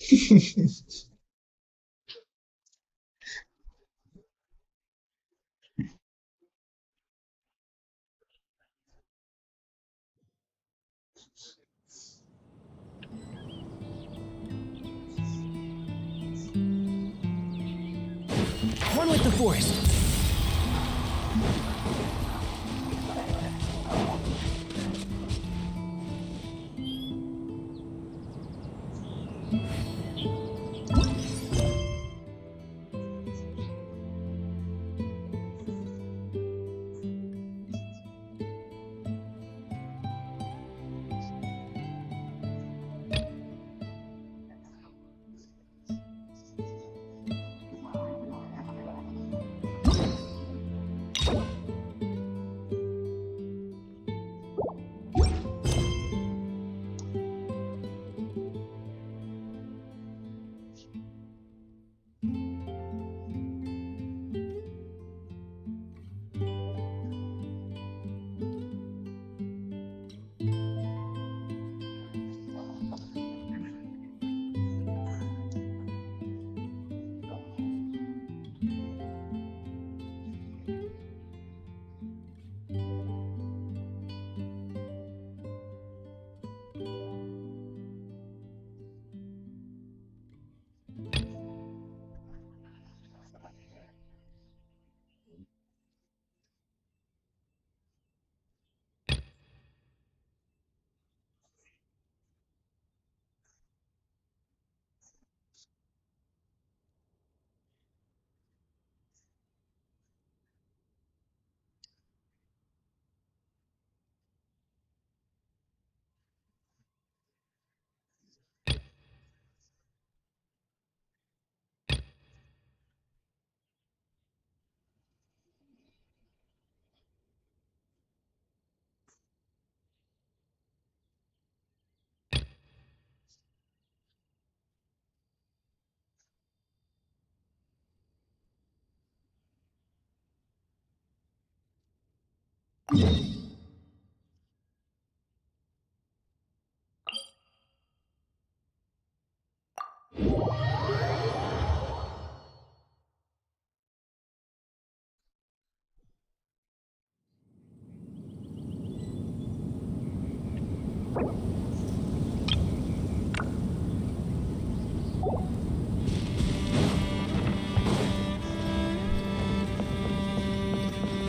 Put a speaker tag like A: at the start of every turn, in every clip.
A: One with the forest.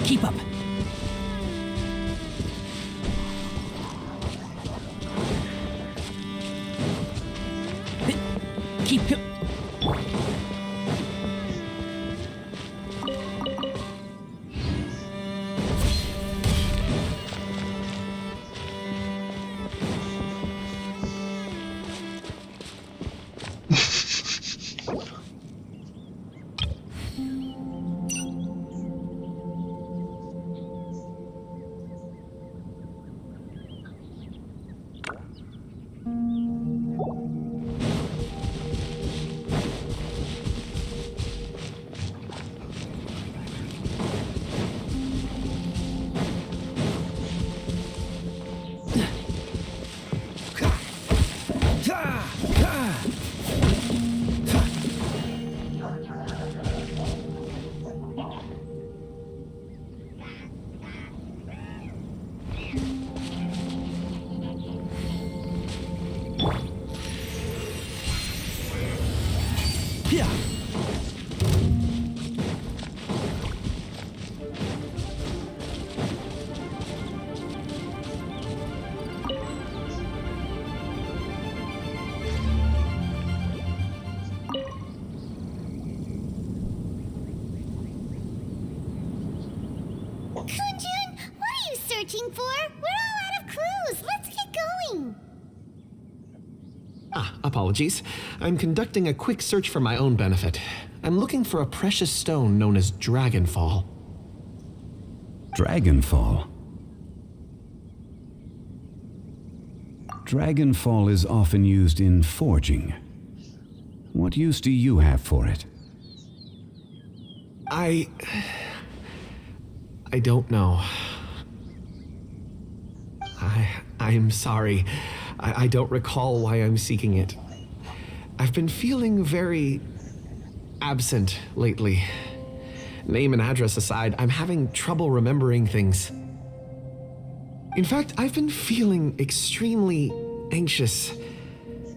A: Keep up. Keep. Yeah.
B: Searching for? We're all out of clues. Let's get going.
C: Apologies. I'm conducting a quick search for my own benefit. I'm looking for a precious stone known as Dragonfall.
D: Dragonfall? Dragonfall is often used in forging. What use do you have for it?
C: I don't know. I'm sorry. I don't recall why I'm seeking it. I've been feeling very absent lately. Name and address aside, I'm having trouble remembering things. In fact, I've been feeling extremely anxious,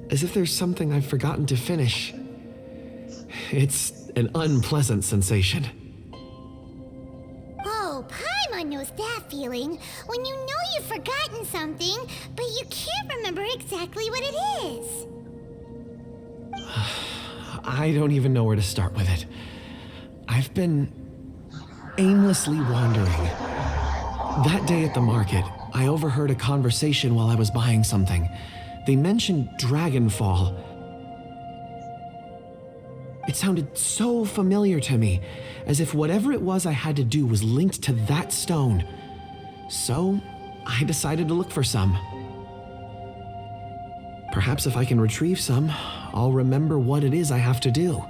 C: as if there's something I've forgotten to finish. It's an unpleasant sensation.
B: Oh, Paimon knows that feeling. When you know you've forgotten something, but you can't remember exactly what it is.
C: I don't even know where to start with it. I've been aimlessly wandering. That day at the market, I overheard a conversation while I was buying something. They mentioned Dragonfall. It sounded so familiar to me, as if whatever it was I had to do was linked to that stone. So, I decided to look for some. Perhaps if I can retrieve some, I'll remember what it is I have to do.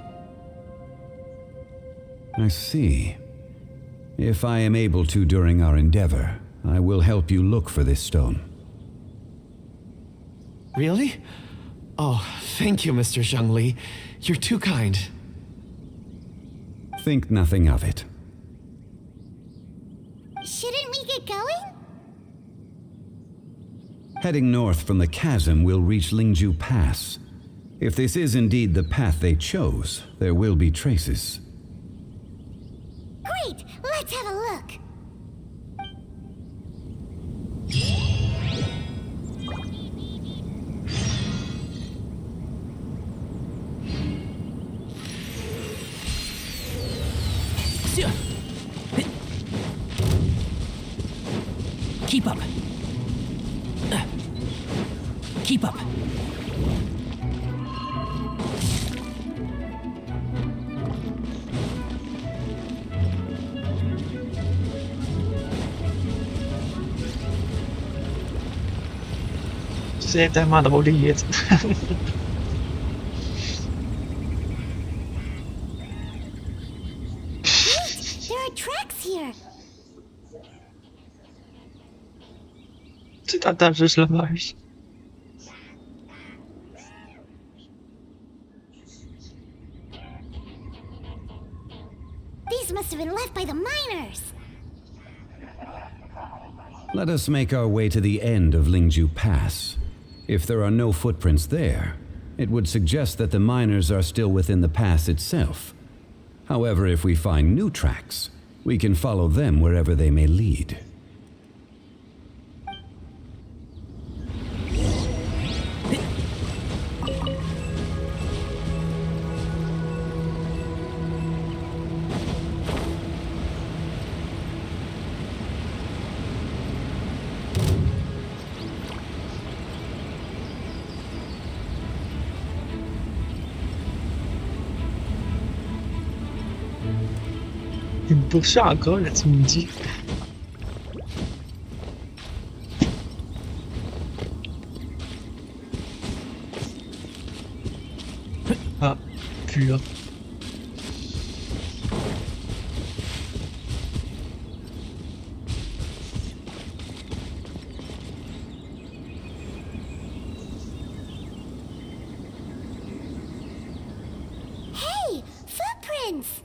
D: I see. If I am able to during our endeavor, I will help you look for this stone.
C: Really? Oh, thank you, Mr. Zhengli. You're too kind.
D: Think nothing of it.
B: Shouldn't we get going?
D: Heading north from the chasm, we'll reach Lingju Pass. If this is indeed the path they chose, there will be traces.
B: Great, let's have a look.
A: Keep up. Keep up.
E: Save that mother idiot.
B: There are tracks here.
E: 这当时是langage.
B: These must have been left by the miners.
D: Let us make our way to the end of Lingju Pass. If there are no footprints there, it would suggest that the miners are still within the pass itself. However, if we find new tracks, we can follow them wherever they may lead.
E: Il me poursuit encore là, tu me dis. Ah, plus là.
B: Hey, footprints!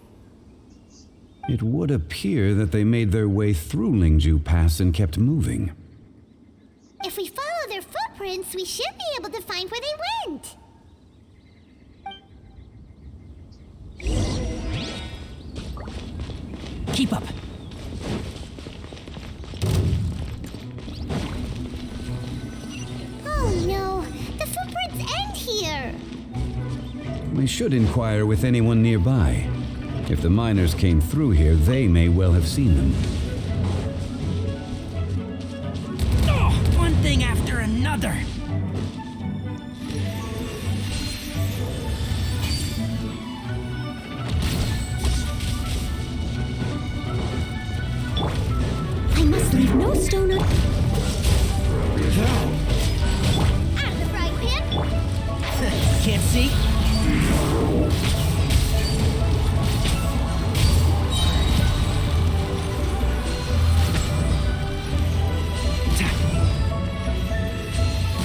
D: It would appear that they made their way through Lingju Pass and kept moving.
B: If we follow their footprints, we should be able to find where they went.
A: Keep up.
B: Oh no, the footprints end here.
D: We should inquire with anyone nearby. If the miners came through here, they may well have seen them.
A: Oh, one thing after another.
B: I must leave no stone un- Out of the frying pan!
A: Can't see?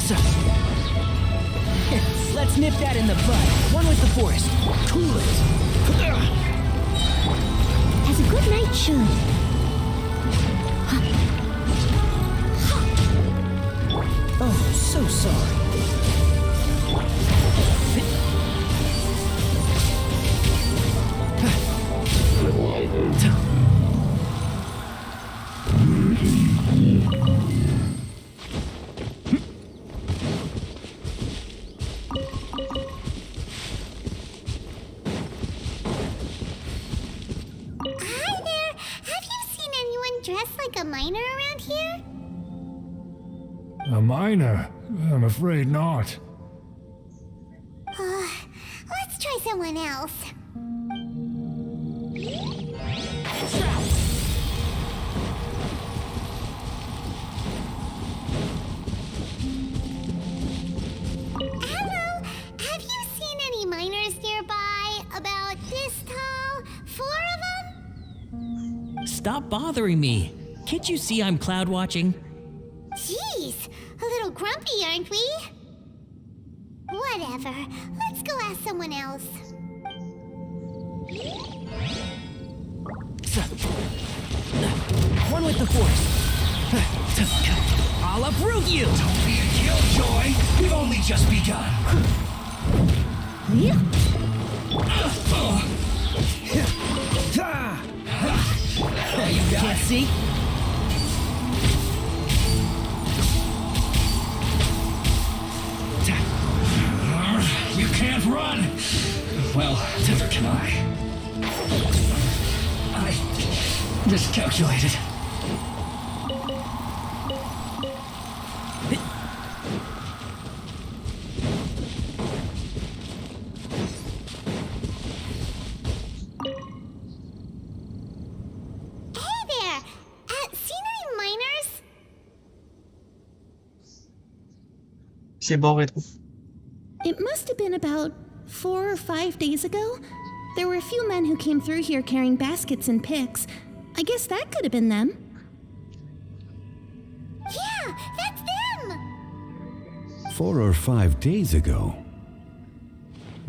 A: So, let's nip that in the bud. forest. Cool it.
B: As a good knight should.
A: Oh, so sorry.
B: Hi there! Have you seen anyone dressed like a miner around here?
F: A miner? I'm afraid not.
B: Let's try someone else. Hello! Have you seen any miners nearby? About this tall? 4 of them?
A: Stop bothering me. Can't you see I'm cloud watching?
B: Jeez, a little grumpy, aren't we? Whatever. Let's go ask someone else.
A: One with the force. I'll uproot you.
G: Don't be a killjoy. We've only just begun.
A: Can't see?
G: You can't run. Well, neither can I. I miscalculated.
B: Hey there! Seen any miners?
E: C'est bon rétro.
H: It must have been about 4 or 5 days ago. There were a few men who came through here carrying baskets and picks. I guess that could have been them.
B: Yeah, that's them!
D: 4 or 5 days ago.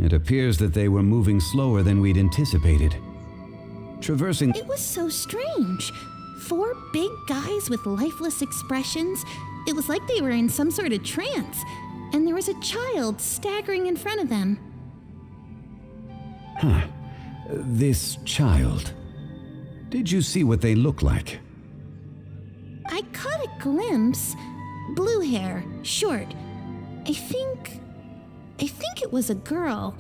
D: It appears that they were moving slower than we'd anticipated. Traversing...
H: It was so strange. 4 big guys with lifeless expressions. It was like they were in some sort of trance. And there was a child staggering in front of them.
D: This child. Did you see what they look like?
H: I caught a glimpse. Blue hair, short. I think it was a girl.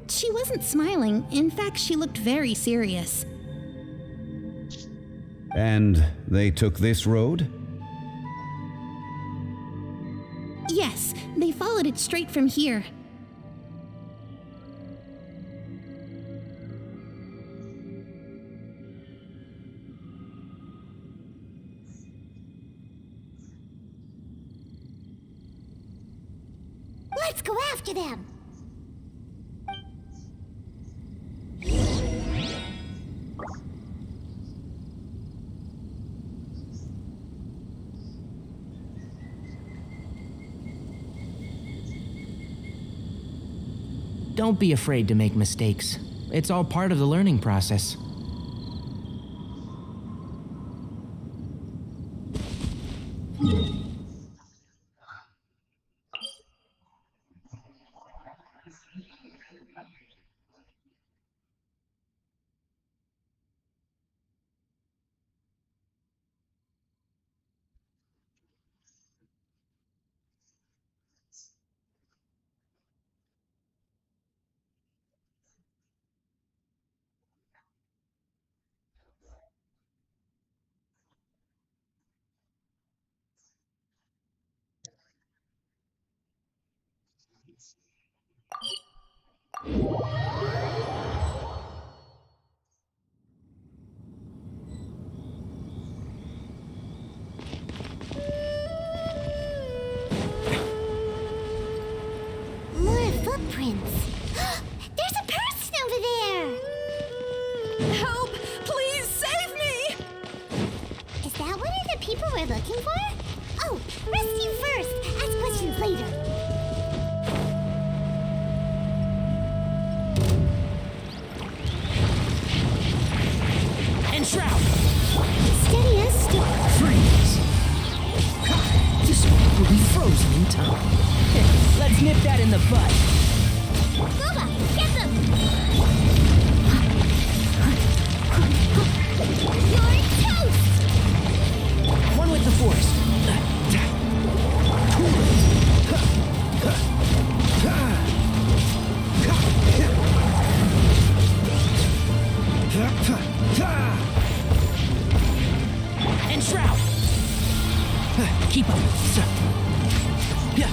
H: She wasn't smiling. In fact, she looked very serious.
D: And they took this road?
H: Yes, they followed it straight from here.
B: Let's go after them!
A: Don't be afraid to make mistakes. It's all part of the learning process.
B: More footprints. There's a person over there!
H: Help! Please save me!
B: Is that one of the people we're looking for? Oh, rescue first. Ask questions later.
H: Steady as steel.
A: Freeze! This one will be frozen in time. Let's nip that in the bud.
B: Booba, get them! You're toast!
A: One with the force. And shroud. Keep up, sir. Yeah.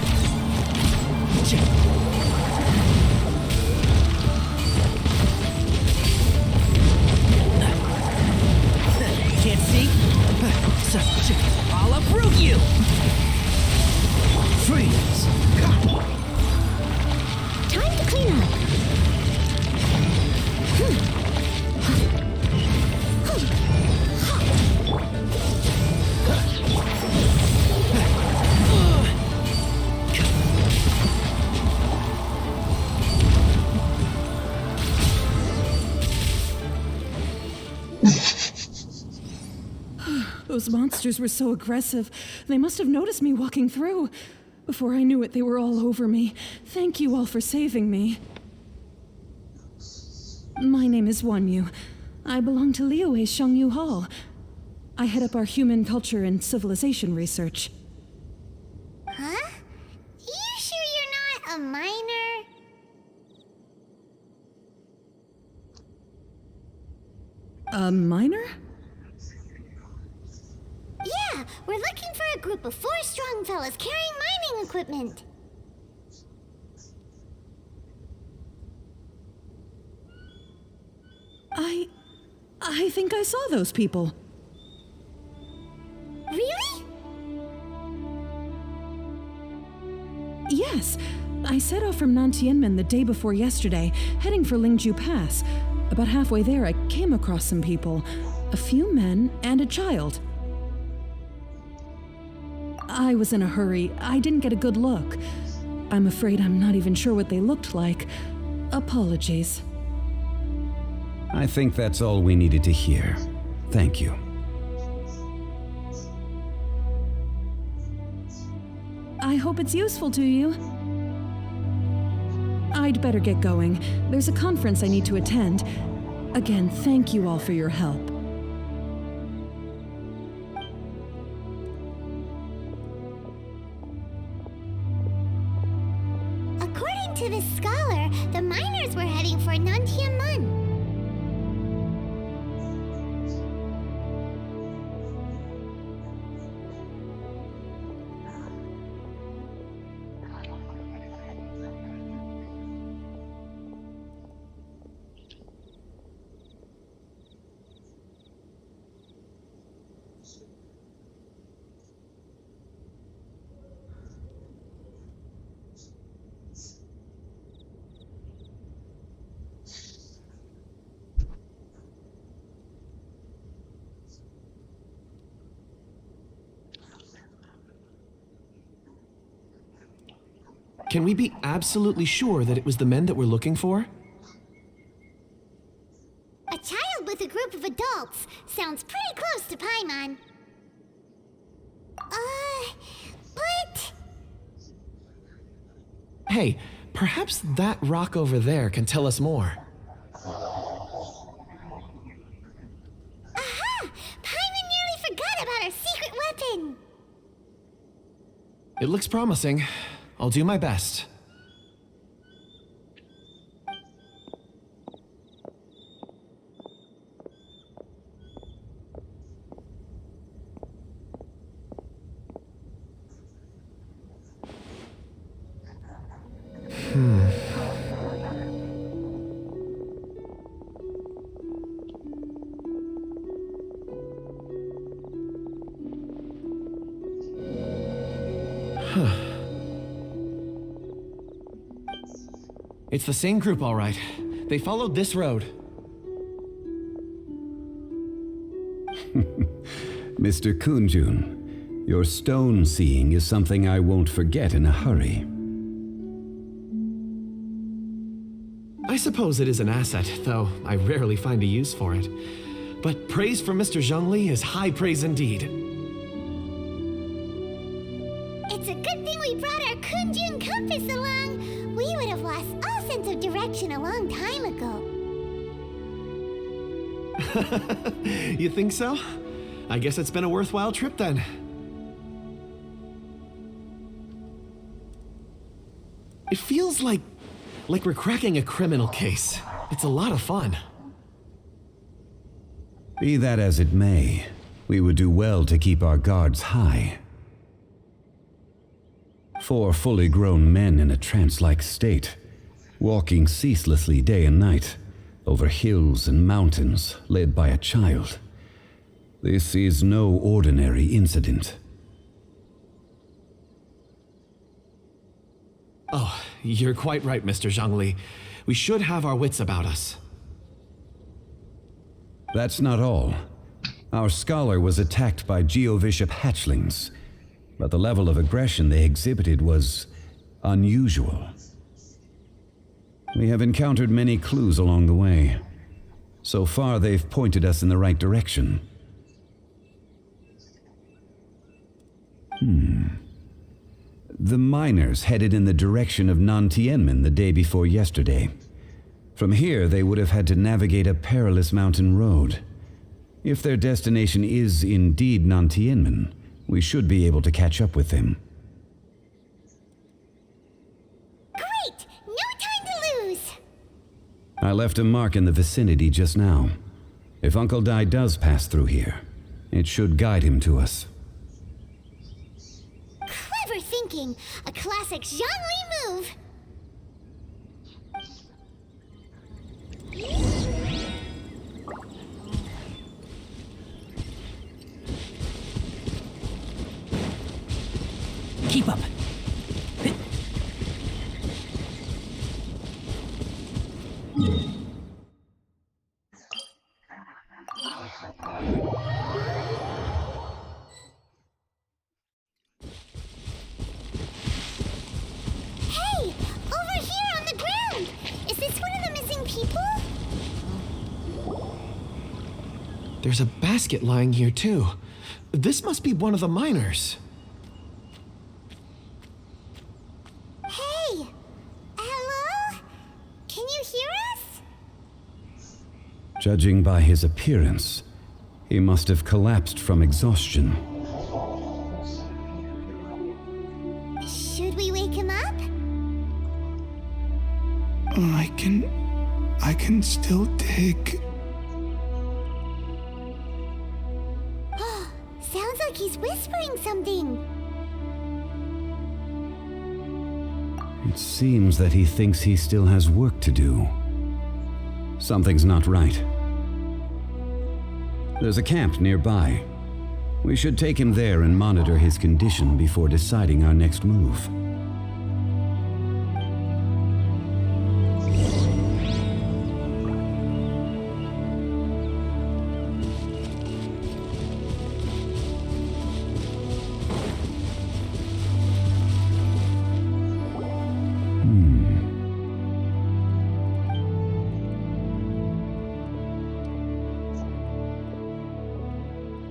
A: Can't see? So, I'll uproot you! Freeze!
H: Time to clean up.
I: Those monsters were so aggressive. They must have noticed me walking through. Before I knew it, they were all over me. Thank you all for saving me. My name is Wanyu. I belong to Liyue's Shangyu Hall. I head up our human culture and civilization research.
B: Huh? You sure you're not a minor?
I: A minor?
B: Yeah, we're looking for a group of 4 strong fellas carrying mining equipment.
I: I think I saw those people.
B: Really?
I: Yes. I set off from Nantianmen the day before yesterday, heading for Lingju Pass. About halfway there, I came across some people. A few men and a child. I was in a hurry. I didn't get a good look. I'm afraid I'm not even sure what they looked like. Apologies.
D: I think that's all we needed to hear. Thank you.
I: I hope it's useful to you. I'd better get going. There's a conference I need to attend. Again, thank you all for your help.
B: According to this scholar, the miners were heading for Nantianmen.
C: Can we be absolutely sure that it was the men that we're looking for?
B: A child with a group of adults sounds pretty close to Paimon. But...
C: Hey, perhaps that rock over there can tell us more.
B: Aha! Paimon nearly forgot about our secret weapon!
C: It looks promising. I'll do my best. It's the same group, all right. They followed this road.
D: Mr. Kunjun, your stone seeing is something I won't forget in a hurry.
C: I suppose it is an asset, though I rarely find a use for it. but praise from Mr. Zhongli is high praise indeed.
B: It's a good thing we brought our Kunjun compass along. We would have lost all sense of direction a long time ago.
C: You think so? I guess it's been a worthwhile trip then. It feels like we're cracking a criminal case. It's a lot of fun.
D: Be that as it may, we would do well to keep our guards high. 4 fully grown men in a trance-like state, walking ceaselessly day and night, over hills and mountains, led by a child. This is no ordinary incident.
C: Oh, you're quite right, Mr. Zhongli. We should have our wits about us.
D: That's not all. Our scholar was attacked by Geovishap hatchlings, but the level of aggression they exhibited was unusual. We have encountered many clues along the way. So far, they've pointed us in the right direction. The miners headed in the direction of Nantianmen the day before yesterday. From here, they would have had to navigate a perilous mountain road. If their destination is indeed Nantianmen, we should be able to catch up with them.
B: Great! No time to lose!
D: I left a mark in the vicinity just now. If Uncle Dai does pass through here, it should guide him to us.
B: Clever thinking! A classic Zhongli move!
A: Keep up.
B: Hey! Over here on the ground! Is this one of the missing people?
C: There's a basket lying here too. This must be one of the miners.
B: Hey! Hello? Can you hear us?
D: Judging by his appearance, he must have collapsed from exhaustion.
B: Should we wake him up?
F: I can still dig.
B: Sounds like he's whispering something.
D: It seems that he thinks he still has work to do. Something's not right. There's a camp nearby. We should take him there and monitor his condition before deciding our next move.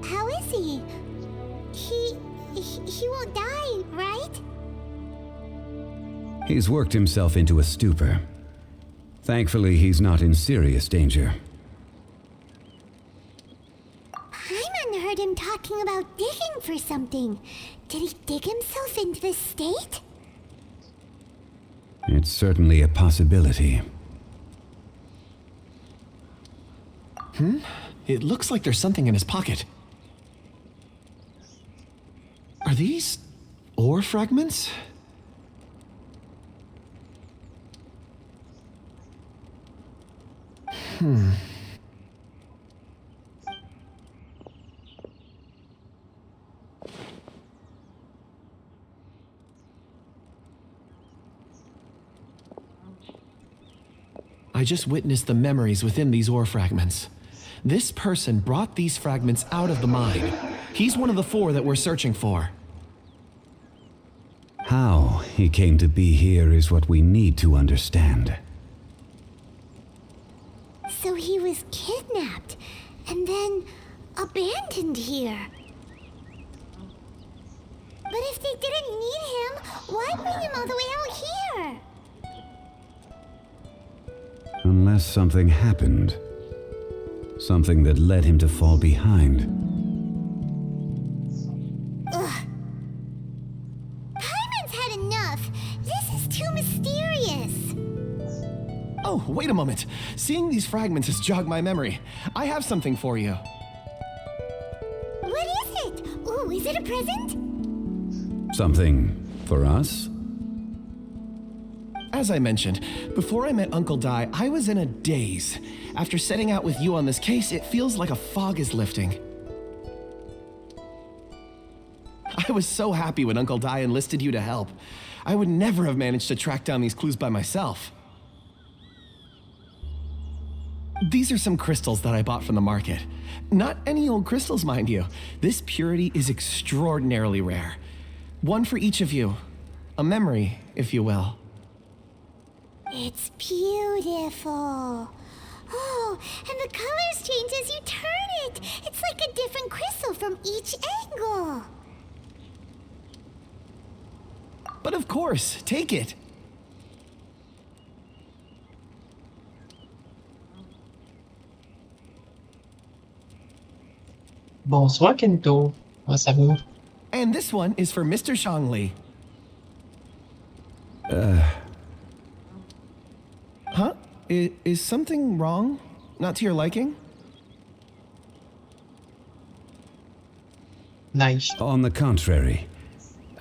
B: How is he? He won't die, right?
D: He's worked himself into a stupor. Thankfully, he's not in serious danger.
B: Hyman heard him talking about digging for something. Did he dig himself into this state?
D: It's certainly a possibility.
C: It looks like there's something in his pocket. Are these ore fragments? I just witnessed the memories within these ore fragments. This person brought these fragments out of the mine. He's one of the 4 that we're searching for.
D: How he came to be here is what we need to understand.
B: So he was kidnapped, and and then abandoned here. But if they didn't need him, why bring him all the way out here?
D: Unless something happened. Something that led him to fall behind.
B: Ugh. Paimon's had enough. This is too mysterious.
C: Oh, wait a moment. Seeing these fragments has jogged my memory. I have something for you.
B: What is it? Ooh, is it a present?
D: Something for us?
C: As I mentioned, before I met Uncle Dai, I was in a daze. After setting out with you on this case, it feels like a fog is lifting. I was so happy when Uncle Dai enlisted you to help. I would never have managed to track down these clues by myself. These are some crystals that I bought from the market. Not any old crystals, mind you. This purity is extraordinarily rare. One for each of you. A memory, if you will.
B: It's beautiful. Oh, and the colors change as you turn it. It's like a different crystal from each angle.
C: But of course, take it.
E: Bonsoir, Kento. Comment ça va?
C: And this one is for Mr. Shangli. Huh? Is something wrong? Not to your liking?
E: Nice.
D: On the contrary,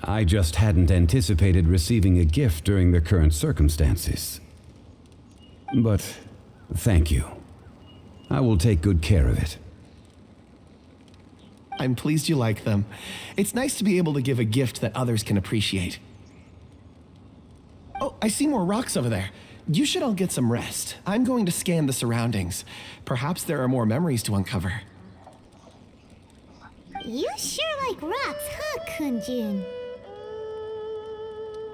D: I just hadn't anticipated receiving a gift during the current circumstances. But thank you. I will take good care of it.
C: I'm pleased you like them. It's nice to be able to give a gift that others can appreciate. Oh, I see more rocks over there. You should all get some rest. I'm going to scan the surroundings. Perhaps there are more memories to uncover.
B: You sure like rocks, huh, Kunjun?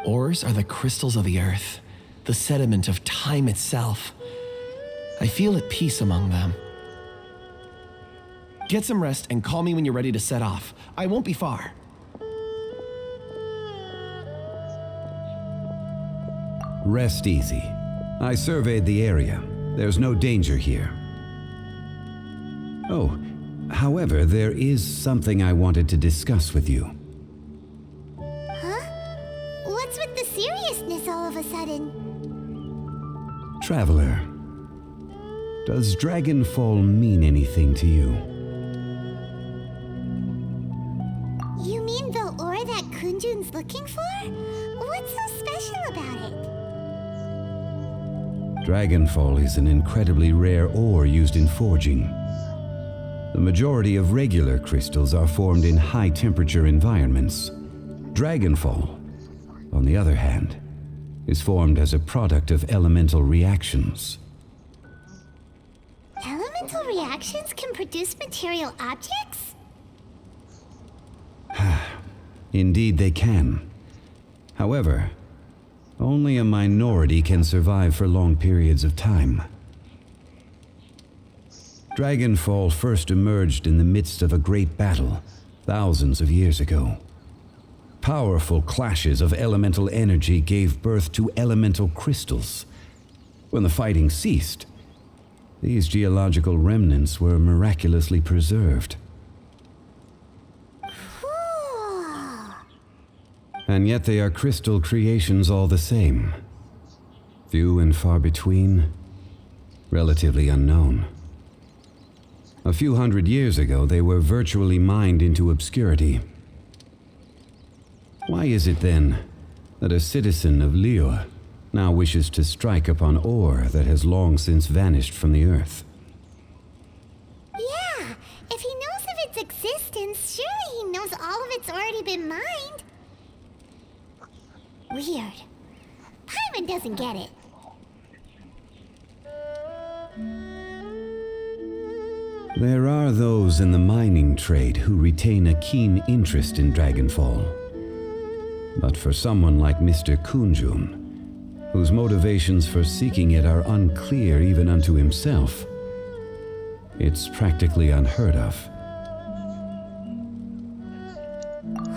C: Ores are the crystals of the earth, the sediment of time itself. I feel at peace among them. Get some rest and call me when you're ready to set off. I won't be far.
D: Rest easy. I surveyed the area. There's no danger here. Oh, however, there is something I wanted to discuss with you.
B: Huh? What's with the seriousness all of a sudden?
D: Traveler, does Dragonfall mean anything to you?
B: You mean the ore that Kunjun's looking for? What's so special about it?
D: Dragonfall is an incredibly rare ore used in forging. The majority of regular crystals are formed in high-temperature environments. Dragonfall, on the other hand, is formed as a product of elemental reactions.
B: Elemental reactions can produce material objects?
D: Indeed they can. However, only a minority can survive for long periods of time. Dragonfall first emerged in the midst of a great battle, thousands of years ago. Powerful clashes of elemental energy gave birth to elemental crystals. When the fighting ceased, these geological remnants were miraculously preserved.
B: Cool.
D: And yet they are crystal creations all the same. Few and far between, relatively unknown. A few hundred years ago, they were virtually mined into obscurity. Why is it then that a citizen of Liyue now wishes to strike upon ore that has long since vanished from the earth?
B: Yeah, if he knows of its existence, surely he knows all of it's already been mined. Weird. Paimon doesn't get it.
D: There are those in the mining trade who retain a keen interest in Dragonfall. But for someone like Mr. Kunjun, whose motivations for seeking it are unclear even unto himself, It's practically unheard of.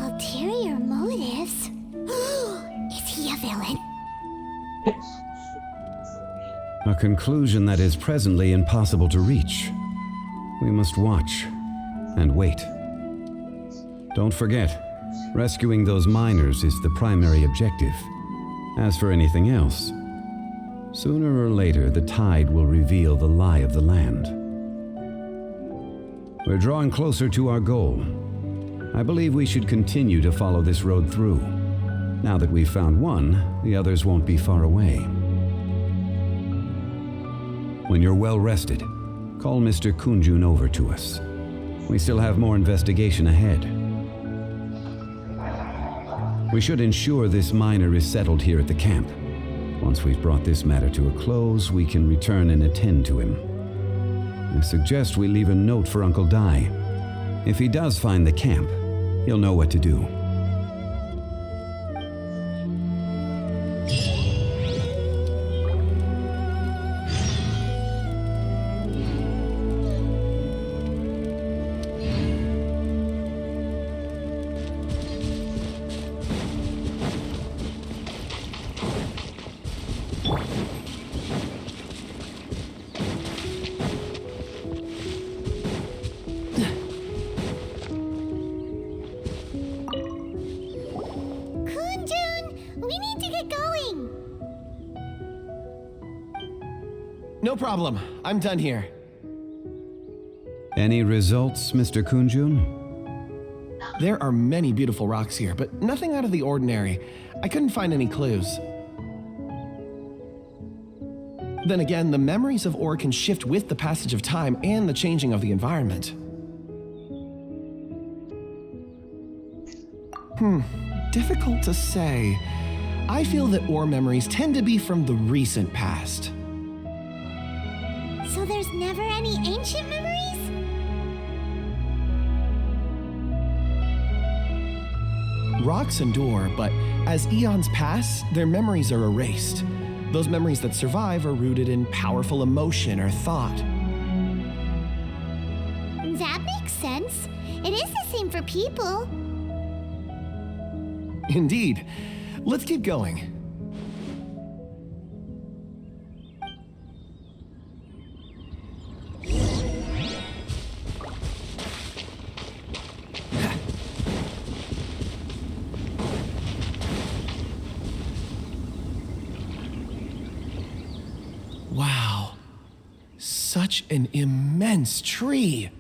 B: Ulterior motives? Is he a villain?
D: A conclusion that is presently impossible to reach. We must watch and wait. Don't forget, rescuing those miners is the primary objective. As for anything else, sooner or later the tide will reveal the lie of the land. We're drawing closer to our goal. I believe we should continue to follow this road through. Now that we've found one, the others won't be far away. When you're well rested, call Mr. Kunjun over to us. We still have more investigation ahead. We should ensure this miner is settled here at the camp. Once we've brought this matter to a close, we can return and attend to him. I suggest we leave a note for Uncle Dai. If he does find the camp, he'll know what to do.
C: No problem. I'm done here.
D: Any results, Mr. Kunjun?
C: There are many beautiful rocks here, but nothing out of the ordinary. I couldn't find any clues. Then again, the memories of ore can shift with the passage of time and the changing of the environment. Difficult to say. I feel that ore memories tend to be from the recent past.
B: So there's never any ancient memories?
C: Rocks endure, but as eons pass, their memories are erased. Those memories that survive are rooted in powerful emotion or thought.
B: That makes sense. It is the same for people.
C: Indeed. Let's keep going. Wow. Such an immense tree.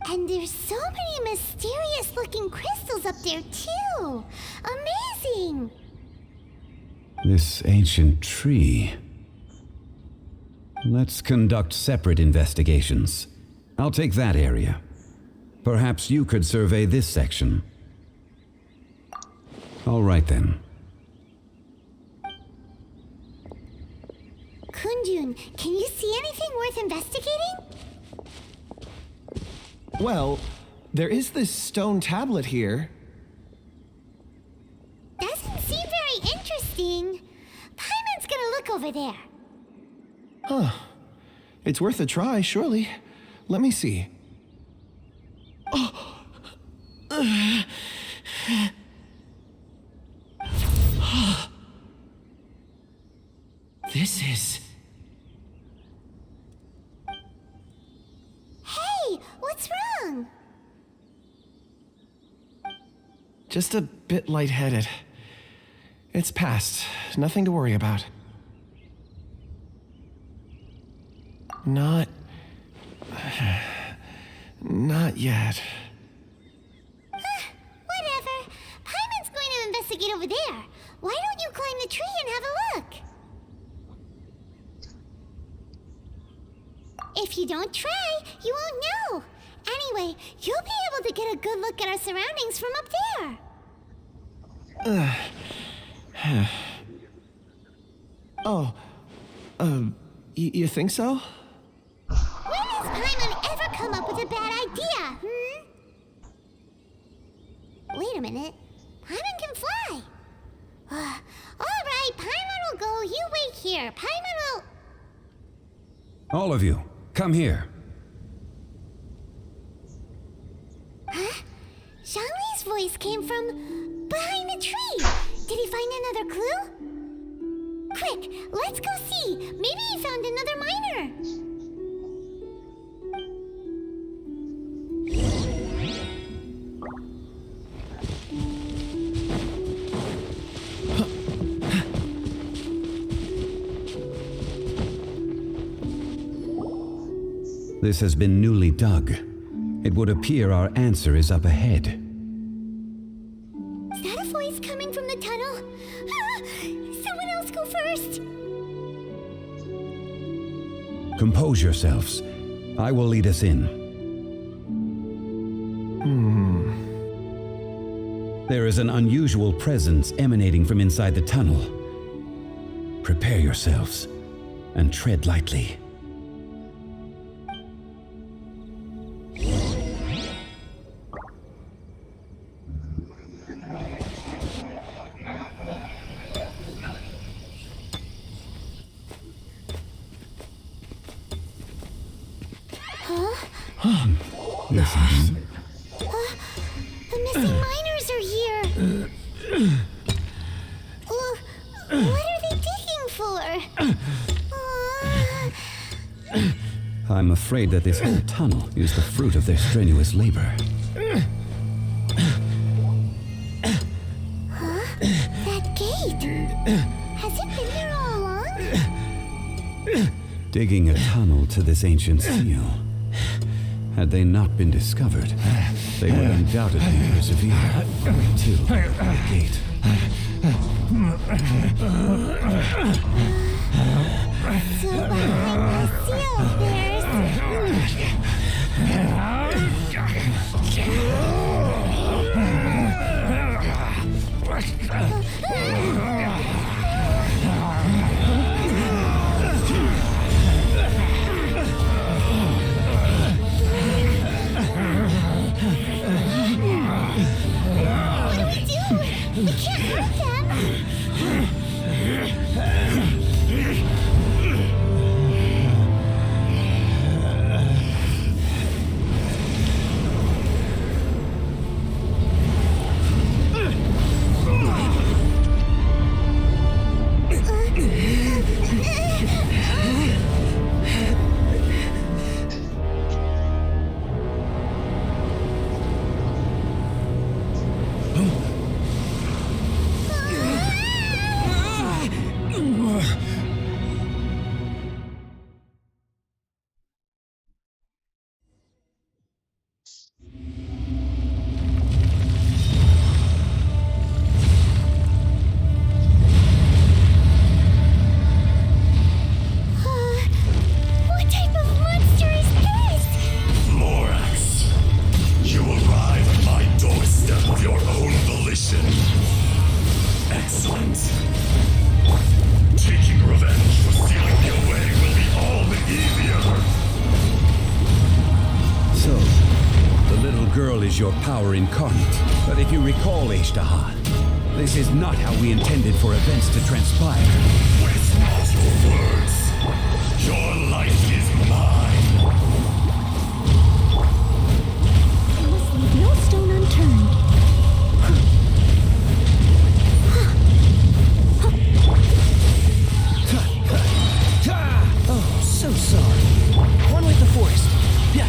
B: And there's so many mysterious looking crystals up there too. Amazing.
D: This ancient tree. Let's conduct separate investigations. I'll take that area. Perhaps you could survey this section. All right then.
B: Kunjun, can you see anything worth investigating?
C: Well, there is this stone tablet here.
B: Doesn't seem very interesting. Paimon's gonna look over there.
C: Huh. It's worth a try, surely. Let me see. This is...
B: Hey, what's wrong?
C: just a bit lightheaded. It's past. Nothing to worry about. Not yet.
B: Whatever. Paimon's going to investigate over there. Why don't you climb the tree and have a look? If you don't try, you won't know. Anyway, you'll be able to get a good look at our surroundings from up there.
C: You think so?
B: When has Paimon ever come up with a bad idea, Wait a minute. Paimon can fly. All right, Paimon will go. You wait here. Paimon will...
D: All of you, come here.
B: Huh? Xiangli's voice came from behind the tree. Did he find another clue? Quick, let's go see. Maybe he found another miner.
D: This has been newly dug. It would appear our answer is up ahead.
B: Is that a voice coming from the tunnel? Someone else go first.
D: Compose yourselves. I will lead us in. There is an unusual presence emanating from inside the tunnel. Prepare yourselves and tread lightly. Listen.
B: The missing miners are here. What are they digging for?
D: I'm afraid that this whole tunnel is the fruit of their strenuous labor.
B: That gate. Has it been there all along?
D: Digging a tunnel to this ancient seal. Had they not been discovered, they would undoubtedly persevere to the gate.
B: So behind the seal we can't hurt them.
D: Your power incarnate. But if you recall, Ishtaha, this is not how we intended for events to transpire.
F: Waste not your words. Your life is mine.
B: I must leave no stone unturned.
A: Oh, so sorry. One with the forest. Yeah.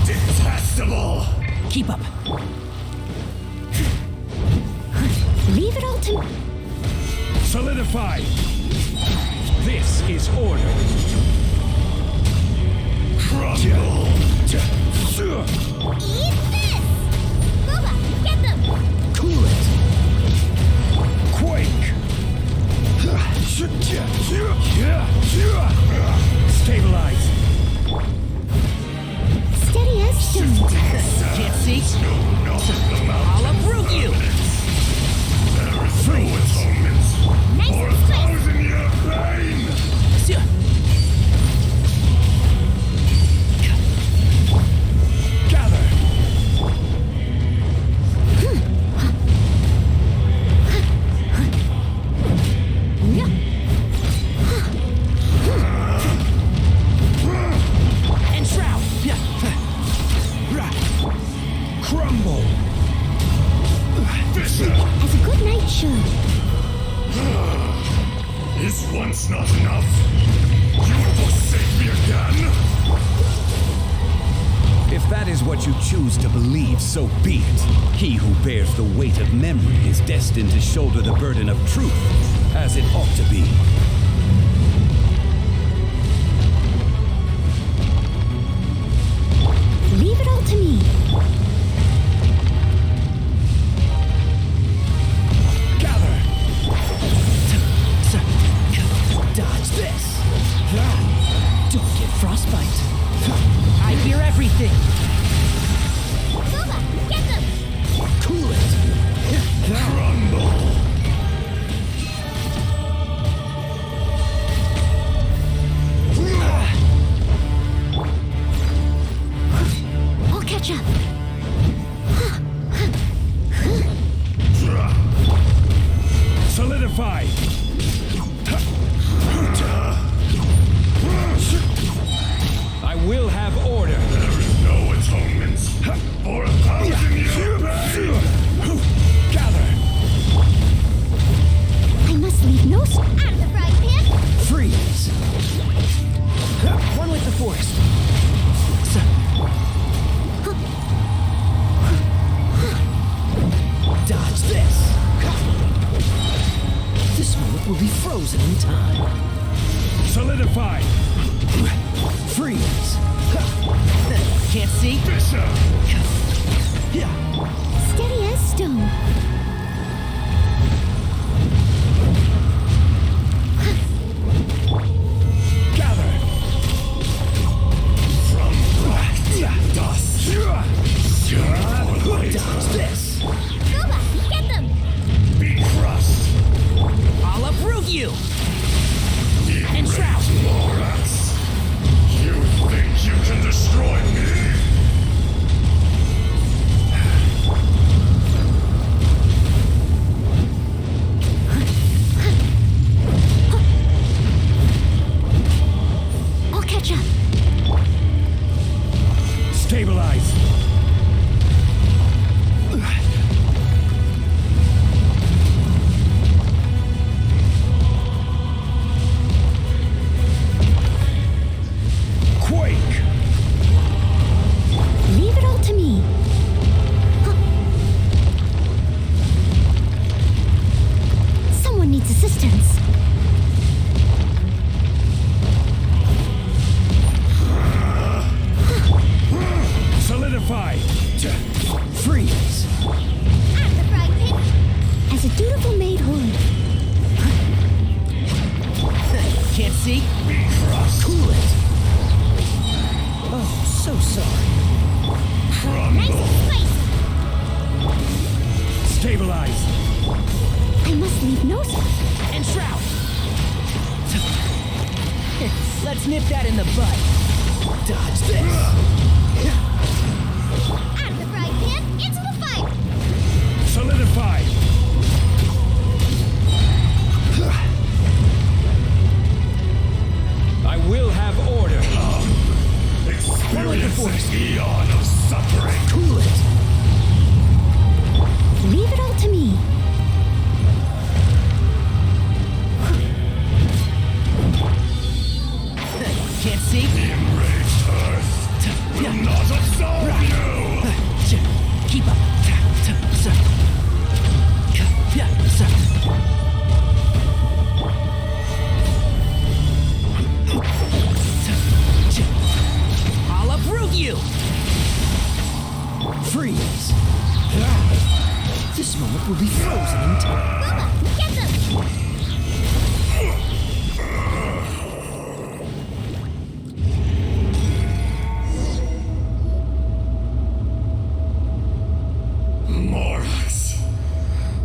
F: Detestable!
A: Keep up.
B: Leave it all to...
G: Solidify! This is order.
F: Crumble!
B: Eat this! Boba, get them!
G: Cool it! Quake! Stabilize!
B: Steady as stone.
A: Can't see?
G: what you choose to believe, so be it. He who bears the weight of memory is destined to shoulder the burden of truth, as it ought to be.
B: Leave it all to me.
G: Gather!
A: Dodge this. Don't get frostbite. I hear everything.
B: Boba, get them!
A: Cool it.
F: Rumble.
B: I'll catch up.
G: Solidify! I will have order.
F: There is no atonement for 1,000 years.
G: Gather!
B: I must leave no out of the frying pan.
A: Freeze. One with the force. Dodge this. This moment will be frozen in time.
G: Solidify!
A: Freeze. Can't see?
F: Bishop.
B: Steady as stone.
G: Gather!
F: From black to dust.
A: Dodge this.
B: Boba, get them!
F: Be crushed.
A: I'll uproot you. And Shroud.
F: Lorax. You think you can destroy me?
B: I'll catch up.
G: Stabilize! Quake!
B: Leave it all to me. Someone needs assistance.
G: Solidify!
A: Freeze.
B: Out of the frying pan. As a dutiful maid would.
A: Can't see? Cool it. Oh, so sorry.
B: Nice and spicy.
G: Stabilize!
B: I must leave no
A: And Shroud. Let's nip that in the bud. Dodge this.
B: out of the frying pan into the fire.
G: Solidify! I will have order.
F: Experience an eon of suffering.
A: Cool it.
B: Leave it all to me.
A: Can't see?
F: The enraged earth will not absolve you.
A: Keep up. Sir. Yeah, sir. I'll uproot you. Freeze. This moment will be frozen in time.
B: Boba, get them!
F: Morax,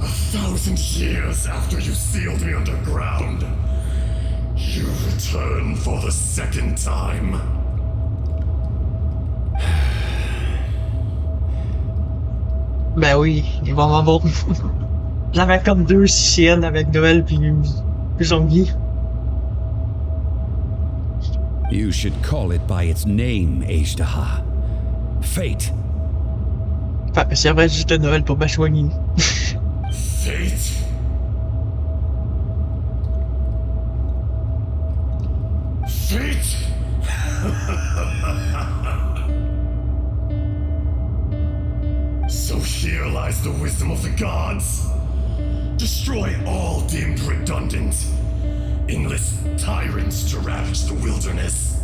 F: 1,000 years after you sealed me underground, you return for the second time.
E: Ben oui, il va en avoir. J'avais comme deux chiennes avec Noël puis Jean-Guy.
G: You should call it by its name, Ajdaha. Fate.
E: Enfin, j'aimerais juste Noël pour ma choignie.
F: Fate? Fate? Here lies the wisdom of the gods. Destroy all deemed redundant, endless tyrants to ravage the wilderness.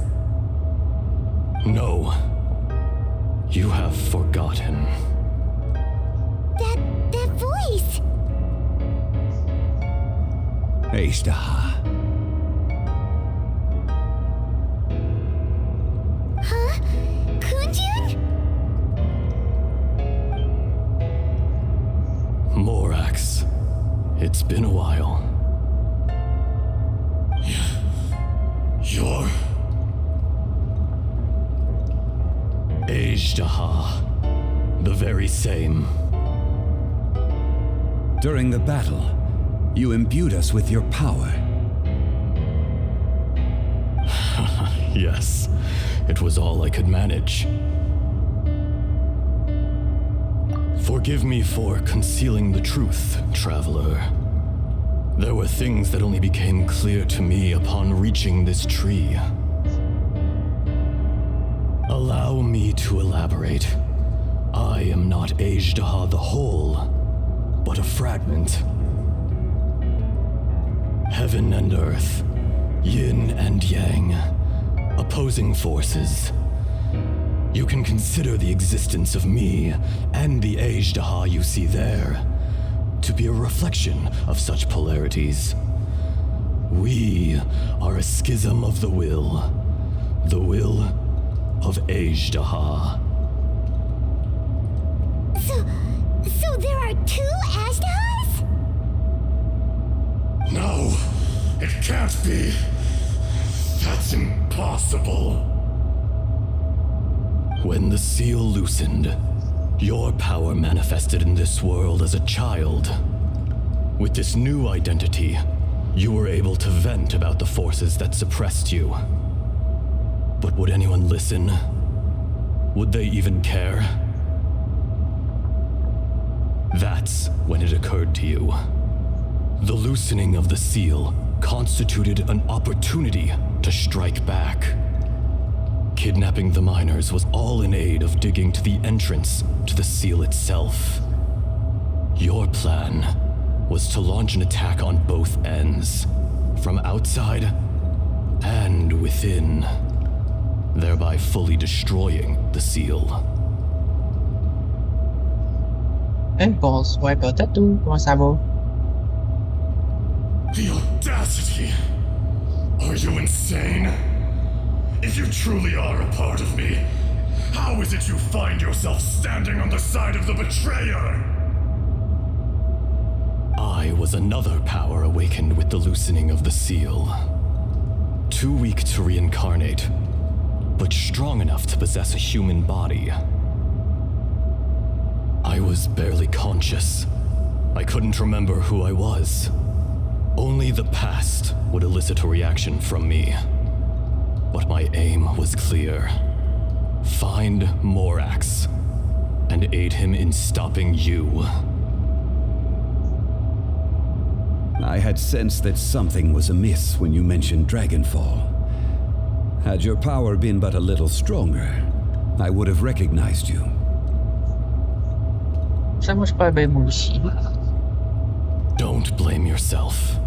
J: No. You have forgotten.
B: That voice!
G: Ashtaha.
B: Huh? Kunjun?
J: Morax. It's been a while.
F: You're...
J: Ashtaha. The very same.
G: During the battle, you imbued us with your power.
J: Yes, it was all I could manage. Forgive me for concealing the truth, traveler. There were things that only became clear to me upon reaching this tree. Allow me to elaborate. I am not Ashtaha the whole, but a fragment. Heaven and earth, yin and yang, opposing forces. You can consider the existence of me and the Ashtaha you see there to be a reflection of such polarities. We are a schism of the will of Ashtaha.
B: So there are two Ashtahas?
F: No, it can't be. That's impossible.
J: When the seal loosened, your power manifested in this world as a child. With this new identity, you were able to vent about the forces that suppressed you. But would anyone listen? Would they even care? That's when it occurred to you. The loosening of the seal constituted an opportunity to strike back. Kidnapping the miners was all in aid of digging to the entrance to the seal itself. Your plan was to launch an attack on both ends, from outside and within, thereby fully destroying the seal.
E: And balls, wipe out that too. Comment ça va?
F: The audacity! Are you insane? If you truly are a part of me, how is it you find yourself standing on the side of the betrayer?
J: I was another power awakened with the loosening of the seal. Too weak to reincarnate, but strong enough to possess a human body. I was barely conscious. I couldn't remember who I was. Only the past would elicit a reaction from me. But my aim was clear. Find Morax and aid him in stopping you.
G: I had sensed that something was amiss when you mentioned Dragonfall. Had your power been but a little stronger, I would have recognized you.
E: Ça marche pas bien moi aussi.
J: Don't blame yourself.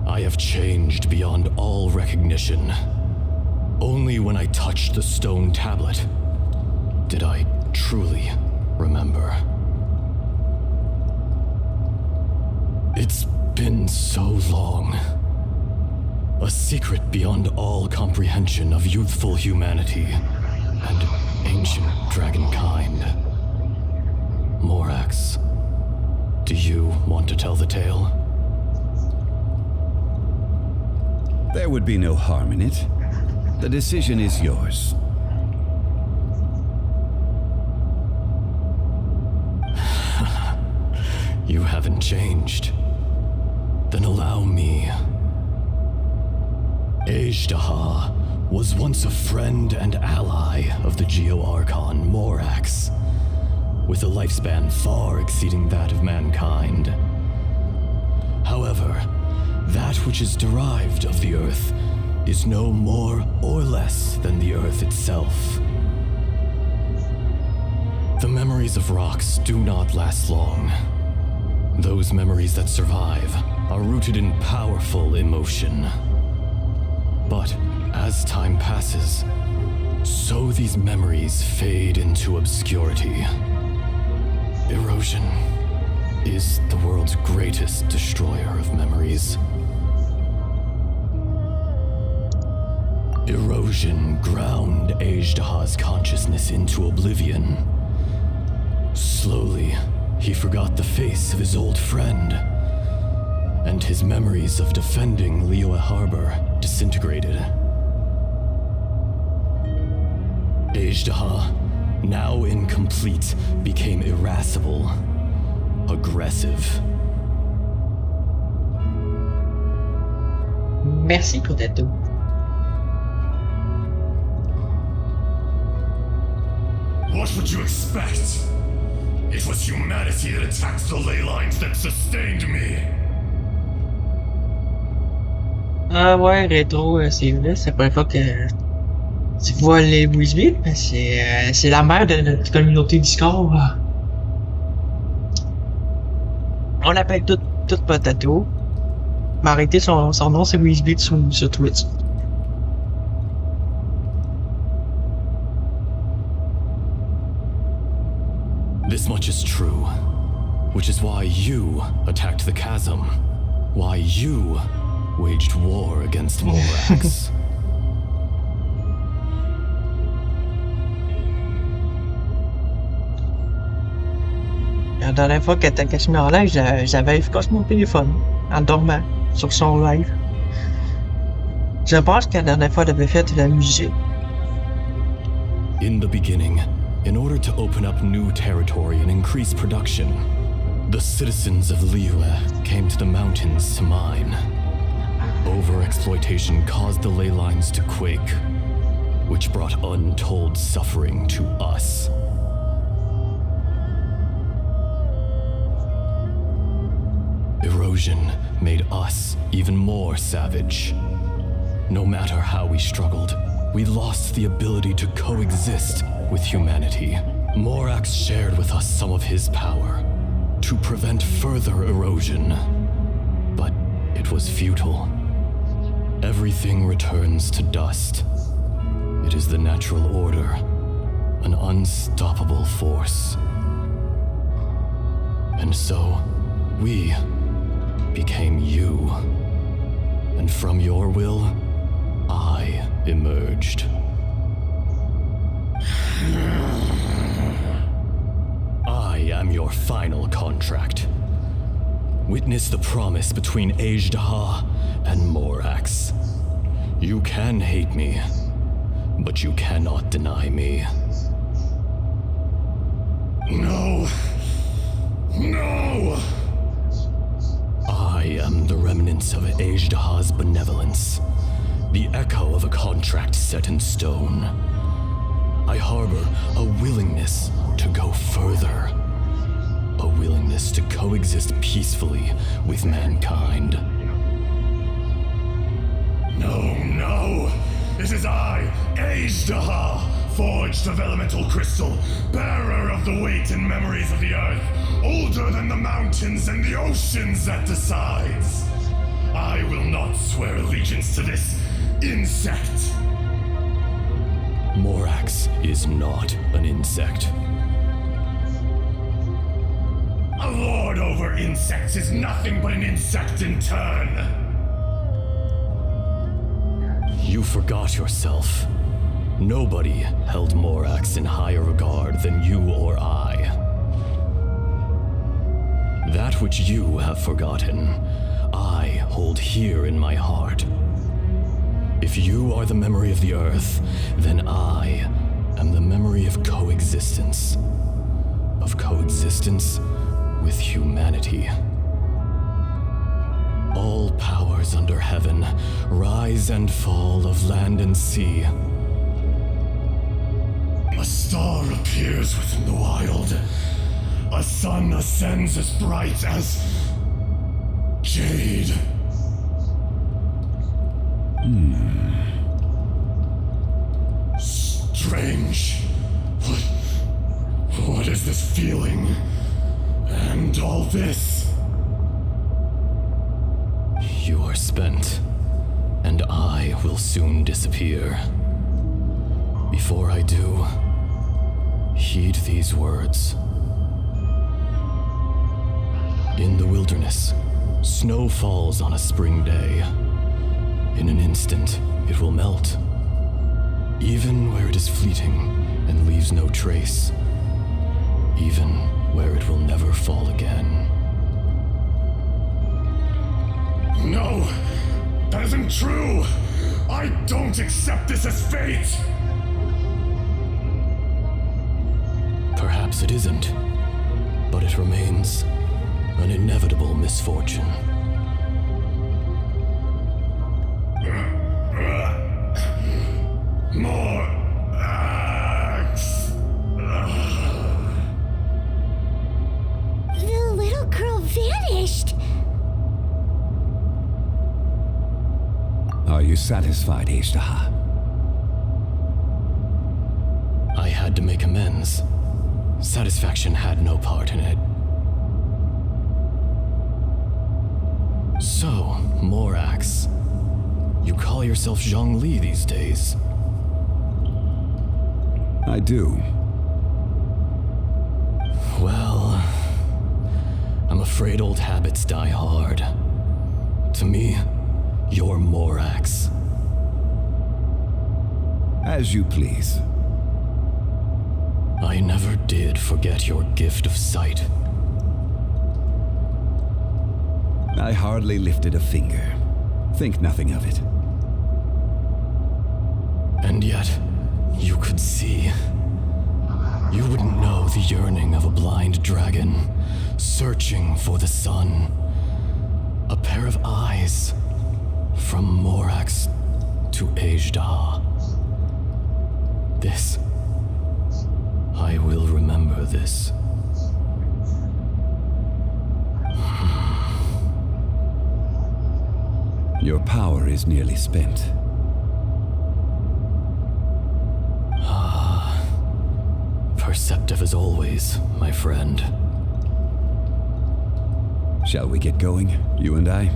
J: I have changed beyond all recognition. Only when I touched the stone tablet did I truly remember. It's been so long. A secret beyond all comprehension of youthful humanity and ancient dragonkind. Morax, do you want to tell the tale?
G: There would be no harm in it. The decision is yours.
J: You haven't changed. Then allow me. Ashtaha was once a friend and ally of the Geo-Archon Morax, with a lifespan far exceeding that of mankind. However, that which is derived of the Earth is no more or less than the Earth itself. The memory memories of rocks do not last long. Those memories that survive are rooted in powerful emotion. But as time passes, so these memories fade into obscurity. Erosion is the world's greatest destroyer of memories. Erosion ground Ajdaha's consciousness into oblivion. Slowly, he forgot the face of his old friend, and his memories of defending Liyue Harbor disintegrated. Ajdaha, now incomplete, became irascible, aggressive.
E: Merci pour tes tout.
F: What would you expect? It was humanity that attacked the ley lines that sustained me.
E: Ah ouais, rétro, c'est vrai, c'est la première fois que tu vois les Wisby, mais c'est la mère de notre communauté Discord. On l'appelle tout Potato. Mais arrêtez, son nom c'est Wisby sur Twitch.
J: This much is true, which is why you attacked the chasm, why you waged war against Morax.
E: La dernière fois qu'elle était cachée en live, j'avais efficace mon téléphone en dormant sur son live. Je pense que la dernière fois elle avait fait la musique.
J: In the beginning, in order to open up new territory and increase production, the citizens of Liyue came to the mountains to mine. Overexploitation caused the ley lines to quake, which brought untold suffering to us. Erosion made us even more savage. No matter how we struggled, we lost the ability to coexist with humanity. Morax shared with us some of his power to prevent further erosion, but it was futile. Everything returns to dust. It is the natural order, an unstoppable force. And so, we became you. And from your will, I emerged. I am your final contract. Witness the promise between Ajdaha and Morax. You can hate me, but you cannot deny me.
F: No. No!
J: I am the remnants of Ajdaha's benevolence, the echo of a contract set in stone. I harbor a willingness to go further, a willingness to coexist peacefully with mankind.
F: No! It is I, Ajdaha, forged of elemental crystal, bearer of the weight and memories of the earth, older than the mountains and the oceans that decides. I will not swear allegiance to this insect.
J: Morax is not an insect.
F: A lord over insects is nothing but an insect in turn.
J: You forgot yourself. Nobody held Morax in higher regard than you or I. That which you have forgotten, I hold here in my heart. If you are the memory of the earth, then I am the memory of coexistence. Of coexistence with humanity. All powers under heaven, rise and fall of land and sea.
F: A star appears within the wild. A sun ascends as bright as jade. Strange. What What is this feeling? And all this?
J: You are spent, and I will soon disappear. Before I do, heed these words. In the wilderness, snow falls on a spring day. In an instant, it will melt. Even where it is fleeting and leaves no trace. Even where it will never fall again.
F: No! That isn't true! I don't accept this as fate!
J: Perhaps it isn't, but it remains an inevitable misfortune.
F: More axe!
B: The little girl vanished.
G: Are you satisfied, Ishtaha?
J: I had to make amends. Satisfaction had no part in it. So, Morax, you call yourself Zhongli these days?
G: I do.
J: Well, I'm afraid old habits die hard. To me, you're Morax.
G: As you please.
J: I never did forget your gift of sight.
G: I hardly lifted a finger. Think nothing of it.
J: And yet, you could see. You wouldn't know the yearning of a blind dragon, searching for the sun. A pair of eyes, from Morax to Ejda. This, I will remember this.
G: Your power is nearly spent.
J: Perceptive as always, my friend.
G: Shall we get going, you and I?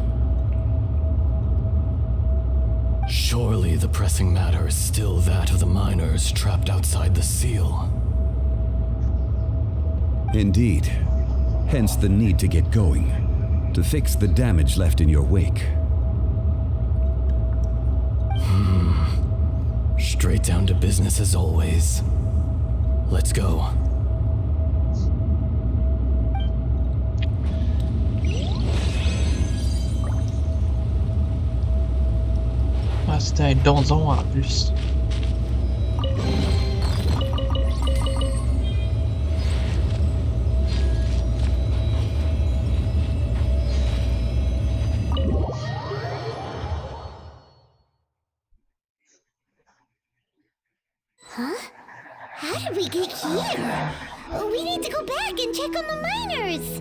J: Surely the pressing matter is still that of the miners trapped outside the seal.
G: Indeed. Hence the need to get going, to fix the damage left in your wake.
J: Straight down to business as always. Let's go.
E: Ah, c'était un donjon en plus.
B: Huh? How did we get here? We need to go back and check on the miners.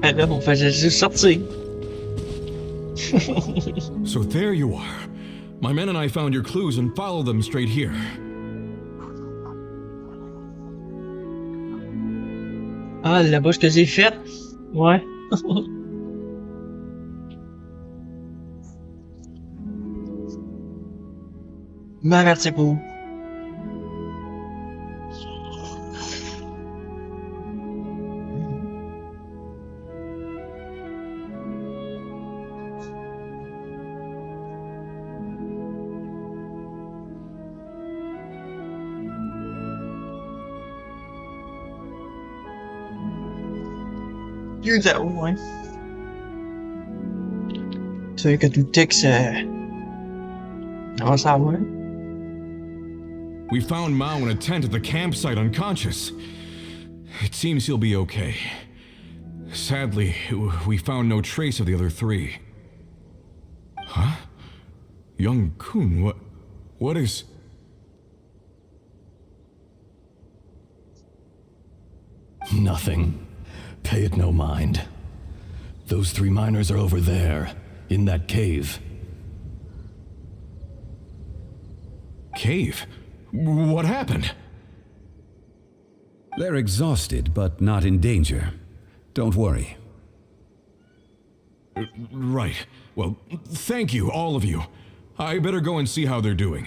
E: Ben là, on faisait juste sortir.
K: So there you are. My men and I found your clues and followed them straight here.
E: Ah, la bouche que j'ai faite? Ouais. M'avertis pour. Dieu d'eau, ouais. Tu sais que tout texte, on va savoir.
K: We found Mao in a tent at the campsite unconscious. It seems he'll be okay. Sadly, we found no trace of the other three. Huh? Young Kun, what is...
J: Nothing. Pay it no mind. Those three miners are over there, in that cave.
K: cave. What happened?
G: They're exhausted, but not in danger. Don't worry.
K: Right. Well, thank you, all of you. I better go and see how they're doing.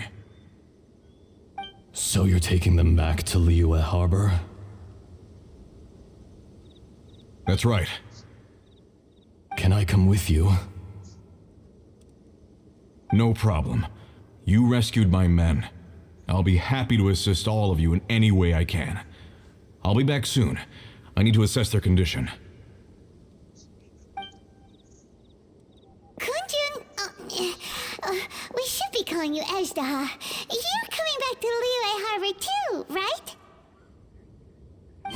J: So you're taking them back to Liyue Harbor?
K: That's right.
J: Can I come with you?
K: No problem. You rescued my men. I'll be happy to assist all of you in any way I can. I'll be back soon. I need to assess their condition.
B: Kunjun, we should be calling you Ajdaha. You're coming back to Liyue Harbor too, right?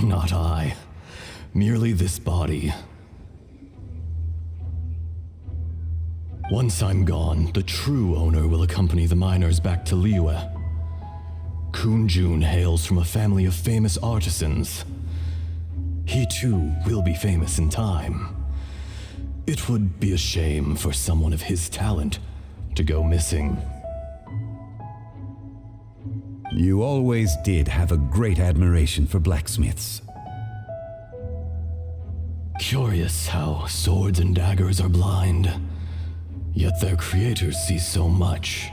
J: Not I. Merely this body. Once I'm gone, the true owner will accompany the miners back to Liyue. Kunjun hails from a family of famous artisans. He too will be famous in time. It would be a shame for someone of his talent to go missing.
G: You always did have a great admiration for blacksmiths.
J: Curious how swords and daggers are blind, yet their creators see so much.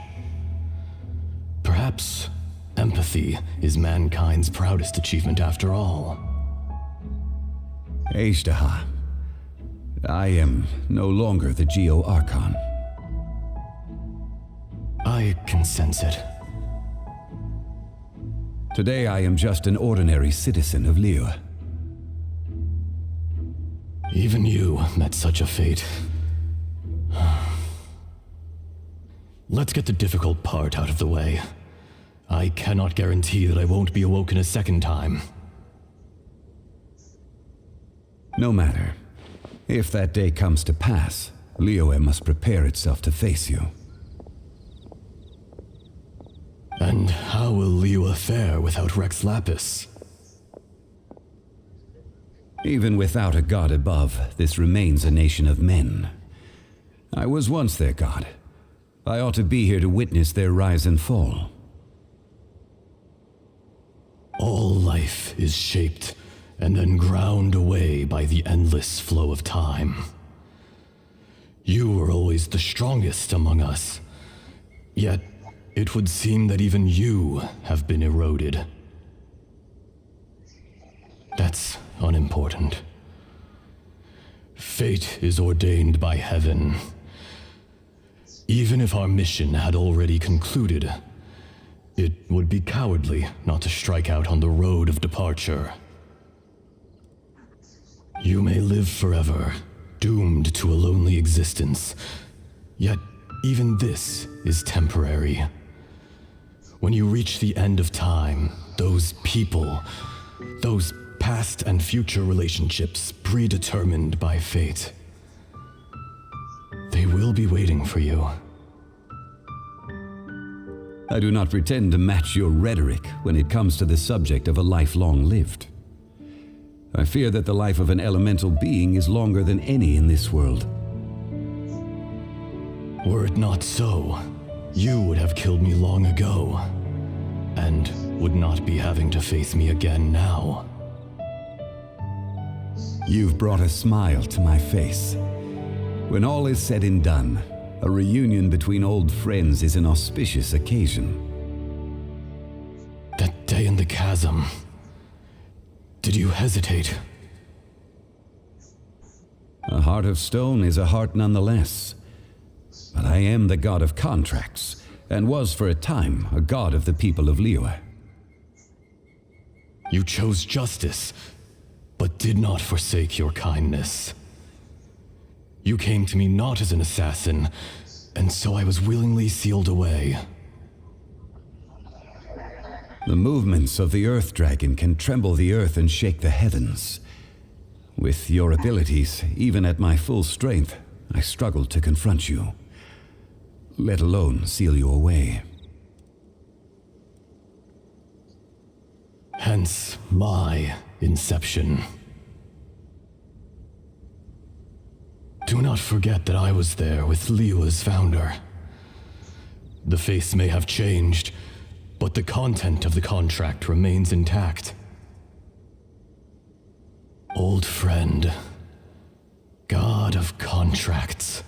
J: Perhaps empathy is mankind's proudest achievement after all.
G: Ajdaha, I am no longer the Geo-Archon.
J: I can sense it.
G: Today I am just an ordinary citizen of Liyue.
J: Even you met such a fate. Let's get the difficult part out of the way. I cannot guarantee that I won't be awoken a second time.
G: No matter. If that day comes to pass, Liyue must prepare itself to face you.
J: And how will Liyue fare without Rex Lapis?
G: Even without a god above, this remains a nation of men. I was once their god. I ought to be here to witness their rise and fall.
J: All life is shaped and then ground away by the endless flow of time. You were always the strongest among us, yet it would seem that even you have been eroded. That's unimportant. Fate is ordained by heaven. Even if our mission had already concluded, it would be cowardly not to strike out on the road of departure. You may live forever, doomed to a lonely existence, yet even this is temporary. When you reach the end of time, those people, those past and future relationships predetermined by fate, they will be waiting for you.
G: I do not pretend to match your rhetoric when it comes to the subject of a life long lived. I fear that the life of an elemental being is longer than any in this world.
J: Were it not so, you would have killed me long ago, and would not be having to face me again now.
G: You've brought a smile to my face. When all is said and done, a reunion between old friends is an auspicious occasion.
J: That day in the chasm, did you hesitate?
G: A heart of stone is a heart nonetheless. But I am the god of contracts, and was for a time a god of the people of Liyue.
J: You chose justice, but did not forsake your kindness. You came to me not as an assassin, and so I was willingly sealed away.
G: The movements of the Earth Dragon can tremble the earth and shake the heavens. With your abilities, even at my full strength, I struggled to confront you, let alone seal you away.
J: Hence my inception. Do not forget that I was there with Liyue's founder. The face may have changed, but the content of the contract remains intact. Old friend, God of contracts,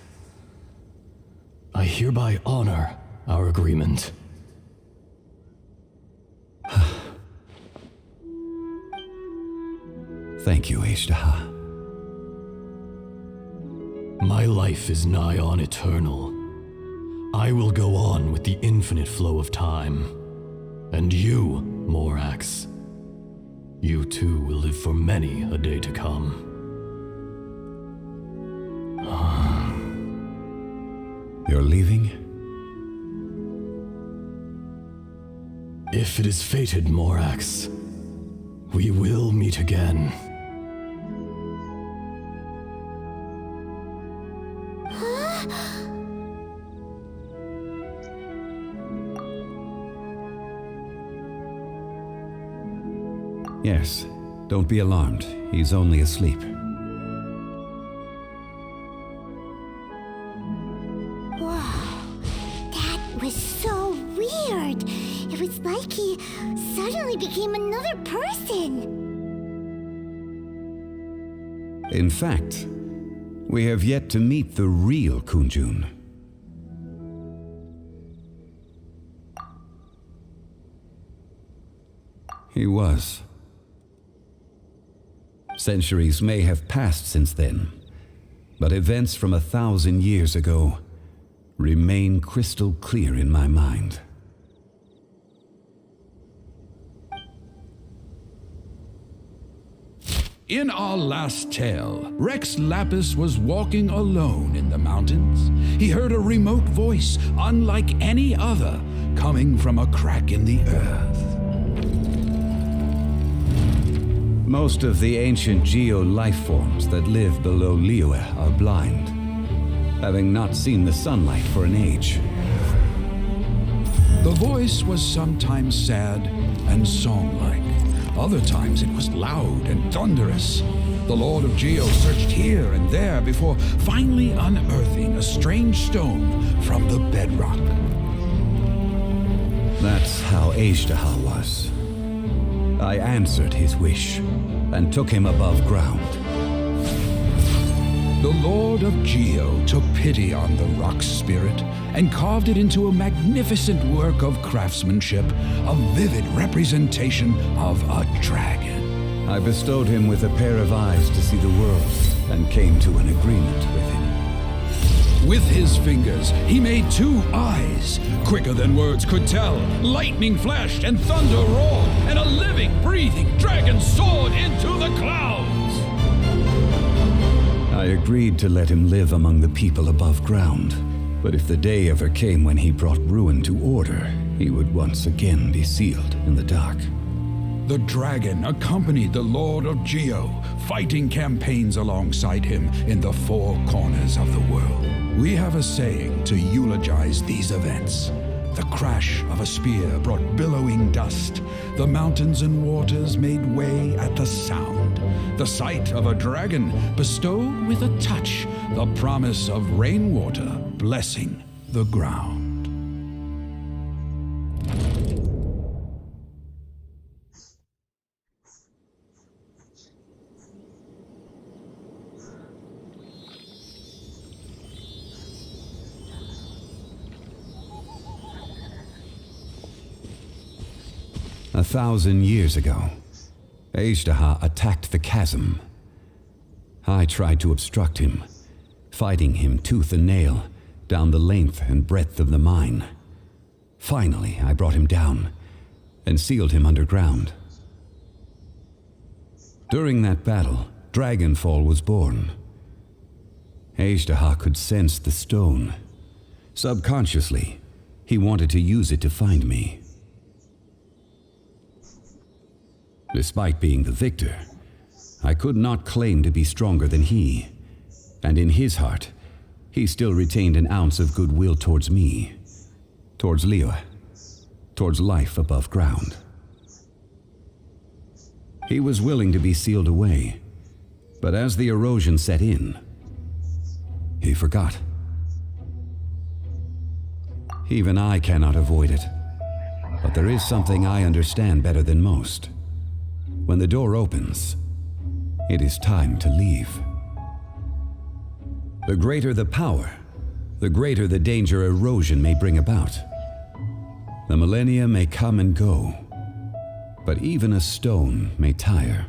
J: I hereby honor our agreement.
G: Thank you, Aishtaha.
J: My life is nigh on eternal. I will go on with the infinite flow of time. And you, Morax, you too will live for many a day to come.
G: You're leaving?
J: If it is fated, Morax, we will meet again.
G: Yes. Don't be alarmed. He's only asleep.
B: Wow, that was so weird. It was like he suddenly became another person.
G: In fact, we have yet to meet the real Kunjun. He was. Centuries may have passed since then, but events from 1,000 years ago remain crystal clear in my mind.
L: In our last tale, Rex Lapis was walking alone in the mountains. He heard a remote voice, unlike any other, coming from a crack in the earth.
G: Most of the ancient geo-life forms that live below Liyue are blind, having not seen the sunlight for an age.
L: The voice was sometimes sad and song-like. Other times it was loud and thunderous. The Lord of Geo searched here and there before finally unearthing a strange stone from the bedrock.
G: That's how Aishtaha was. I answered his wish and took him above ground.
L: The Lord of Geo took pity on the rock spirit and carved it into a magnificent work of craftsmanship, a vivid representation of a dragon.
G: I bestowed him with a pair of eyes to see the world and came to an agreement with him.
L: With his fingers, he made 2 eyes, quicker than words could tell. Lightning flashed and thunder roared, and a living, breathing dragon soared into the clouds.
G: I agreed to let him live among the people above ground, but if the day ever came when he brought ruin to order, he would once again be sealed in the dark.
L: The dragon accompanied the Lord of Geo, fighting campaigns alongside him in the 4 corners of the world. We have a saying to eulogize these events. The crash of a spear brought billowing dust. The mountains and waters made way at the sound. The sight of a dragon bestowed with a touch the promise of rainwater blessing the ground.
G: A 1,000 years ago, Aishtaha attacked the chasm. I tried to obstruct him, fighting him tooth and nail down the length and breadth of the mine. Finally, I brought him down and sealed him underground. During that battle, Dragonfall was born. Aishtaha could sense the stone. Subconsciously, he wanted to use it to find me. Despite being the victor, I could not claim to be stronger than he, and in his heart, he still retained an ounce of goodwill towards me, towards Liyue, towards life above ground. He was willing to be sealed away, but as the erosion set in, he forgot. Even I cannot avoid it. But there is something I understand better than most. When the door opens, it is time to leave. The greater the power, the greater the danger erosion may bring about. The millennia may come and go, but even a stone may tire.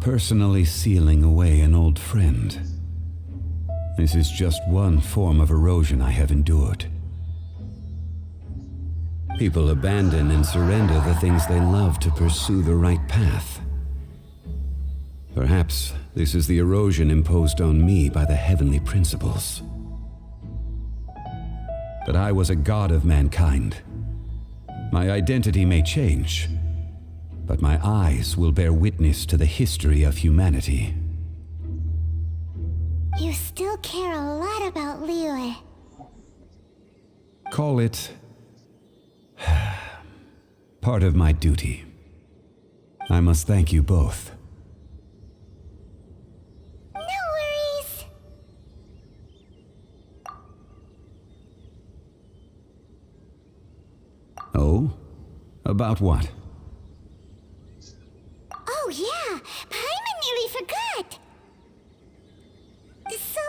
G: Personally sealing away an old friend. This is just one form of erosion I have endured. People abandon and surrender the things they love to pursue the right path. Perhaps this is the erosion imposed on me by the heavenly principles. But I was a god of mankind. My identity may change, but my eyes will bear witness to the history of humanity.
B: You still care a lot about Liyue.
G: Call it part of my duty. I must thank you both.
B: No worries.
G: Oh? About what?
B: Oh yeah, Paimon nearly forgot. So,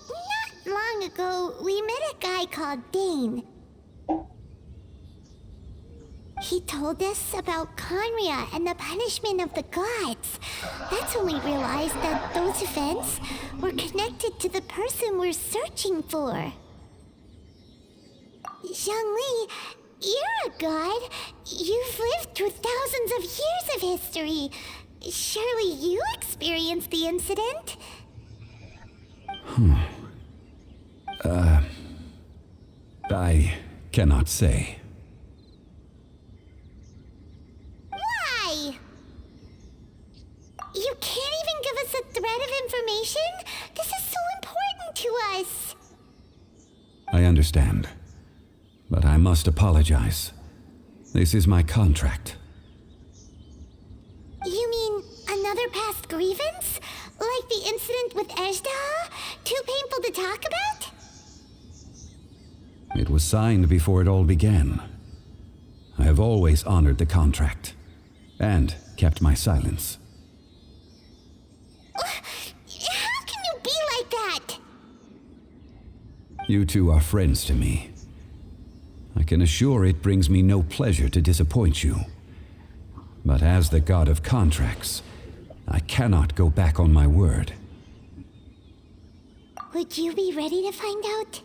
B: not long ago, we met a guy called Dane. He told us about Conria and the punishment of the gods. That's when we realized that those events were connected to the person we're searching for. Zhongli, you're a god. You've lived through thousands of years of history. Surely you experienced the incident?
G: I cannot say.
B: Why? You can't even give us a thread of information? This is so important to us.
G: I understand. But I must apologize. This is my contract.
B: You mean another past grievance? Like the incident with Ejdah? Too painful to talk about?
G: It was signed before it all began. I have always honored the contract. And kept my silence.
B: How can you be like that?
G: You two are friends to me. I can assure it brings me no pleasure to disappoint you. But as the god of contracts, I cannot go back on my word.
B: Would you be ready to find out?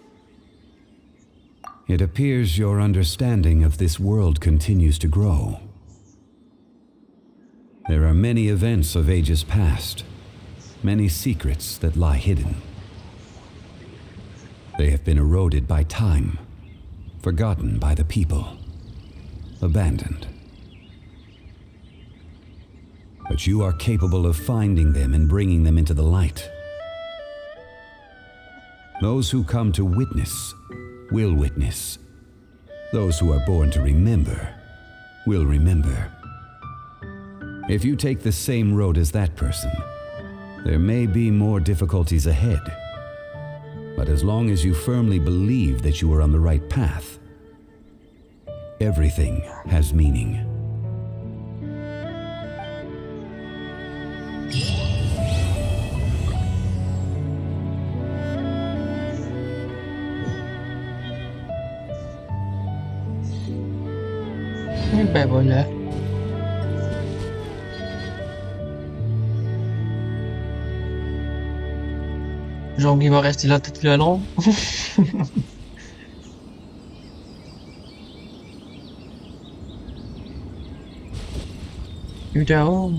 G: It appears your understanding of this world continues to grow. There are many events of ages past, many secrets that lie hidden. They have been eroded by time, forgotten by the people, abandoned. But you are capable of finding them and bringing them into the light. Those who come to witness will witness. Those who are born to remember will remember. If you take the same road as that person, there may be more difficulties ahead. But as long as you firmly believe that you are on the right path, everything has meaning.
E: Ben voilà. Genre, il va rester là tout le long. Putain.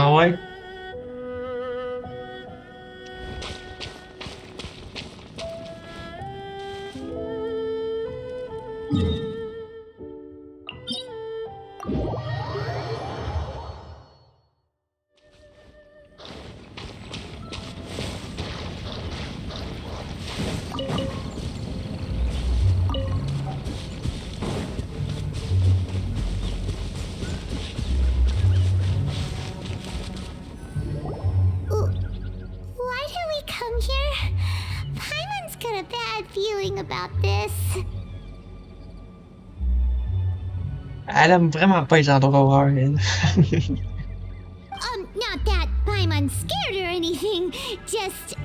E: Ah ouais?
B: Why did we come here? Paimon's got a bad feeling about this.
E: Elle aime vraiment pas les endroits horreurs, elle.
B: Not that Paimon's scared or anything, just,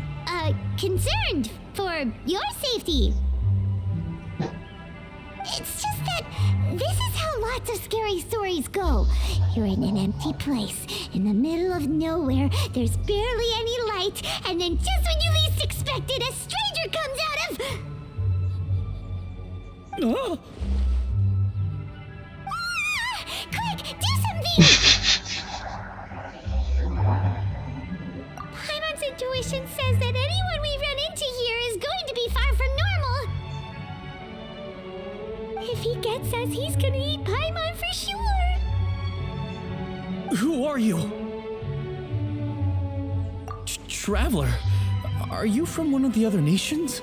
B: concerned for your safety. It's just that this is how lots of scary stories go. You're in an empty place, in the middle of nowhere, there's barely any light, and then just when you least expect it, a stranger comes out of...
A: Oh.
B: Ah! Quick, do something! Paimon's intuition says that anyone we run into here is going to be far from normal. If he gets us, he's gonna eat Paimon for sure.
A: Who are you? Traveler? Are you from one of the other nations?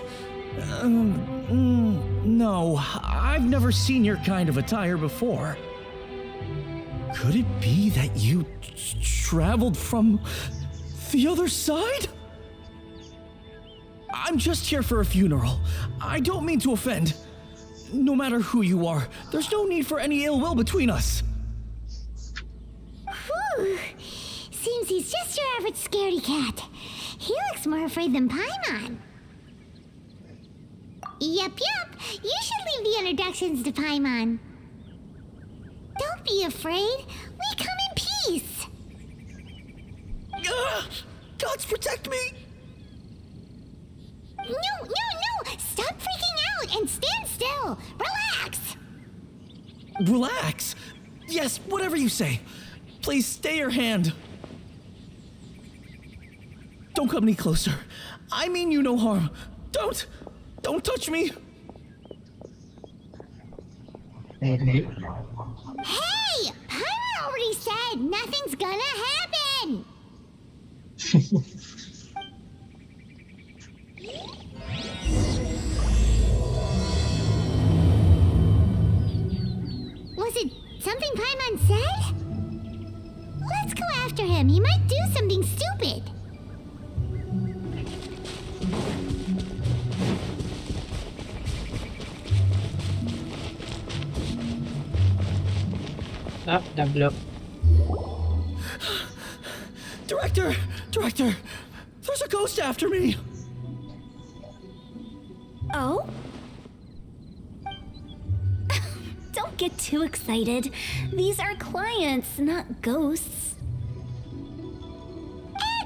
A: No, I've never seen your kind of attire before. Could it be that you traveled from the other side? I'm just here for a funeral. I don't mean to offend. No matter who you are, there's no need for any ill will between us.
B: Whew. Seems he's just your average scaredy cat. He looks more afraid than Paimon. Yep. You should leave the introductions to Paimon. Don't be afraid. We come in peace.
A: Gods protect me!
B: No. Stop freaking out and stand still. Relax.
A: Relax? Yes, whatever you say. Please stay your hand. Don't come any closer. I mean you no harm. Don't touch me.
B: Hey! Paimon already said nothing's gonna happen. Was it something Paimon said? Let's go after him. He might do something stupid.
E: Ah, là.
A: Director! There's a ghost after me!
H: Oh? Don't get too excited. These are clients, not ghosts.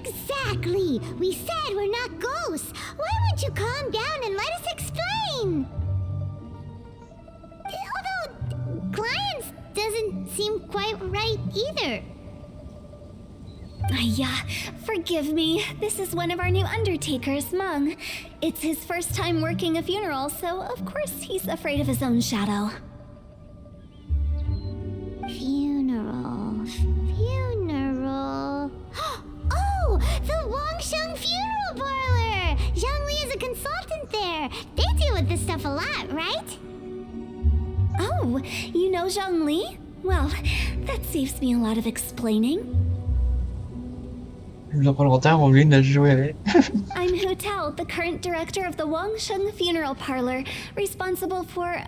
B: Exactly! We said we're not ghosts. Why won't you calm down and let us explain? Although, clients doesn't seem quite right either.
H: Yeah, forgive me. This is one of our new undertakers, Mung. It's his first time working a funeral, so of course he's afraid of his own shadow.
B: Funeral. Oh, the Wangsheng Funeral Parlor! Zhongli is a consultant there. They deal with this stuff a lot, right?
H: Oh, you know Zhongli? Well, that saves me a lot of explaining.
E: Il y a pas longtemps, on vient de jouer avec.
H: I'm Hu Tao, the current director of the Wangsheng Funeral Parlor, responsible for,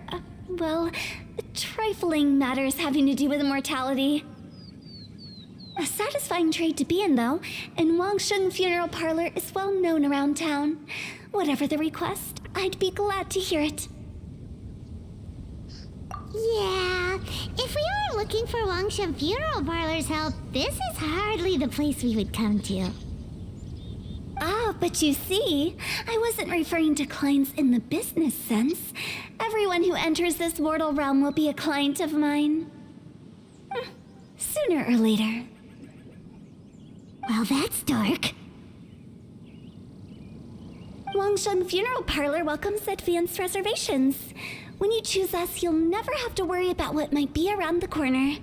H: trifling matters having to do with immortality. A satisfying trade to be in, though, and Wangsheng Funeral Parlor is well known around town. Whatever the request, I'd be glad to hear it.
B: Yeah, if we were looking for Wangsheng Funeral Parlor's help, this is hardly the place we would come to.
H: Ah, but you see, I wasn't referring to clients in the business sense. Everyone who enters this mortal realm will be a client of mine. Sooner or later.
B: Well, that's dark.
M: Wangshan Funeral Parlor welcomes advanced reservations. When you choose us, you'll never have to worry about what might be around the corner.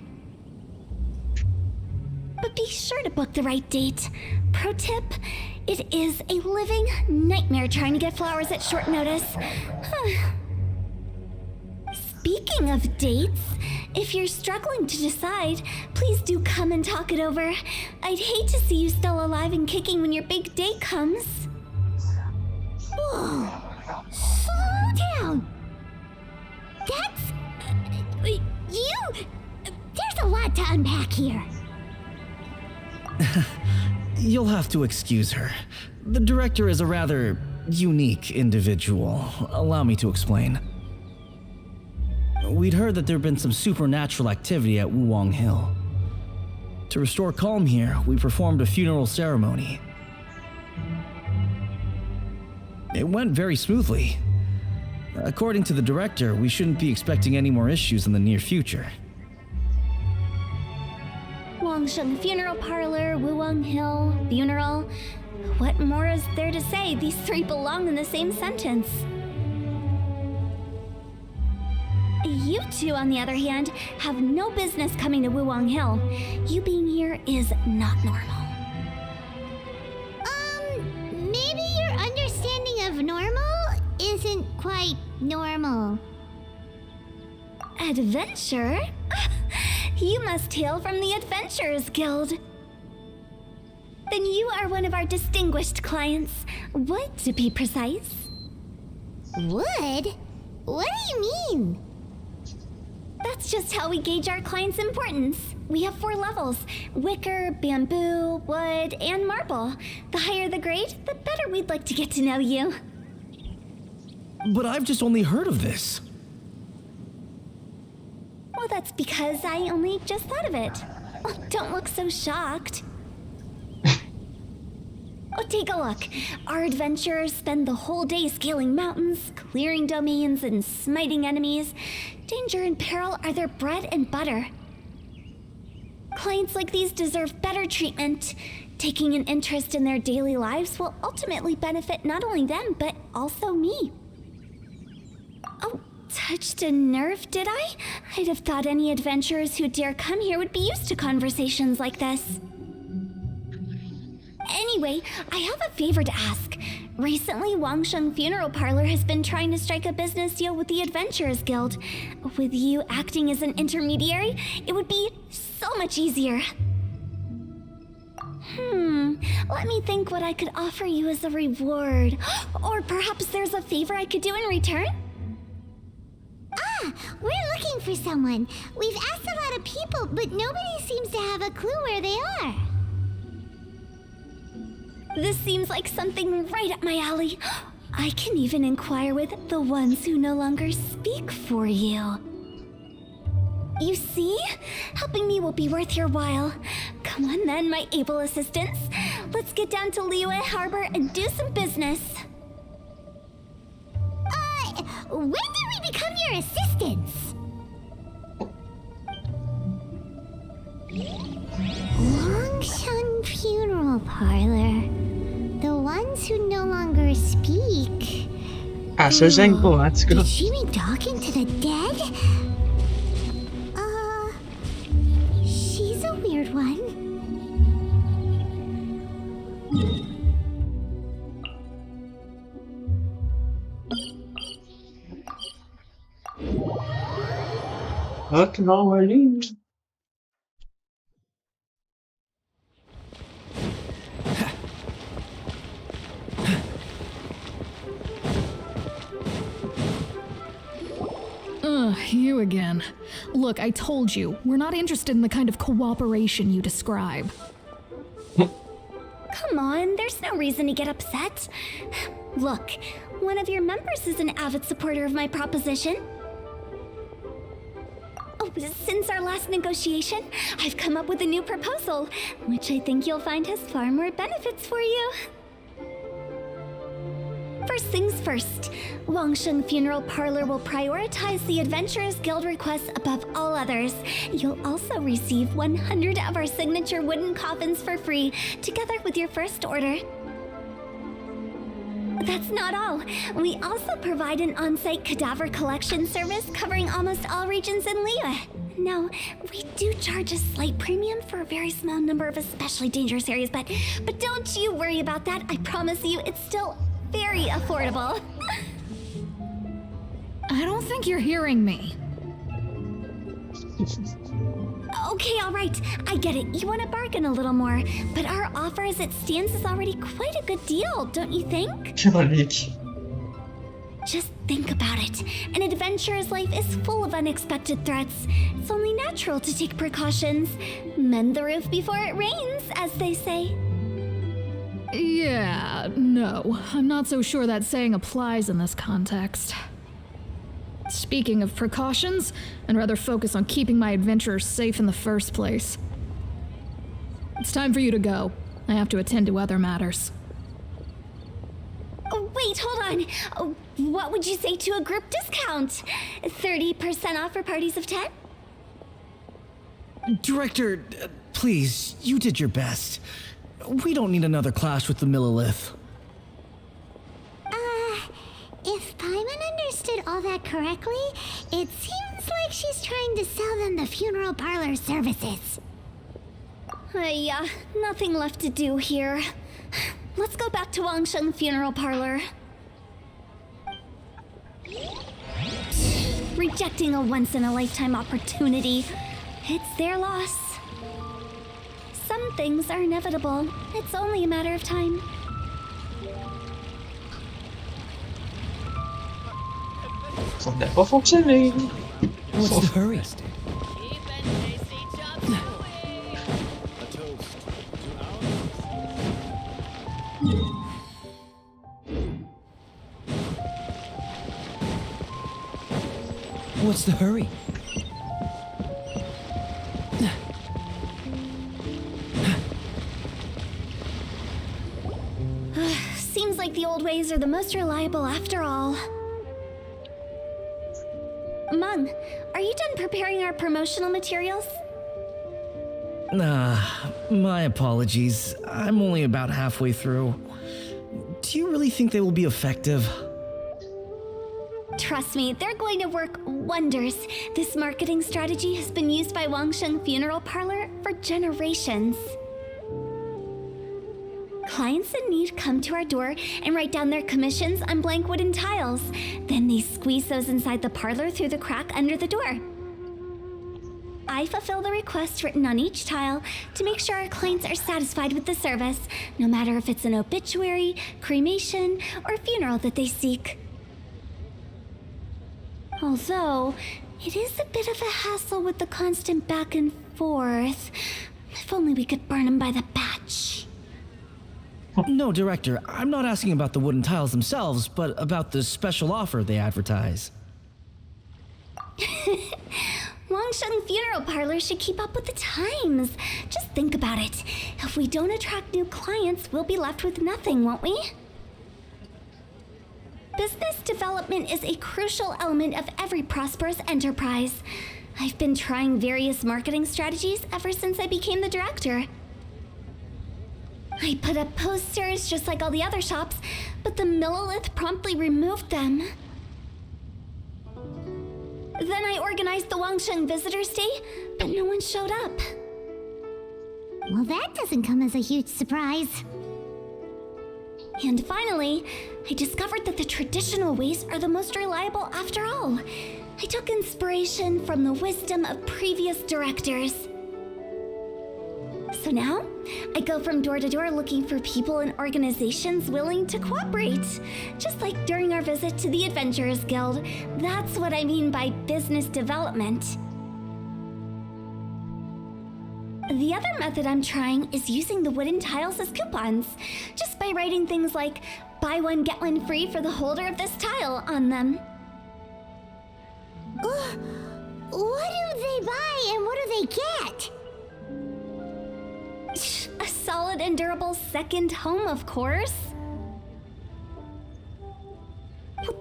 M: But be sure to book the right date. Pro tip, it is a living nightmare trying to get flowers at short notice. Speaking of dates, if you're struggling to decide, please do come and talk it over. I'd hate to see you still alive and kicking when your big date comes.
B: Whoa! Slow down! That's... you... There's a lot to unpack here.
A: You'll have to excuse her. The director is a rather unique individual. Allow me to explain. We'd heard that there'd been some supernatural activity at Wuwang Hill. To restore calm here, we performed a funeral ceremony. It went very smoothly. According to the director, we shouldn't be expecting any more issues in the near future.
M: Wangshan Funeral Parlor, Wuwang Hill, funeral. What more is there to say? These three belong in the same sentence. You two, on the other hand, have no business coming to Wuwang Hill. You being here is not normal.
B: Maybe your understanding of normal isn't quite normal.
M: Adventure? You must hail from the Adventurers Guild. Then you are one of our distinguished clients. Wood, to be precise.
B: Wood? What do you mean?
M: That's just how we gauge our clients' importance. We have 4 levels: wicker, bamboo, wood, and marble. The higher the grade, the better we'd like to get to know you.
A: But I've just only heard of this.
M: Well, that's because I only just thought of it. Oh, don't look so shocked. Oh, take a look. Our adventurers spend the whole day scaling mountains, clearing domains, and smiting enemies. Danger and peril are their bread and butter. Clients like these deserve better treatment. Taking an interest in their daily lives will ultimately benefit not only them, but also me. Oh, touched a nerve, did I? I'd have thought any adventurers who dare come here would be used to conversations like this. Anyway, I have a favor to ask. Recently, Wangshan Funeral Parlor has been trying to strike a business deal with the Adventurers Guild. With you acting as an intermediary, it would be so much easier. Let me think what I could offer you as a reward. Or perhaps there's a favor I could do in return?
B: We're looking for someone. We've asked a lot of people, but nobody seems to have a clue where they are.
M: This seems like something right up my alley. I can even inquire with the ones who no longer speak for you. You see? Helping me will be worth your while. Come on then, my able assistants. Let's get down to Liyue Harbor and do some business.
B: When did we become your assistants? Wangshan Funeral Parlor. The ones who no longer speak.
E: Så tænk på, at skal du...
B: Did she be talking to the dead? She's a weird one.
E: Hørte noget lyn.
N: You again. Look, I told you, we're not interested in the kind of cooperation you describe.
M: Come on, there's no reason to get upset. Look, one of your members is an avid supporter of my proposition. Oh, since our last negotiation, I've come up with a new proposal, which I think you'll find has far more benefits for you. First things first, Wangsheng Funeral Parlor will prioritize the Adventurers Guild requests above all others. You'll also receive 100 of our signature wooden coffins for free, together with your first order. That's not all. We also provide an on-site cadaver collection service covering almost all regions in Liyue. Now, we do charge a slight premium for a very small number of especially dangerous areas, but don't you worry about that. I promise you, it's still very affordable.
N: I don't think you're hearing me.
M: Okay, all right. I get it. You want to bargain a little more, but our offer as it stands is already quite a good deal, don't you think? Just think about it. An adventurer's life is full of unexpected threats. It's only natural to take precautions. Mend the roof before it rains, as they say.
N: Yeah, no. I'm not so sure that saying applies in this context. Speaking of precautions, I'd rather focus on keeping my adventurers safe in the first place. It's time for you to go. I have to attend to other matters.
M: Oh, wait, hold on. Oh, what would you say to a group discount? 30% off for parties of 10?
A: Director, please, you did your best. We don't need another clash with the Millilith.
B: If Paimon understood all that correctly, it seems like she's trying to sell them the funeral parlor services.
M: Yeah, nothing left to do here. Let's go back to Wangsheng Funeral Parlor. Rejecting a once-in-a-lifetime opportunity. It's their loss. Some things are inevitable. It's only a matter of time.
E: Ça n'a pas fonctionné.
A: What's the hurry? What's the hurry?
M: Seems like the old ways are the most reliable after all. Mung, are you done preparing our promotional materials?
A: My apologies. I'm only about halfway through. Do you really think they will be effective?
M: Trust me, they're going to work wonders. This marketing strategy has been used by Wangsheng Funeral Parlor for generations. Clients in need come to our door and write down their commissions on blank wooden tiles. Then they squeeze those inside the parlor through the crack under the door. I fulfill the requests written on each tile to make sure our clients are satisfied with the service, no matter if it's an obituary, cremation, or funeral that they seek. Although, it is a bit of a hassle with the constant back and forth. If only we could burn them by the batch.
A: No, Director, I'm not asking about the wooden tiles themselves, but about the special offer they advertise.
M: Wangsheng Funeral Parlor should keep up with the times. Just think about it. If we don't attract new clients, we'll be left with nothing, won't we? Business development is a crucial element of every prosperous enterprise. I've been trying various marketing strategies ever since I became the director. I put up posters just like all the other shops, but the Millilith promptly removed them. Then I organized the Wangsheng Visitors Day, but no one showed up.
B: Well, that doesn't come as a huge surprise.
M: And finally, I discovered that the traditional ways are the most reliable after all. I took inspiration from the wisdom of previous directors. So now, I go from door to door looking for people and organizations willing to cooperate. Just like during our visit to the Adventurers Guild. That's what I mean by business development. The other method I'm trying is using the wooden tiles as coupons, just by writing things like, buy one, get one free for the holder of this tile on them.
B: What do they buy and what do they get?
M: A solid and durable second home, of course.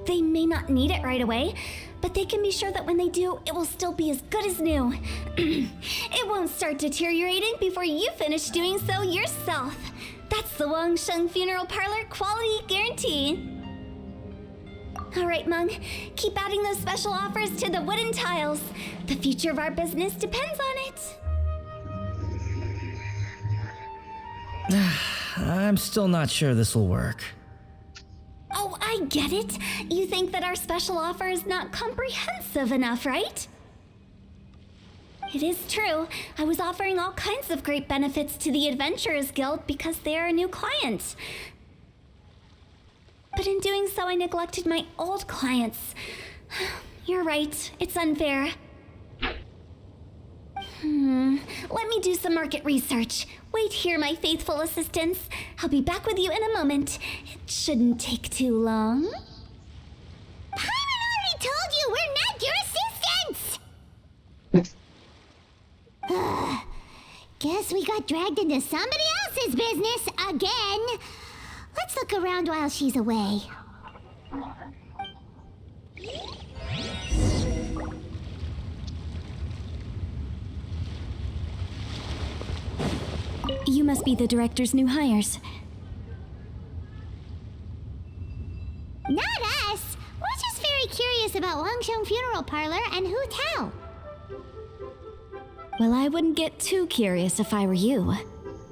M: They may not need it right away, but they can be sure that when they do, it will still be as good as new. It won't start deteriorating before you finish doing so yourself. That's the Wangsheng Funeral Parlor quality guarantee. All right, Mung, keep adding those special offers to the wooden tiles. The future of our business depends on it.
A: I'm still not sure this will work.
M: Oh, I get it. You think that our special offer is not comprehensive enough, right? It is true. I was offering all kinds of great benefits to the Adventurers Guild because they are a new client. But in doing so, I neglected my old clients. You're right. It's unfair. Let me do some market research. Wait here, my faithful assistants. I'll be back with you in a moment. It shouldn't take too long.
B: Paimon already told you we're not your assistants! Guess we got dragged into somebody else's business again. Let's look around while she's away.
M: You must be the director's new hires.
B: Not us! We're just very curious about Wangsheng Funeral Parlor and Hu Tao.
M: Well, I wouldn't get too curious if I were you.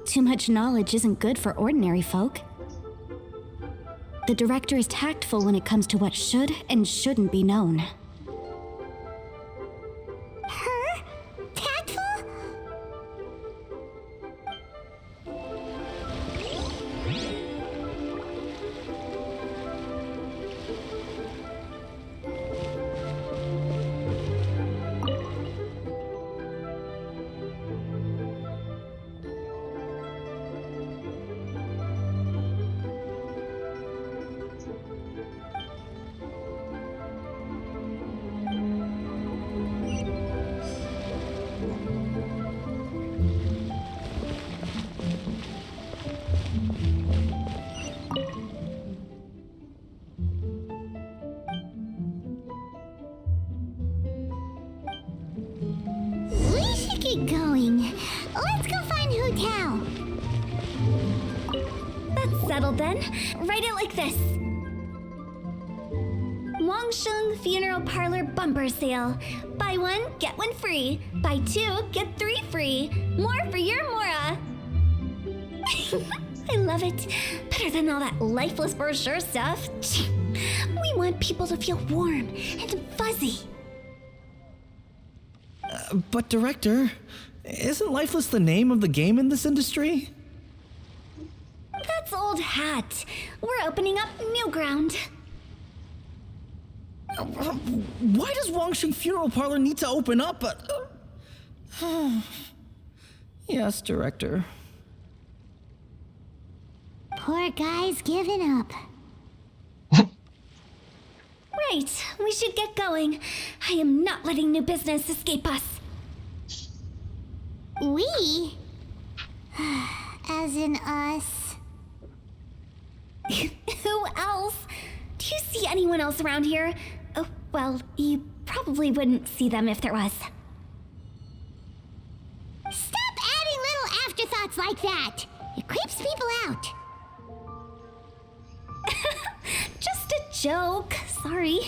M: Too much knowledge isn't good for ordinary folk. The director is tactful when it comes to what should and shouldn't be known.
B: Her? Tactful? Keep going. Let's go find Hu Tao.
M: That's settled then. Write it like this. Wangsheng Funeral Parlor Bumper Sale. Buy one, get one free. Buy two, get three free. More for your Mora. I love it. Better than all that lifeless brochure stuff. We want people to feel warm and fuzzy.
A: But Director, isn't Lifeless the name of the game in this industry?
M: That's old hat. We're opening up new ground.
A: Why does Wangsheng Funeral Parlor need to open up? Yes, Director.
B: Poor guy's given up.
M: Right, we should get going. I am not letting new business escape us.
B: We? As in us.
M: Who else? Do you see anyone else around here? Oh, well, you probably wouldn't see them if there was.
B: Stop adding little afterthoughts like that. It creeps people out.
M: Just a joke. Sorry.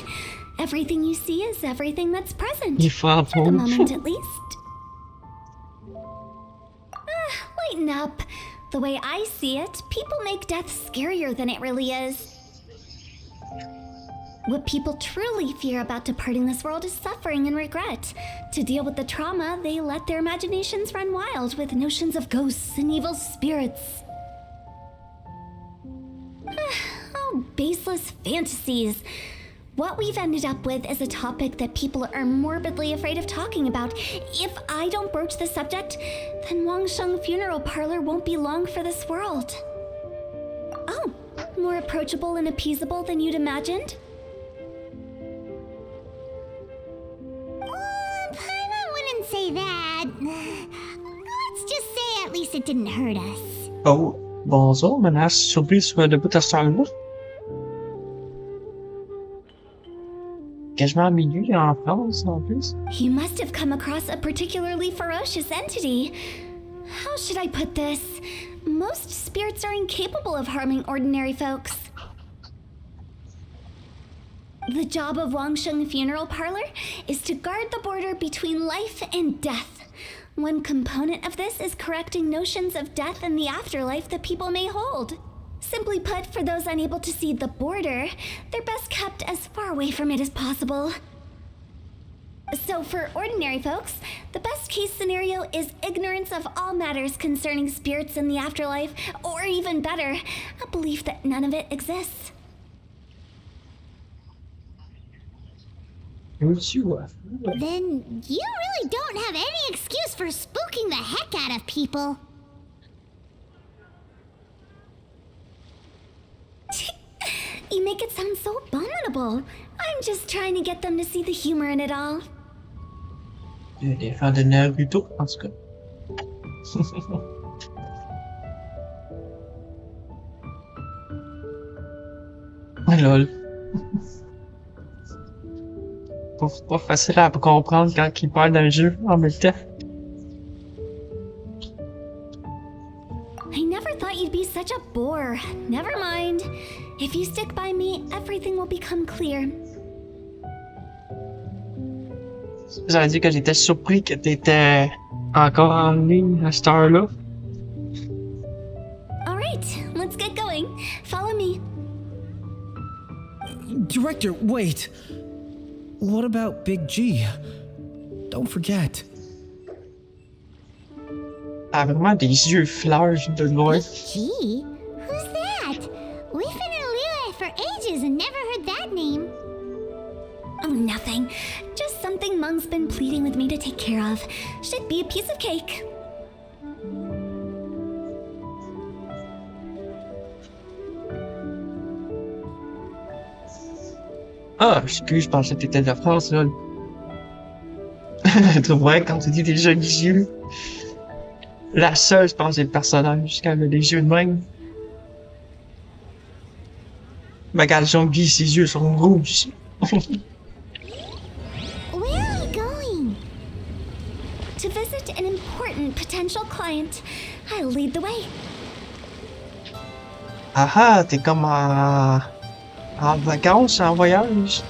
M: Everything you see is everything that's present.
E: For
M: the moment, at least. Lighten up. The way I see it, people make death scarier than it really is. What people truly fear about departing this world is suffering and regret. To deal with the trauma, they let their imaginations run wild with notions of ghosts and evil spirits. Oh, baseless fantasies. What we've ended up with is a topic that people are morbidly afraid of talking about. If I don't broach the subject, then Wangsheng Funeral Parlor won't be long for this world. Oh, more approachable and appeasable than you'd imagined?
B: Paimon wouldn't say that. Let's just say at least it didn't hurt us.
E: Oh, bonjour, men her surprise sur le bout de ce temps-là. quasiment minuit en France en plus.
M: You must have come across a particularly ferocious entity. How should I put this? Most spirits are incapable of harming ordinary folks. The job of Wangsheng Funeral Parlor is to guard the border between life and death. One component of this is correcting notions of death and the afterlife that people may hold. Simply put, for those unable to see the border, they're best kept as far away from it as possible. So for ordinary folks, the best case scenario is ignorance of all matters concerning spirits in the afterlife, or even better, a belief that none of it exists.
B: Then you really don't have any excuse for spooking the heck out of people.
M: You make it sound so abominable. I'm just trying to get them to see the humor in it all.
E: Des fans de Naruto, en tout cas. Lol. Pas facile à comprendre quand il parle d'un jeu en même temps.
M: I never thought you'd be such a bore. Never mind. If you stick by me, everything will become clear.
E: J'aurais dit que j'étais surpris que t'étais encore en ligne à cette heure-là.
M: Alright, let's get going. Follow me.
A: Director, wait. What about Big G? Don't forget.
E: Ah, vraiment des yeux fleurs de loin.
B: Gee, who's that? We've been in Liyue for ages and never heard that name.
M: Oh, nothing. Just something Mung's been pleading with me to take care of. Should be a piece of cake.
E: Ah, excuse, je pensais que t'étais de France, là. Tu vois, quand tu dis des jolis yeux. La seule, je pense, c'est le personnage, quand elle a les yeux de même. Mais regarde, Jean-Guy, ses yeux sont rouges.
B: Where are you going?
M: To visit an important potential client. I'll lead the way.
E: Ah ah, t'es comme en vacances, en voyage.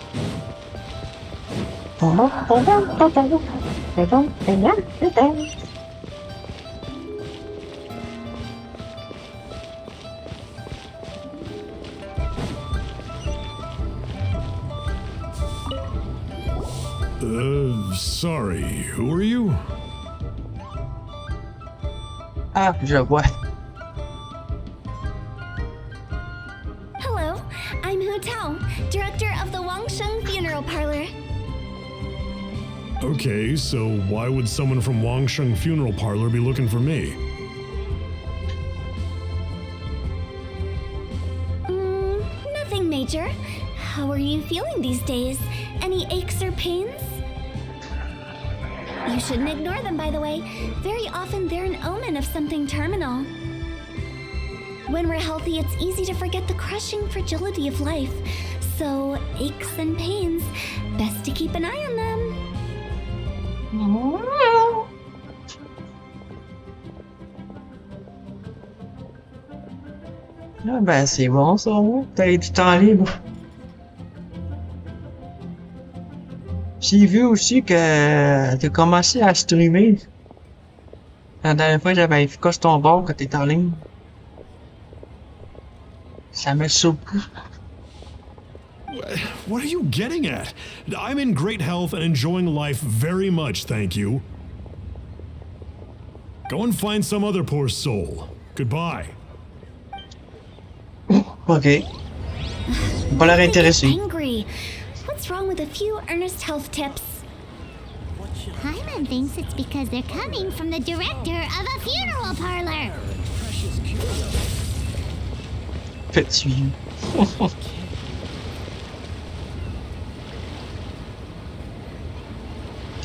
F: Sorry, who are you?
E: Ah, je vois.
M: Hello, I'm Hu Tao, director of the Wangsheng Funeral Parlor.
F: Okay, so why would someone from Wangsheng Funeral Parlor be looking for me?
M: Nothing major. How are you feeling these days? Any aches or pains? You shouldn't ignore them, by the way. Very often they're an omen of something terminal. When we're healthy, it's easy to forget the crushing fragility of life. So, aches and pains, best to keep an eye on them.
E: Ah ben, c'est bon, ça, t'as du temps libre. J'ai vu aussi que t'as commencé à streamer. La dernière fois, j'avais efficace ton bord quand t'es en ligne. Ça me surpris.
F: What are you getting at? I'm in great health and enjoying life very much, thank you. Go and find some other poor soul. Goodbye.
E: Ok. Pas l'air intéressé.
M: Angry. What's wrong with a few earnest health tips?
B: Hyman thinks it's because they're coming from the director of a funeral parlor.
E: Petit.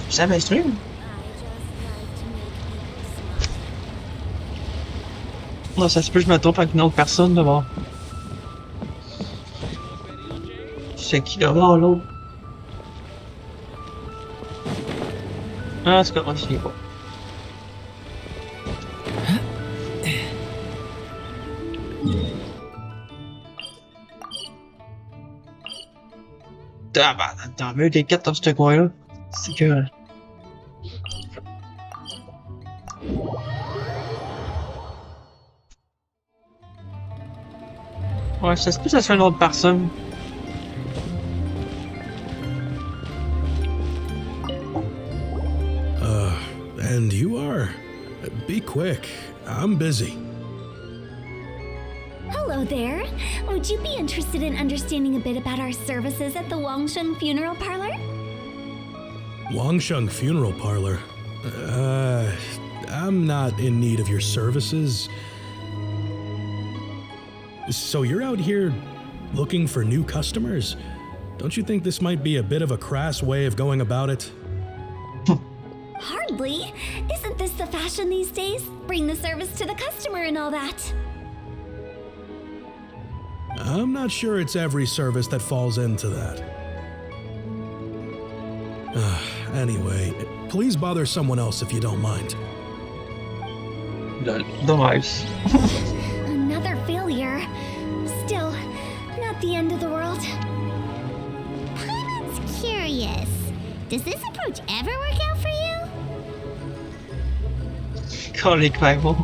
E: Ça va stream? Non, ça se peut que je me trompe avec une autre personne là-bas. C'est qui là-bas, l'autre? Ah, c'est correct, je pas. Ah bah, t'en veux des cartes dans ce coin-là. C'est que... Ouais, ça se peut que ça soit une autre personne.
O: And you are? Be quick. I'm busy.
M: Hello there. Would you be interested in understanding a bit about our services at the Wangsheng Funeral Parlor?
O: Wangsheng Funeral Parlor? I'm not in need of your services. So you're out here looking for new customers? Don't you think this might be a bit of a crass way of going about it?
M: Hardly. Isn't this the fashion these days? Bring the service to the customer and all that.
O: I'm not sure it's every service that falls into that. Anyway, please bother someone else if you don't mind.
E: Nice.
M: Another failure. Still, not the end of the world.
B: Paimon's curious. Does this approach ever work out for you?
E: Colique, vraiment.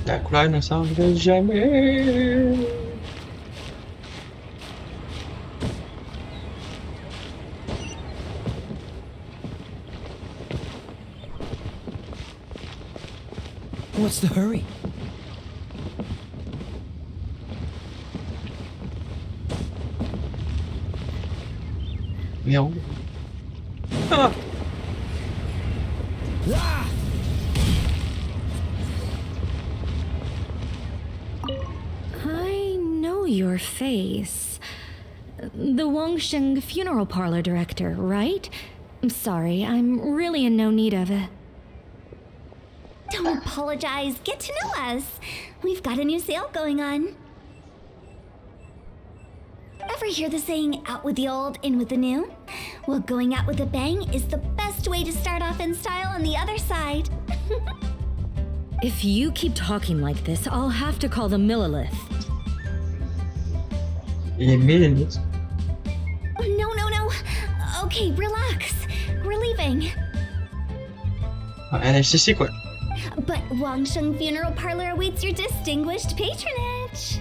E: La couleur ne change jamais.
A: What's the hurry?
E: Meow. Ah.
P: I know your face. The Wangsheng Funeral Parlor director, right? I'm sorry, I'm really in no need of it.
M: Don't apologize. Get to know us. We've got a new sale going on. Ever hear the saying, out with the old, in with the new? Well, going out with a bang is the best way to start off in style on the other side.
P: If you keep talking like this, I'll have to call the Millilith.
E: Millilith?
M: No. Okay, relax. We're leaving.
E: Elle c'est quoi?
M: But Wangsheng Funeral Parlor awaits your distinguished patronage.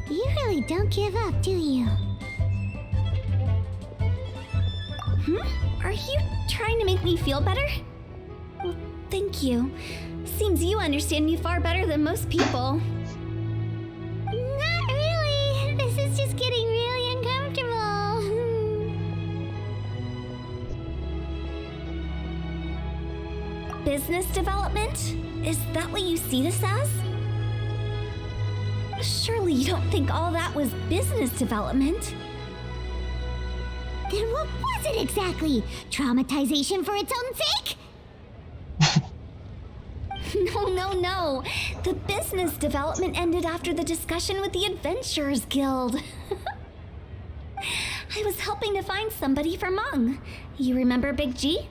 B: You really don't give up, do you?
M: Are you trying to make me feel better? Well, thank you. Seems you understand me far better than most people.
B: Not really. This is just getting really uncomfortable.
M: Business development? Is that what you see this as? Surely you don't think all that was business development?
B: Then what was it exactly? Traumatization for its own sake?
M: No. The business development ended after the discussion with the Adventurers Guild. I was helping to find somebody for Meng. You remember Big G?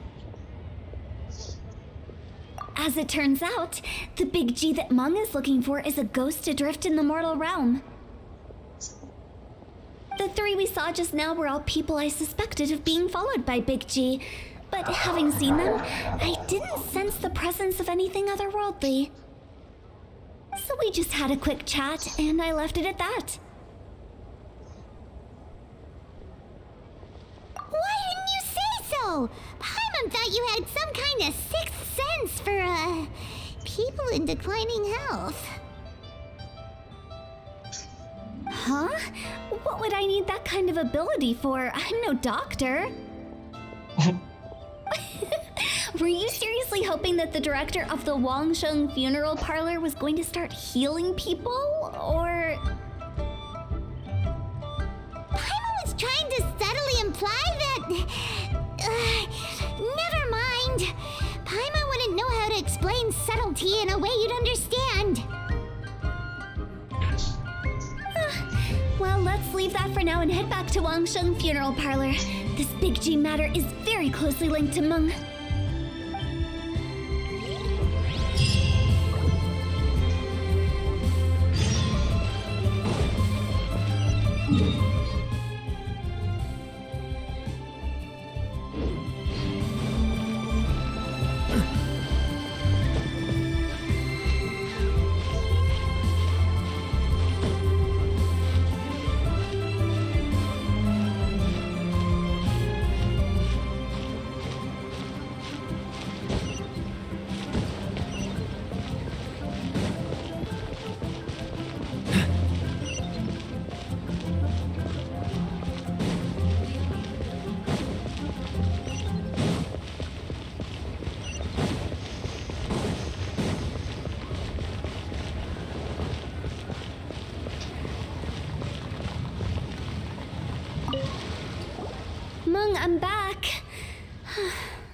M: As it turns out, the Big G that Meng is looking for is a ghost adrift in the mortal realm. The three we saw just now were all people I suspected of being followed by Big G, but having seen them, I didn't sense the presence of anything otherworldly. So we just had a quick chat, and I left it at that.
B: Why didn't you say so? Paimon thought you had some kind of sixth sense for, people in declining health.
M: Huh? What would I need that kind of ability for? I'm no doctor. Were you seriously hoping that the director of the Wangsheng Funeral Parlor was going to start healing people, or...?
B: Paimon was trying to subtly imply that... never mind. Paimon wouldn't know how to explain subtlety in a way you'd understand.
M: leave that for now and head back to Wangsheng Funeral Parlor. This Big G matter is very closely linked to Meng. Meng, I'm back.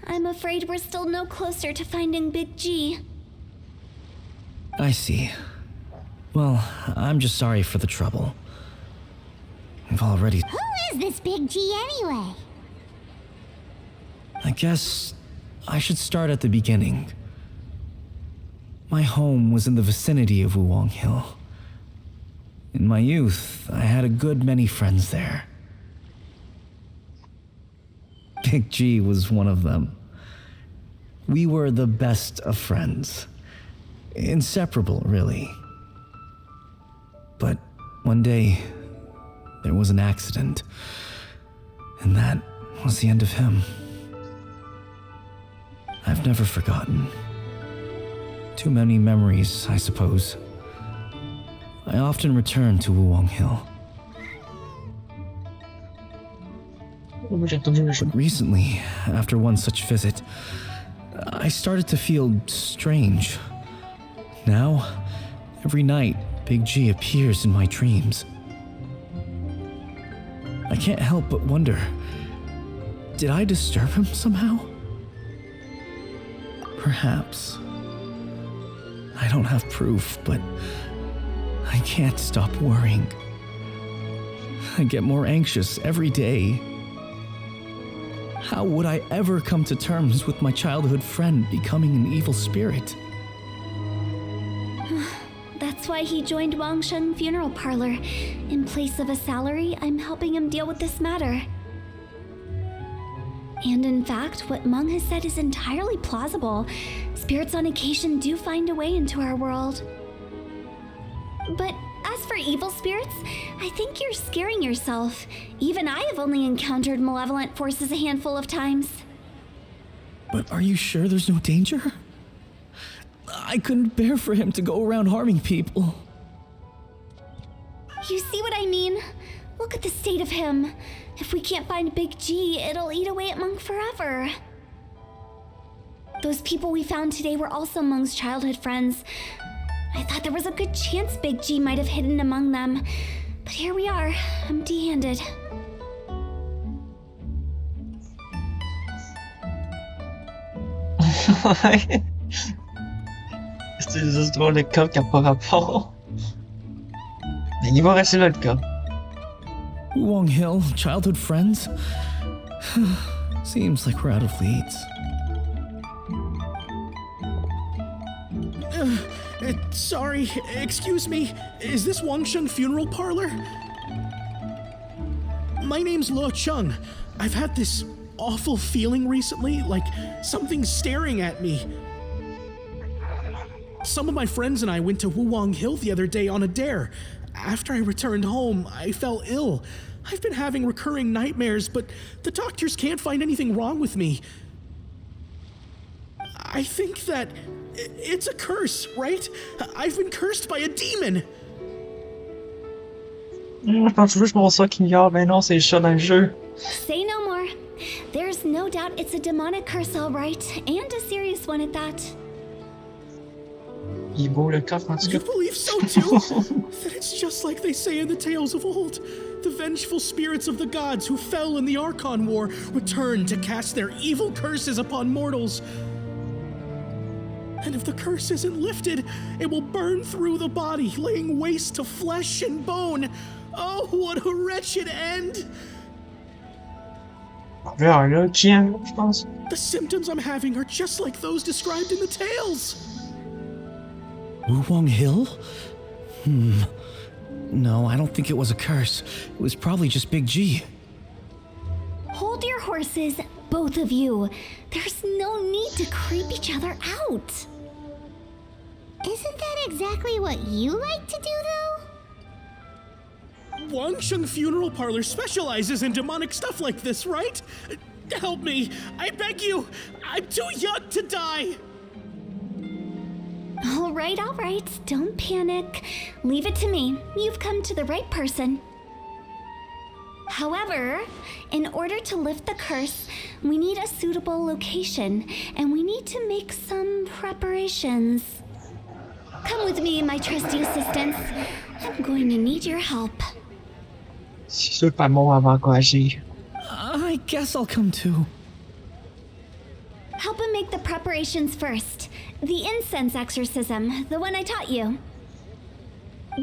M: I'm afraid we're still no closer to finding Big G.
A: I see. Well, I'm just sorry for the trouble. We've already...
B: Who is this Big G anyway?
A: I guess I should start at the beginning. My home was in the vicinity of Wuwang Hill. In my youth, I had a good many friends there. Big G was one of them. We were the best of friends. Inseparable, really. But one day, there was an accident. And that was the end of him. I've never forgotten. Too many memories, I suppose. I often return to Wuwang Hill. But recently, after one such visit, I started to feel strange. Now, every night, Big G appears in my dreams. I can't help but wonder, did I disturb him somehow? Perhaps. I don't have proof, but I can't stop worrying. I get more anxious every day. How would I ever come to terms with my childhood friend becoming an evil spirit?
M: That's why he joined Wangsheng Funeral Parlor. In place of a salary, I'm helping him deal with this matter. And in fact, what Meng has said is entirely plausible. Spirits on occasion do find a way into our world. But as for evil spirits, I think you're scaring yourself. Even I have only encountered malevolent forces a handful of times.
A: But are you sure there's no danger? I couldn't bear for him to go around harming people.
M: You see what I mean? Look at the state of him. If we can't find Big G, it'll eat away at Meng forever. Those people we found today were also Meng's childhood friends. I thought there was a good chance Big G might have hidden among them. But here we are, empty-handed.
E: C'est juste drôle le cas qui a pas rapport. Mais il va rester là le cas.
A: Wuwang Hill, childhood friends? Seems like we're out of leads.
O: Sorry, excuse me. Is this Wangsheng Funeral Parlor? My name's Luo Chung. I've had this awful feeling recently, like something's staring at me. Some of my friends and I went to Wuwang Hill the other day on a dare. After I returned home, I fell ill. I've been having recurring nightmares, but the doctors can't find anything wrong with me. I think that it's a curse, right? I've been cursed by a demon.
E: Je pense juste pour ça qu'il y a, ben non, c'est le chat dans le jeu.
M: Say no more. There's no doubt it's a demonic curse, all right, and a serious one at that.
E: Il est beau le coffre en tout cas.
O: You believe so too? That it's just like they say in the tales of old. The vengeful spirits of the gods who fell in the Archon War return to cast their evil curses upon mortals. And if the curse isn't lifted, it will burn through the body, laying waste to flesh and bone. Oh, what a wretched end! The symptoms I'm having are just like those described in the tales.
A: Wuwang Hill? No, I don't think it was a curse. It was probably just Big G.
M: Hold your horses, both of you. There's no need to creep each other out.
B: Isn't that exactly what you like to do, though?
O: Wangsheng Funeral Parlor specializes in demonic stuff like this, right? Help me, I beg you. I'm too young to die.
M: All right, don't panic. Leave it to me. You've come to the right person. However, in order to lift the curse, we need a suitable location, and we need to make some preparations. Come with me, my trusty assistants. I'm going to need your help.
A: I guess I'll come too.
M: Help him make the preparations first. The incense exorcism, the one I taught you.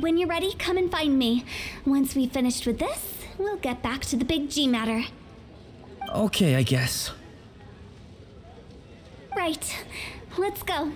M: When you're ready, come and find me. Once we've finished with this, we'll get back to the Big G matter.
A: Okay, I guess.
M: Right. Let's go.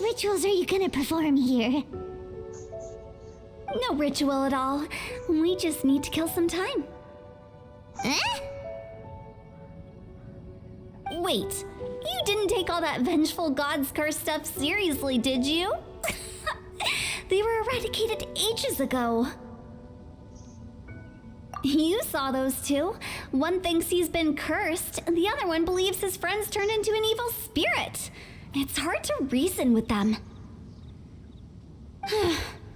B: Rituals are you gonna perform here?
M: No ritual at all. We just need to kill some time.
B: Eh?
M: Wait, you didn't take all that vengeful God's curse stuff seriously, did you? They were eradicated ages ago. You saw those two. One thinks he's been cursed, and the other one believes his friends turned into an evil spirit. It's hard to reason with them.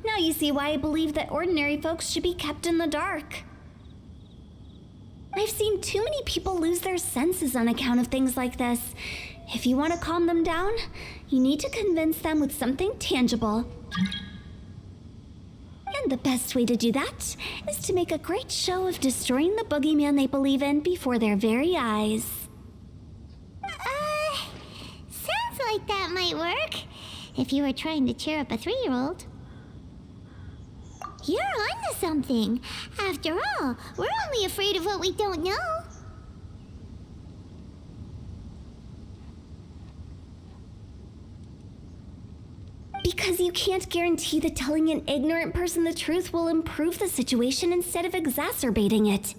M: Now you see why I believe that ordinary folks should be kept in the dark. I've seen too many people lose their senses on account of things like this. If you want to calm them down, you need to convince them with something tangible. And the best way to do that is to make a great show of destroying the boogeyman they believe in before their very eyes.
B: Sounds like that might work. If you were trying to cheer up a 3-year-old. You're onto something. After all, we're only afraid of what we don't know.
M: Because you can't guarantee that telling an ignorant person the truth will improve the situation instead of exacerbating it.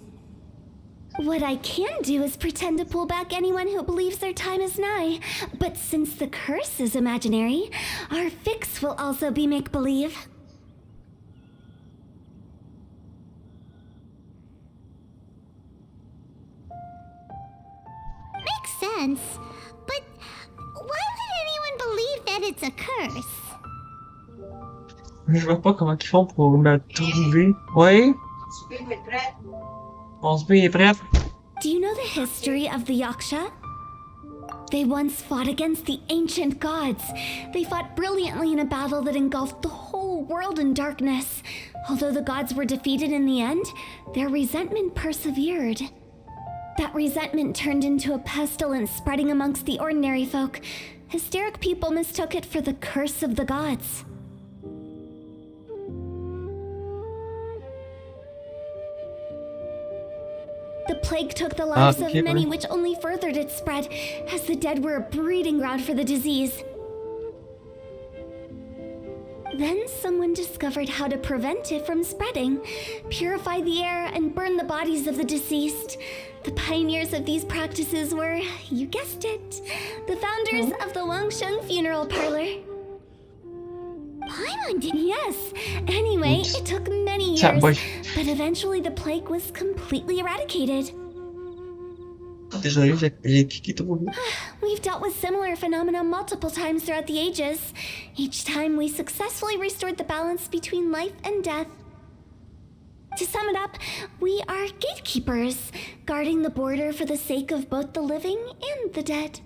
M: What I can do is pretend to pull back anyone who believes their time is nigh. But since the curse is imaginary, our fix will also be make-believe.
B: Makes sense. But why would anyone believe that it's a curse?
E: Je vois pas comment ils font pour me trouver. Oui? Osby est prête.
M: Do you know the history of the Yaksha? They once fought against the ancient gods. They fought brilliantly in a battle that engulfed the whole world in darkness. Although the gods were defeated in the end, their resentment persevered. That resentment turned into a pestilence spreading amongst the ordinary folk. Hysteric people mistook it for the curse of the gods. The plague took the lives of many, which only furthered its spread, as the dead were a breeding ground for the disease. Then someone discovered how to prevent it from spreading, purify the air, and burn the bodies of the deceased. The pioneers of these practices were, you guessed it, the founders of the Wangsheng Funeral Parlor.
B: Paimon did.
M: Yes. Anyway,
E: Oops.
M: it took many
E: That
M: years,
E: boy.
M: but eventually the plague was completely eradicated.
E: Désolé, j'ai cliqué trop vite.
M: We've dealt with similar phenomena multiple times throughout the ages. Each time we successfully restored the balance between life and death. To sum it up, we are gatekeepers, guarding the border for the sake of both the living and the dead.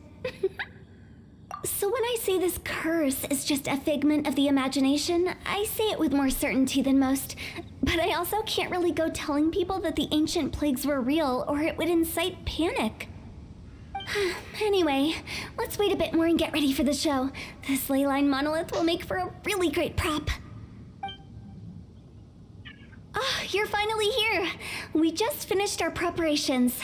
M: So when I say this curse is just a figment of the imagination, I say it with more certainty than most. But I also can't really go telling people that the ancient plagues were real, or it would incite panic. Anyway, let's wait a bit more and get ready for the show. This leyline monolith will make for a really great prop. Oh, you're finally here. We just finished our preparations.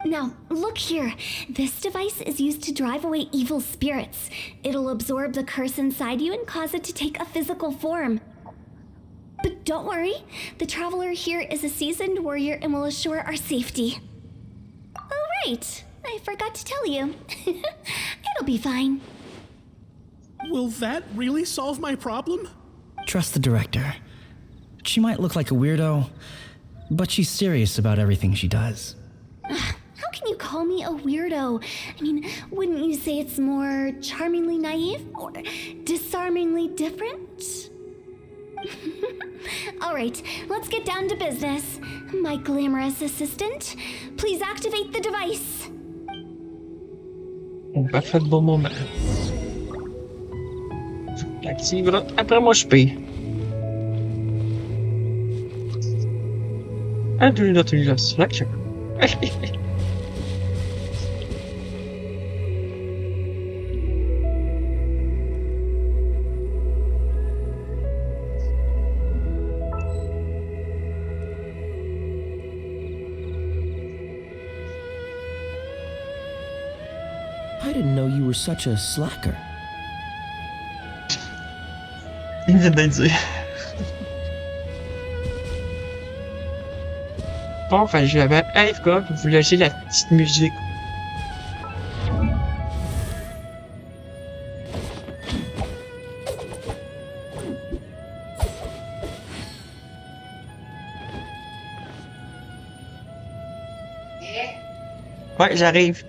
M: Now, look here. This device is used to drive away evil spirits. It'll absorb the curse inside you and cause it to take a physical form. But don't worry, the traveler here is a seasoned warrior and will assure our safety. Oh, right. I forgot to tell you. It'll be fine.
O: Will that really solve my problem?
A: Trust the director. She might look like a weirdo, but she's serious about everything she does.
M: How can you call me a weirdo? I mean, wouldn't you say it's more charmingly naive or disarmingly different? All right, let's get down to business. My glamorous assistant, please activate the device.
E: Parfait, bon moment. Active-le. Après moi, je paye. And do not use a selection.
Q: I didn't know you were such a slacker.
E: Il vient de dire. Bon, enfin, je vais hey, quoi, vous lâchez la petite musique. Ouais, j'arrive.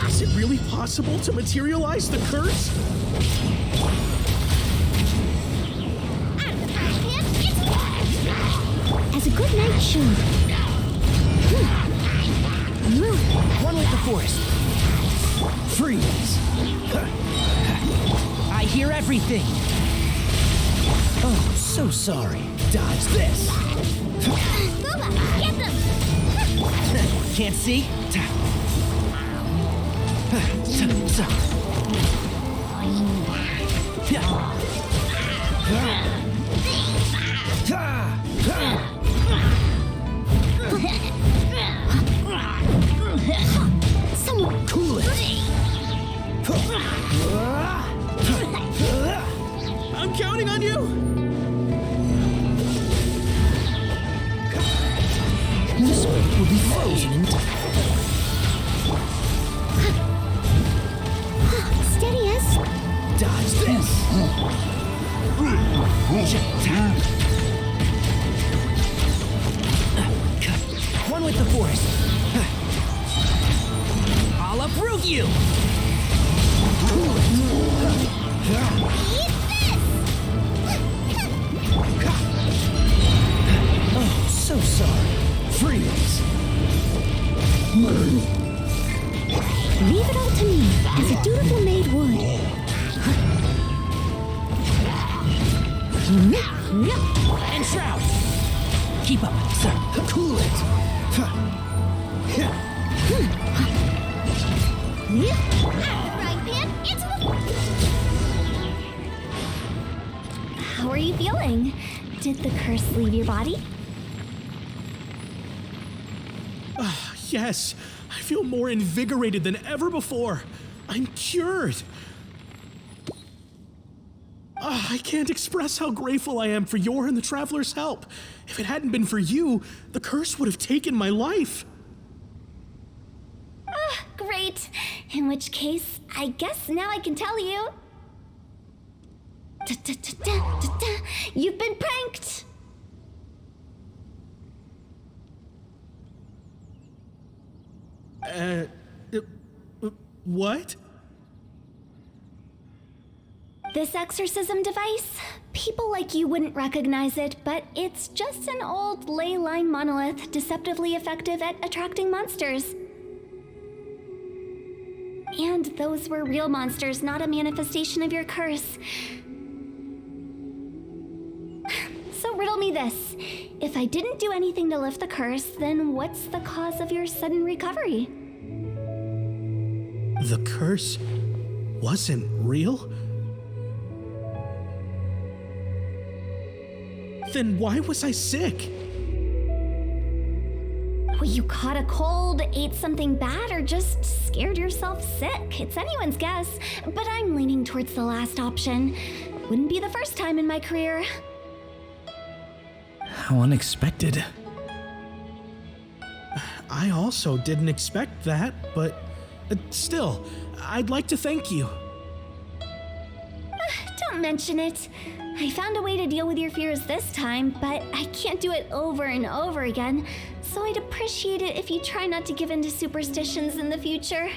O: Is it really possible to materialize the curse?
B: As a good night should.
Q: One with the force. Freeze. I hear everything. Oh, so sorry. Dodge this.
B: Booba, get them!
Q: Can't see?
B: Someone
Q: cool it.
O: I'm counting on you!
Q: One with the force. I'll uproot you! Oh, so sorry. Freeze!
M: Leave it all to me, as a dutiful maid would.
Q: And Shroud! Keep up, sir. Cool it!
B: Right, man, into the...
M: How are you feeling? Did the curse leave your body?
O: Yes, I feel more invigorated than ever before. I'm cured. I can't express how grateful I am for your and the Traveler's help. If it hadn't been for you, the curse would have taken my life.
M: Great. In which case, I guess now I can tell you. You've been pranked.
O: What?
M: This exorcism device, people like you wouldn't recognize it, but it's just an old ley line monolith deceptively effective at attracting monsters. And those were real monsters, not a manifestation of your curse. So riddle me this. If I didn't do anything to lift the curse, then what's the cause of your sudden recovery?
O: The curse wasn't real? Then why was I sick?
M: Well, you caught a cold, ate something bad, or just scared yourself sick. It's anyone's guess, but I'm leaning towards the last option. Wouldn't be the first time in my career.
A: How unexpected.
O: I also didn't expect that, but still, I'd like to thank you.
M: Don't mention it. I found a way to deal with your fears this time, but I can't do it over and over again, so I'd appreciate it if you try not to give in to superstitions in the future.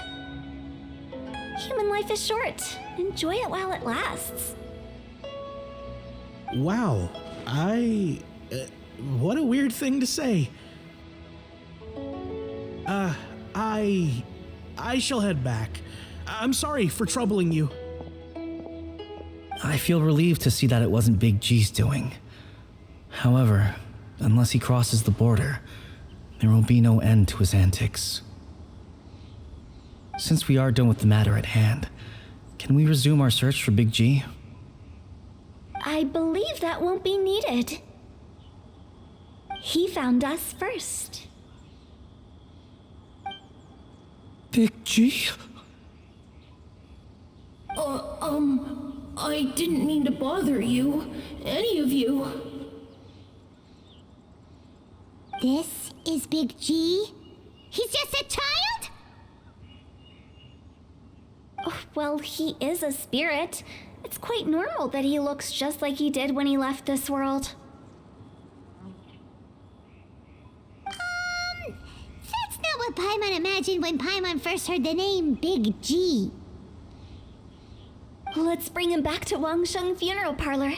M: Human life is short. Enjoy it while it lasts.
O: Wow, what a weird thing to say. I shall head back. I'm sorry for troubling you.
A: I feel relieved to see that it wasn't Big G's doing. However, unless he crosses the border, there will be no end to his antics. Since we are done with the matter at hand, can we resume our search for Big G?
M: I believe that won't be needed. He found us first.
A: Big G?
R: I didn't mean to bother you. Any of you.
B: This is Big G? He's just a child?
M: Oh, well, he is a spirit. It's quite normal that he looks just like he did when he left this world.
B: That's not what Paimon imagined when Paimon first heard the name Big G.
M: Let's bring him back to Wangsheng Funeral Parlor.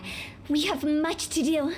M: We have much to do.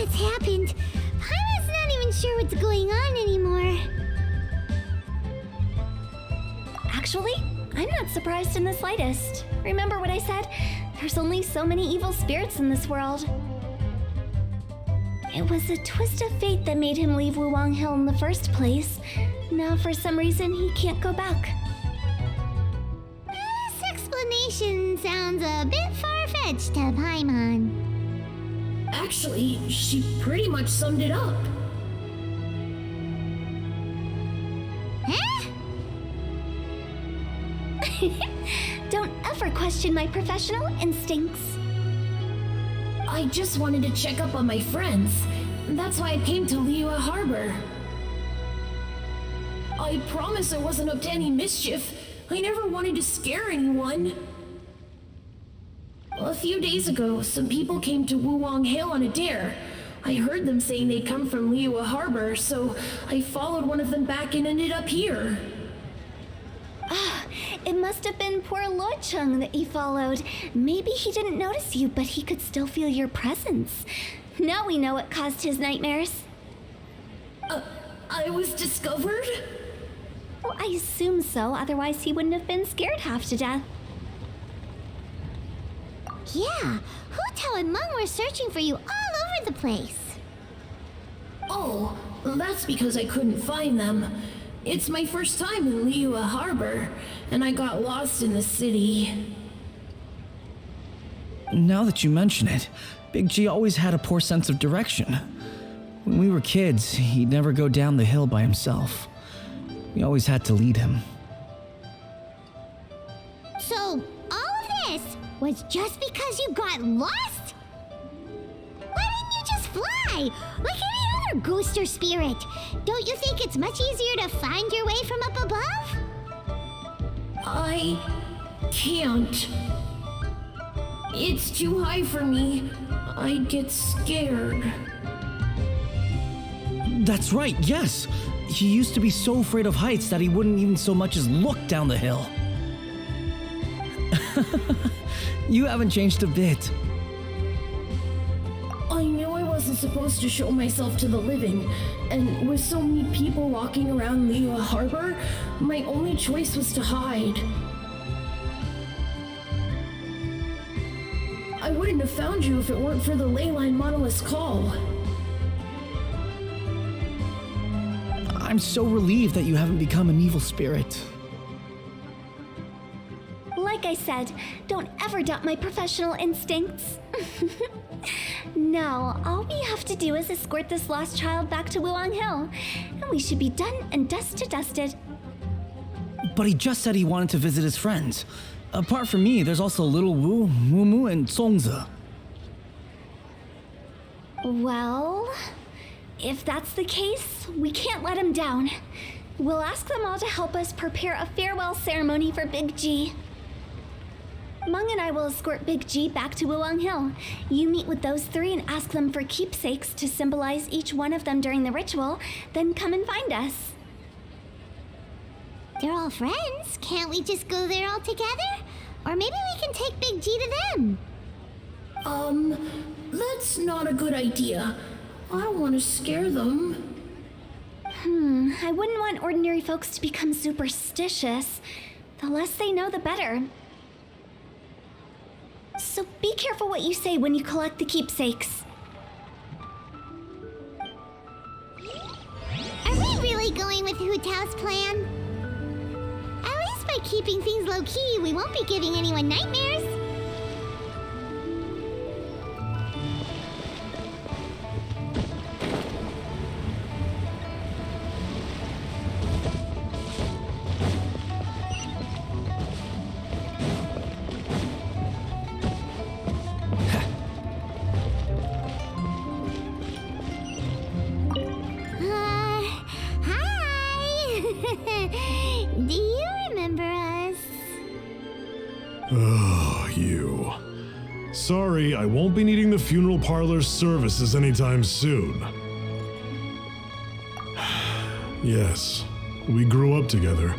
B: Happened. Paimon's not even sure what's going on anymore.
M: Actually, I'm not surprised in the slightest. Remember what I said? There's only so many evil spirits in this world. It was a twist of fate that made him leave Wuwang Hill in the first place. Now, for some reason, he can't go back.
B: This explanation sounds a bit far-fetched to Paimon.
R: Actually, she pretty much summed it up.
B: Huh?
M: Don't ever question my professional instincts.
R: I just wanted to check up on my friends. That's why I came to Liyue Harbor. I promise I wasn't up to any mischief. I never wanted to scare anyone. A few days ago, some people came to Wuwang Hill on a dare. I heard them saying they'd come from Liyue Harbor, so I followed one of them back and ended up here.
M: Ah, it must have been poor Luocheng that you followed. Maybe he didn't notice you, but he could still feel your presence. Now we know what caused his nightmares.
R: I was discovered?
M: Well, I assume so, otherwise he wouldn't have been scared half to death.
B: Yeah, Hu and Meng were searching for you all over the place.
R: Oh, that's because I couldn't find them. It's my first time in Liyue Harbor, and I got lost in the city.
A: Now that you mention it, Big G always had a poor sense of direction. When we were kids, he'd never go down the hill by himself. We always had to lead him.
B: So, all of this was just because you got lost? Why didn't you just fly? Like any other ghost or spirit? Don't you think it's much easier to find your way from up above?
R: I can't. It's too high for me. I'd get scared.
A: That's right, yes! He used to be so afraid of heights that he wouldn't even so much as look down the hill. You haven't changed a bit.
R: I knew I wasn't supposed to show myself to the living, and with so many people walking around Liyue Harbor, my only choice was to hide. I wouldn't have found you if it weren't for the Leyline Monolith's call.
A: I'm so relieved that you haven't become an evil spirit.
M: Like I said, don't ever doubt my professional instincts. Now, all we have to do is escort this lost child back to Wuwang Hill, and we should be done and dusted.
A: But he just said he wanted to visit his friends. Apart from me, there's also Little Wu, Mumu, and Zongzi.
M: Well, if that's the case, we can't let him down. We'll ask them all to help us prepare a farewell ceremony for Big G. Meng and I will escort Big G back to Wuwang Hill. You meet with those three and ask them for keepsakes to symbolize each one of them during the ritual, then come and find us.
B: They're all friends. Can't we just go there all together? Or maybe we can take Big G to them.
R: That's not a good idea. I don't want to scare them.
M: I wouldn't want ordinary folks to become superstitious. The less they know, the better. So be careful what you say when you collect the keepsakes.
B: Are we really going with Hu Tao's plan? At least by keeping things low-key, we won't be giving anyone nightmares. Do you remember us?
F: Oh, you. Sorry, I won't be needing the funeral parlor's services anytime soon. Yes, we grew up together,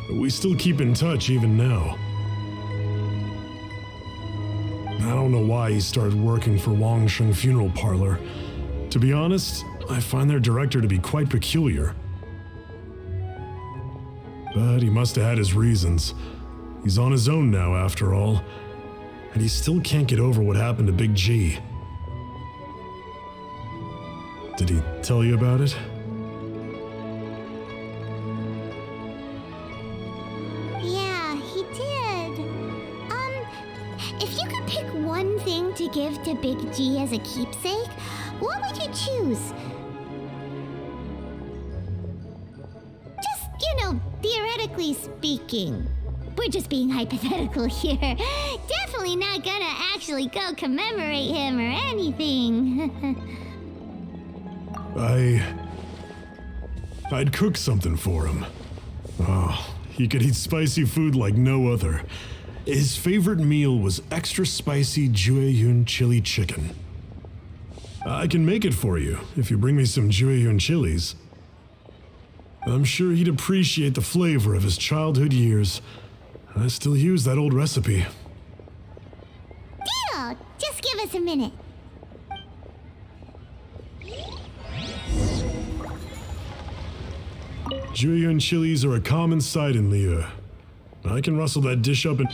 F: but we still keep in touch even now. I don't know why he started working for Wangsheng Funeral Parlor. To be honest, I find their director to be quite peculiar. But he must have had his reasons. He's on his own now, after all. And he still can't get over what happened to Big G. Did he tell you about it?
B: Yeah, he did. If you could pick one thing to give to Big G as a keepsake, what would you choose? Just, theoretically speaking. We're just being hypothetical here. Definitely not gonna actually go commemorate him or anything.
F: I'd cook something for him. Oh, he could eat spicy food like no other. His favorite meal was extra spicy Jueyun chili chicken. I can make it for you if you bring me some Jueyun chilies. I'm sure he'd appreciate the flavor of his childhood years. I still use that old recipe.
B: Deal! Just give us a minute.
F: Jueyun chilies are a common sight in Liu. I can rustle that dish up and...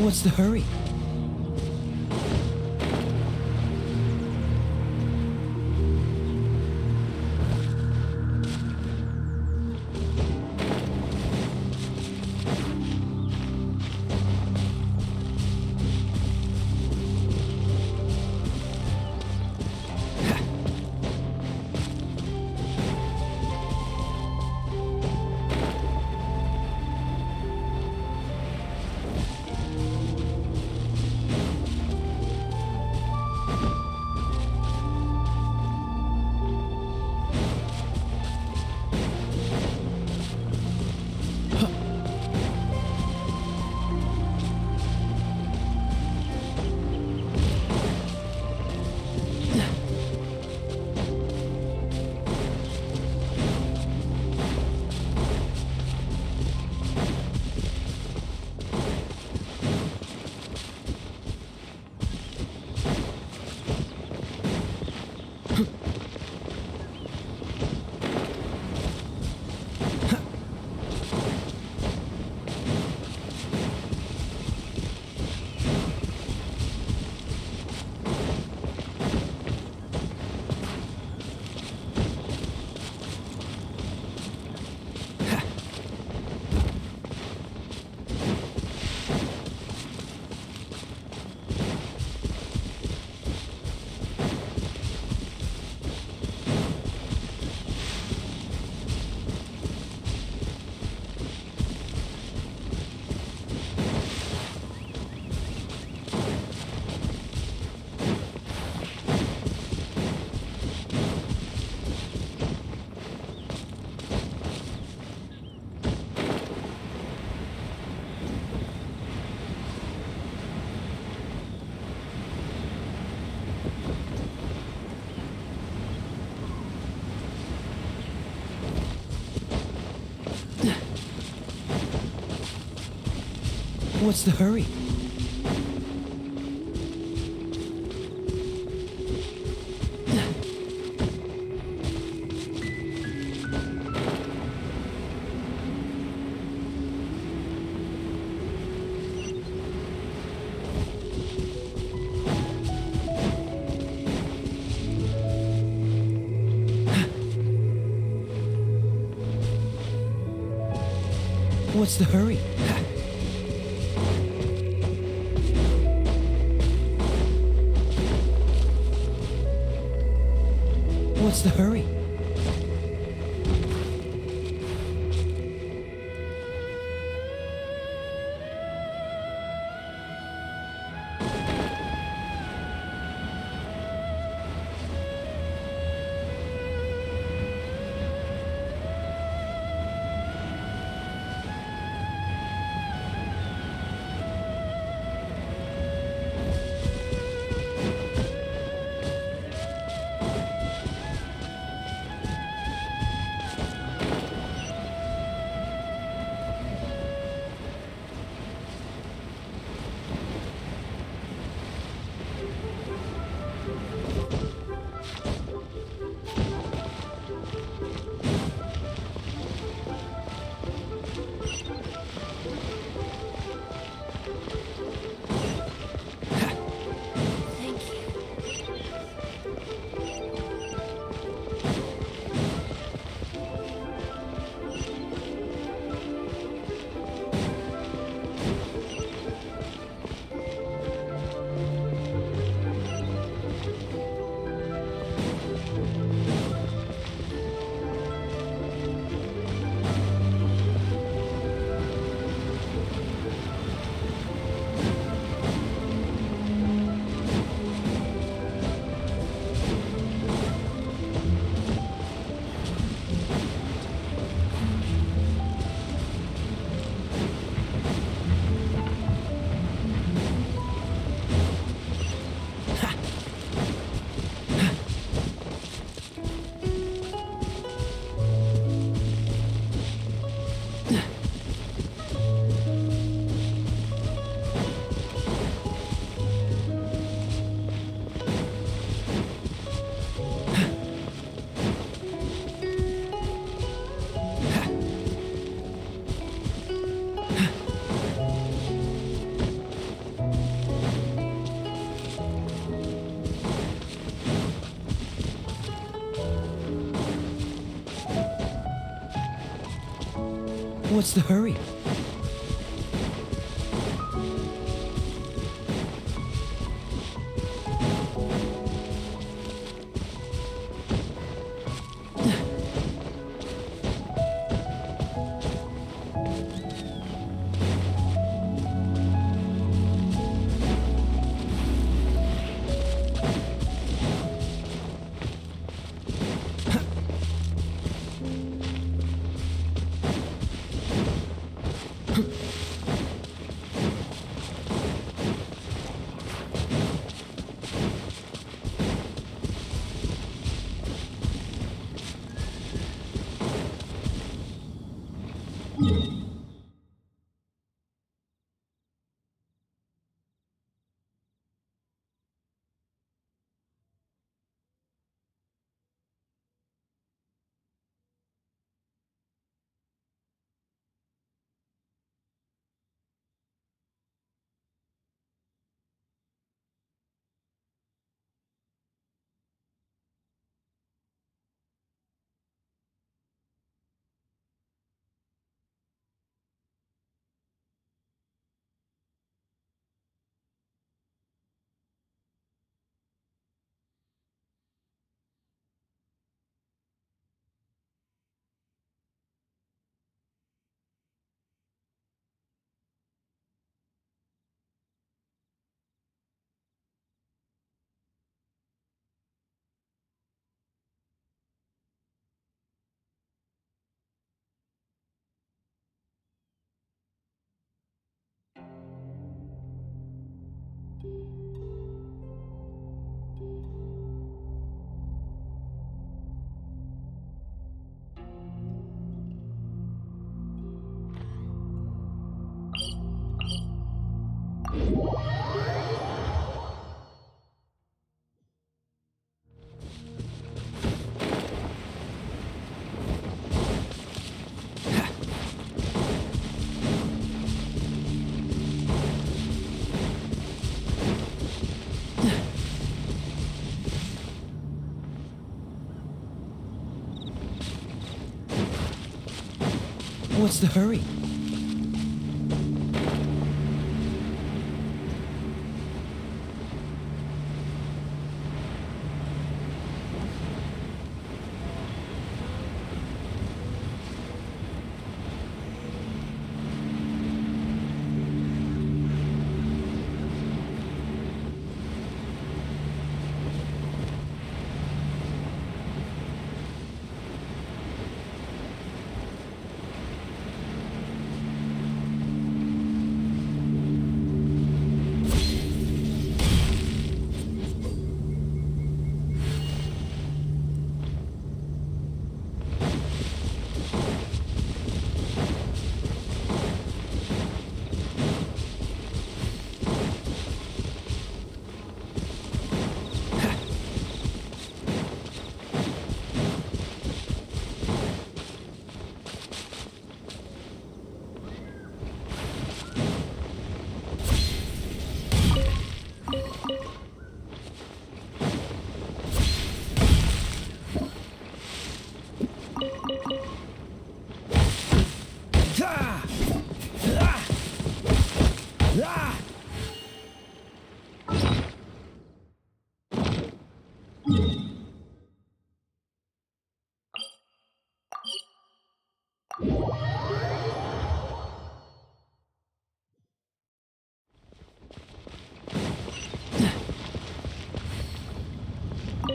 Q: What's the hurry?
A: What's the hurry? What's the hurry? What's the hurry? What's the hurry?
Q: What's the hurry?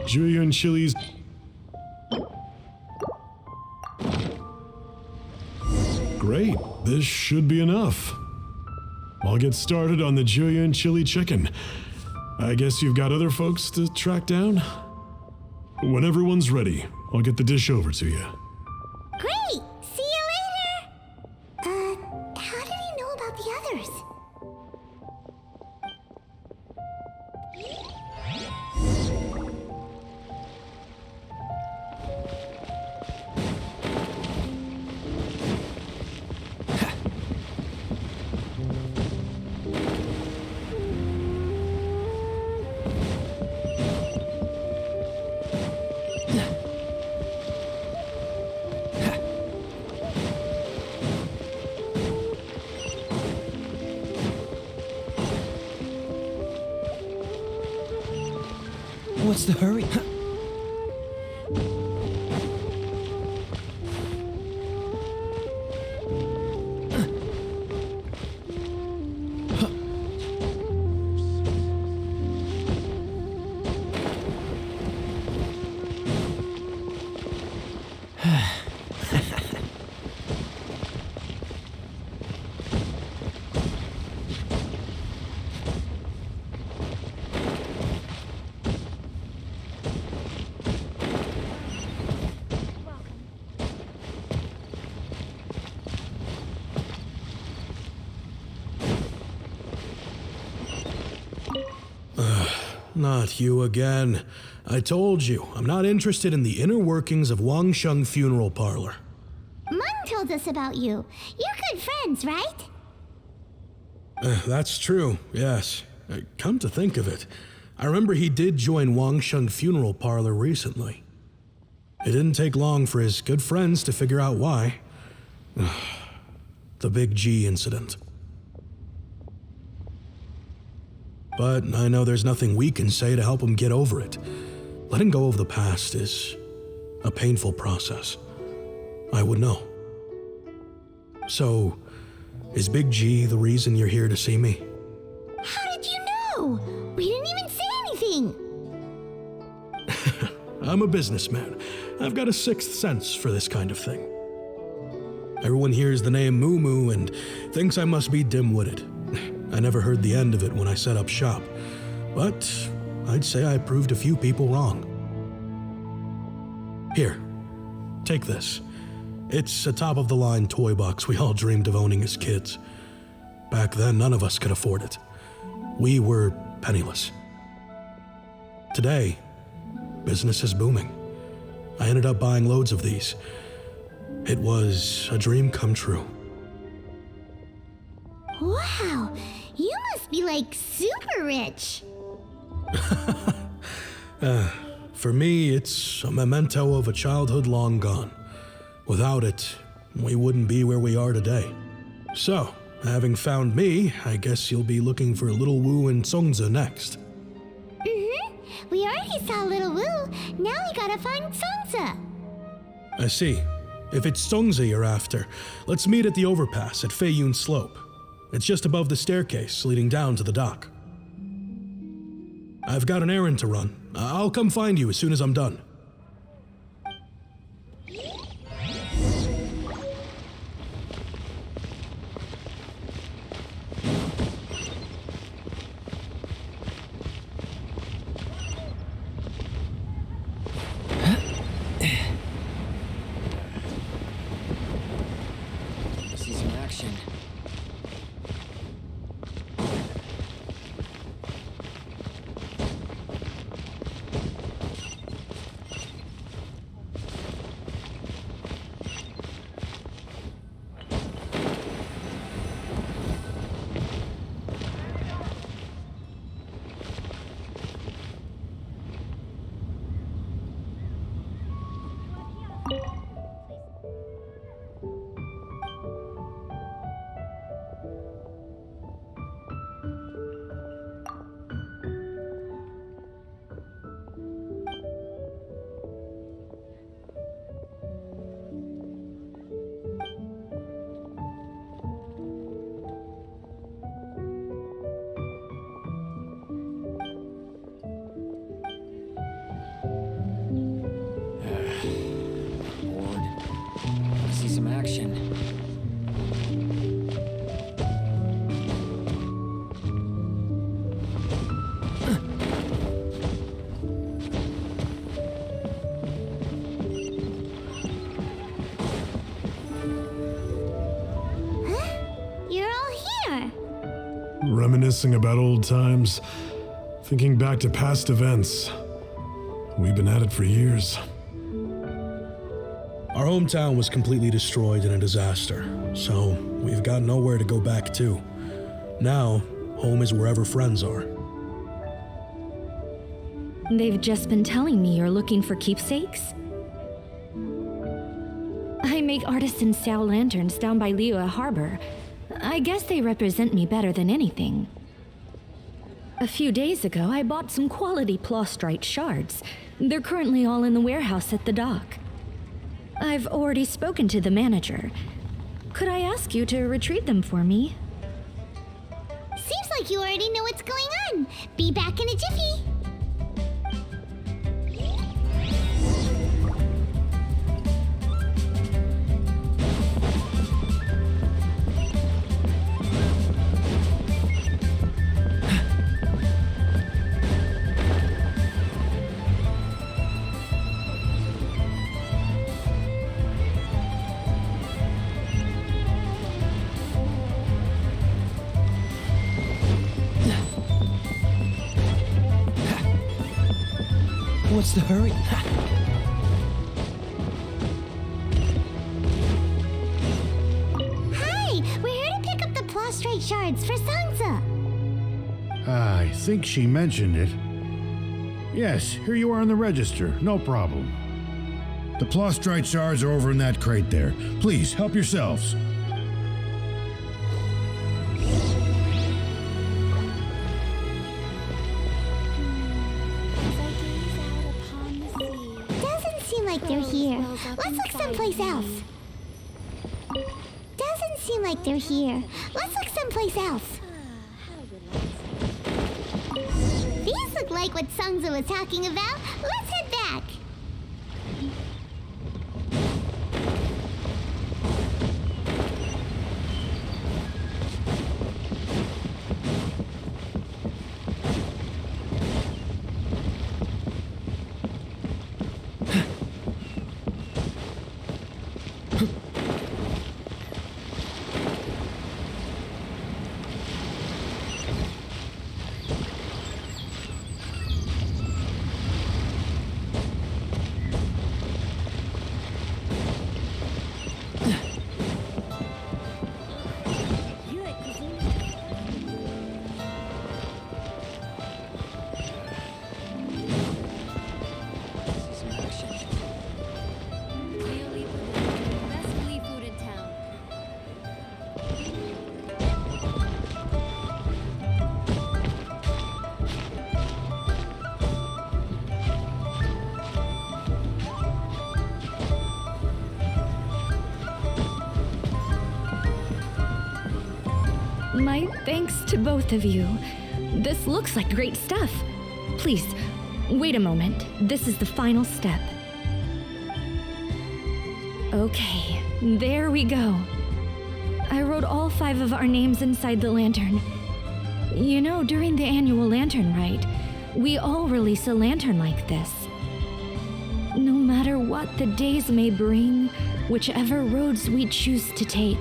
F: Julian Chili's. Great, this should be enough. I'll get started on the Julian Chili chicken. I guess you've got other folks to track down? When everyone's ready, I'll get the dish over to you.
B: Great! See you later! How did he know about the others?
Q: What's the hurry?
O: Not you again. I told you, I'm not interested in the inner workings of Wangsheng Funeral Parlor.
B: Mom told us about you. You're good friends, right?
O: That's true, yes. Come to think of it, I remember he did join Wangsheng Funeral Parlor recently. It didn't take long for his good friends to figure out why. The Big G incident. But I know there's nothing we can say to help him get over it. Letting go of the past is a painful process. I would know. So, is Big G the reason you're here to see me?
B: How did you know? We didn't even say anything.
O: I'm a businessman. I've got a sixth sense for this kind of thing. Everyone hears the name Moo Moo and thinks I must be dim-witted. I never heard the end of it when I set up shop, but I'd say I proved a few people wrong. Here, take this. It's a top-of-the-line toy box we all dreamed of owning as kids. Back then, none of us could afford it. We were penniless. Today, business is booming. I ended up buying loads of these. It was a dream come true.
B: Wow, you must be like super rich.
O: For me, it's a memento of a childhood long gone. Without it, we wouldn't be where we are today. So, having found me, I guess you'll be looking for Little Wu and Songza next.
B: We already saw Little Wu. Now we gotta find Songza.
O: I see. If it's Songza you're after, let's meet at the overpass at Feiyun Slope. It's just above the staircase leading down to the dock. I've got an errand to run. I'll come find you as soon as I'm done.
A: See some action. See some action.
B: You're all here.
F: Reminiscing about old times, thinking back to past events. We've been at it for years.
O: Our hometown was completely destroyed in a disaster, so we've got nowhere to go back to. Now, home is wherever friends are.
P: They've just been telling me you're looking for keepsakes. I make artisan Xiao lanterns down by Liyue Harbor. I guess they represent me better than anything. A few days ago, I bought some quality plastrite shards. They're currently all in the warehouse at the dock. I've already spoken to the manager. Could I ask you to retrieve them for me?
B: Seems like you already know what's going on. Be back in a jiffy.
Q: What's the hurry?
B: Hi, we're here to pick up the plastrite shards for Songza.
S: I think she mentioned it. Yes, here you are on the register. No problem. The plastrite shards are over in that crate there. Please, help yourselves.
B: They're here. Let's look someplace else. Doesn't seem like they're here. Let's look someplace else. These look like what Songza was talking about. Let's head back.
P: My thanks to both of you. This looks like great stuff. Please, wait a moment. This is the final step. Okay, there we go. I wrote all 5 of our names inside the lantern. You know, during the annual lantern rite, we all release a lantern like this. No matter what the days may bring, whichever roads we choose to take,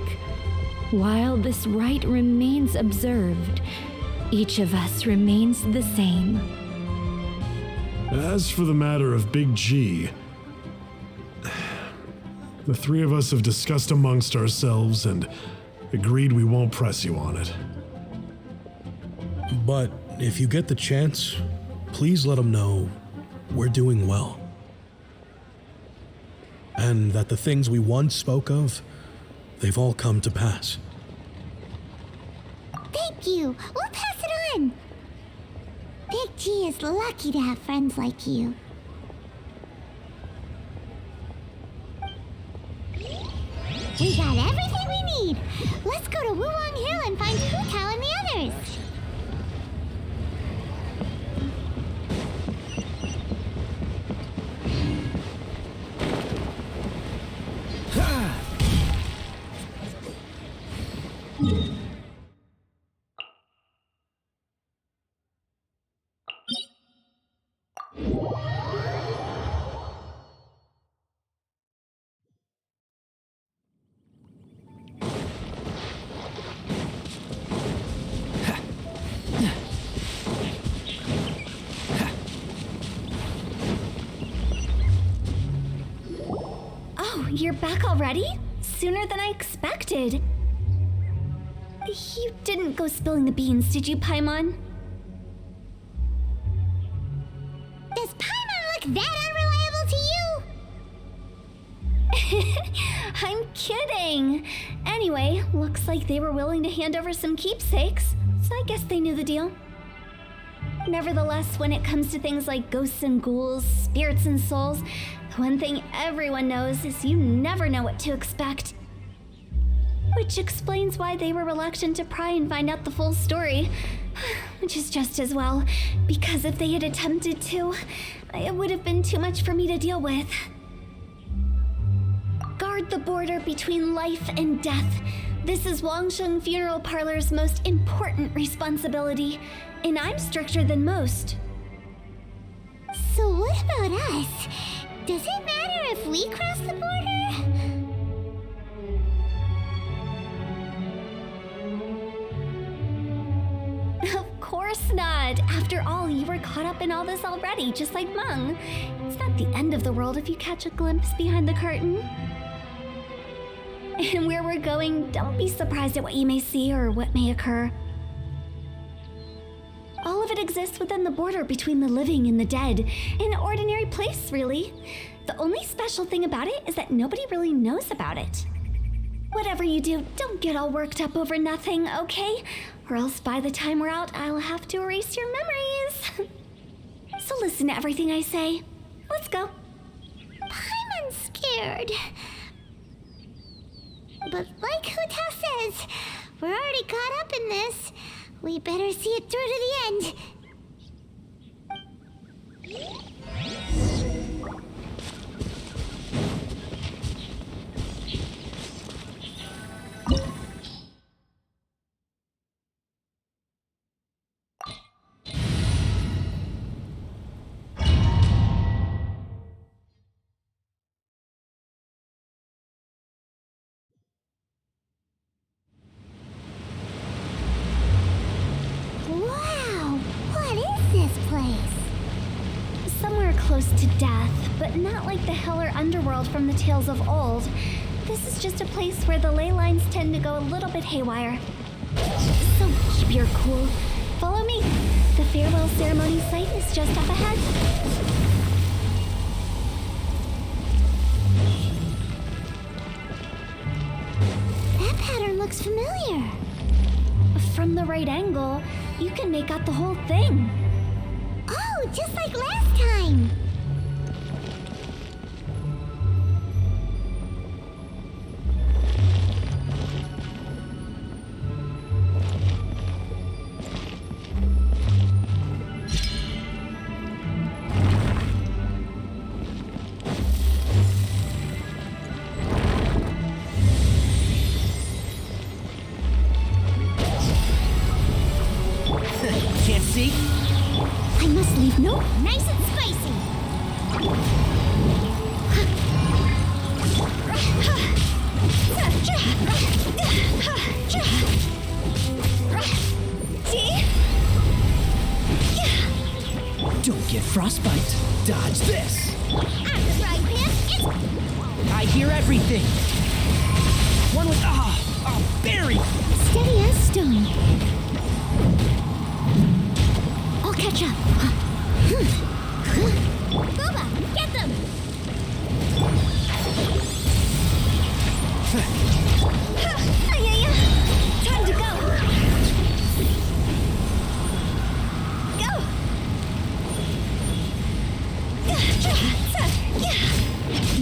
P: while this rite remains observed, each of us remains the same.
F: As for the matter of Big G, the 3 of us have discussed amongst ourselves and agreed we won't press you on it.
O: But if you get the chance, please let them know we're doing well. And that the things we once spoke of, they've all come to pass.
B: Thank you. We'll pass it on. Big G is lucky to have friends like you. We got everything we need. Let's go to Wulong Hill and find Hu Tao and the others.
M: You're back already? Sooner than I expected. You didn't go spilling the beans, did you, Paimon?
B: Does Paimon look that unreliable to you?
M: I'm kidding. Anyway, looks like they were willing to hand over some keepsakes, so I guess they knew the deal. Nevertheless, when it comes to things like ghosts and ghouls, spirits and souls, the one thing everyone knows is you never know what to expect. Which explains why they were reluctant to pry and find out the full story. Which is just as well, because if they had attempted to, it would have been too much for me to deal with. Guard the border between life and death. This is Wangsheng Funeral Parlor's most important responsibility, and I'm stricter than most.
B: So what about us? Does it matter if we cross the border?
M: Of course not. After all, you were caught up in all this already, just like Meng. It's not the end of the world if you catch a glimpse behind the curtain. And where we're going, don't be surprised at what you may see or what may occur. All of it exists within the border between the living and the dead. An ordinary place, really. The only special thing about it is that nobody really knows about it. Whatever you do, don't get all worked up over nothing, okay? Or else by the time we're out, I'll have to erase your memories. So listen to everything I say. Let's go.
B: Paimon's scared. But like Hu Tao says, we're already caught up in this. We better see it through to the end.
M: Close to death, but not like the hell or underworld from the tales of old. This is just a place where the ley lines tend to go a little bit haywire. So keep your cool. Follow me. The farewell ceremony site is just up ahead.
B: That pattern looks familiar.
M: From the right angle, you can make out the whole thing.
B: Oh, just like last time.
Q: frostbite. Dodge this.
B: I'm the frying pan. It's...
Q: I hear everything. One with berry.
B: Steady as stone. I'll catch up. Booba, get them! Time to go. Go.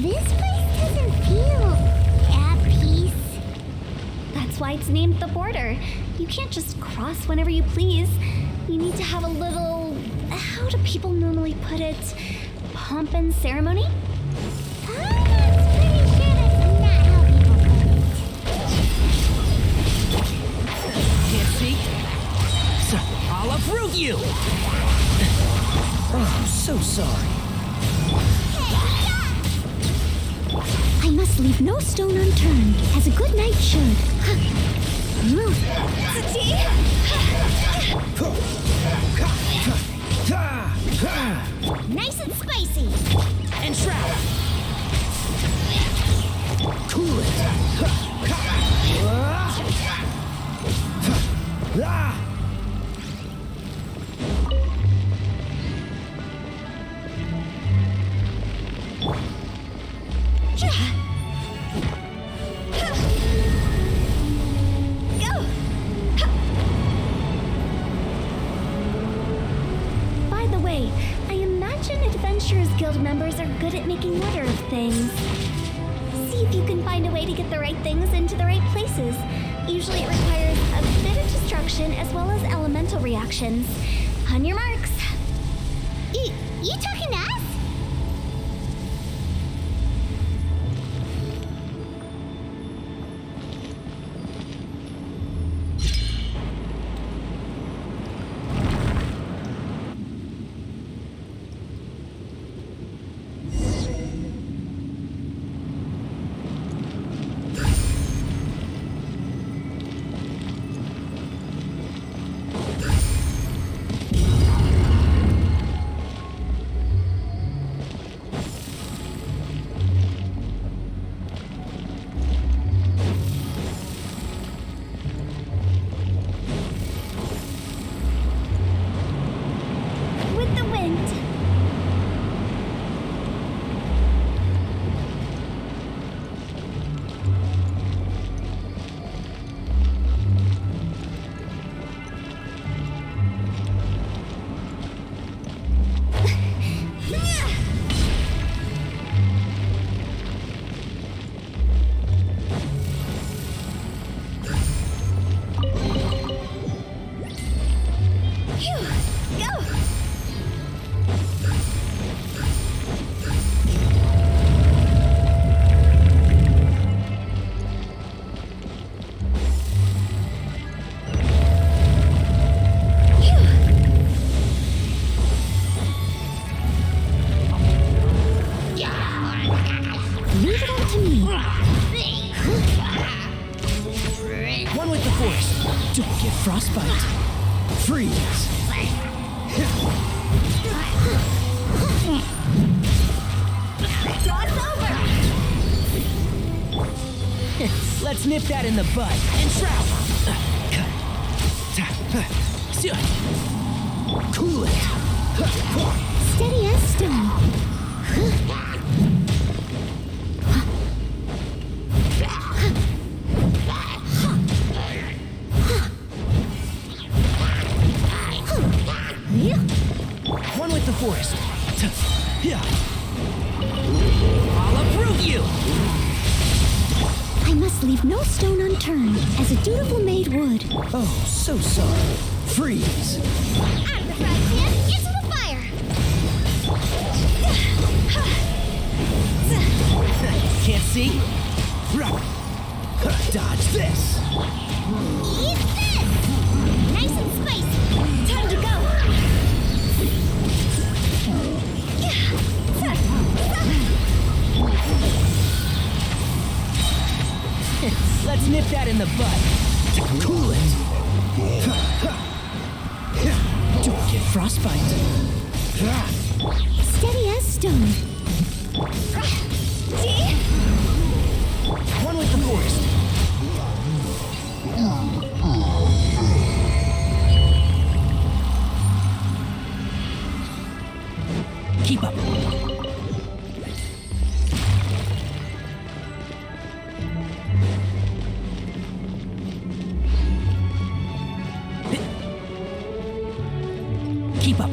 B: This place doesn't feel at peace.
M: That's why it's named the border. You can't just cross whenever you please. You need to have a little, how do people normally put it, pomp and ceremony?
Q: Can't see? So I'll uproot you! Oh, so sorry.
B: I must leave no stone unturned, as a good knight should. Nice and spicy.
Q: And shroud. Cool it.
M: By the way, I imagine Adventurers Guild members are good at making order of things. See if you can find a way to get the right things into the right places. Usually it requires a bit of destruction as well as elemental reactions. On your marks.
B: You talking to us?
M: With the wind. Go!
B: Leave it all to me.
Q: One with the force. Don't get frostbite. Freeze.
B: Draw's over.
Q: Let's nip that in the bud. And shroud. Cool it.
B: Steady as stone.
Q: One with the force. I'll uproot you.
B: I must leave no stone unturned, as a dutiful maid would.
Q: Oh, so sorry. Freeze.
B: Out of the frying pan, into the fire.
Q: Can't see? Dodge this.
B: Eat this. Nice and spicy. Time to go.
Q: Let's nip that in the bud. Cool it. Don't get frostbite.
B: Steady as stone.
Q: See? One with the forest. Keep up. Keep up.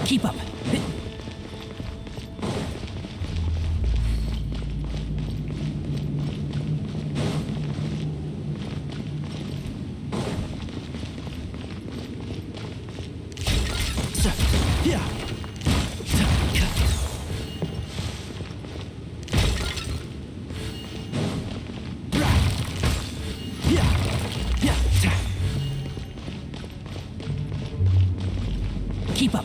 Q: Keep up. Yeah. Keep up.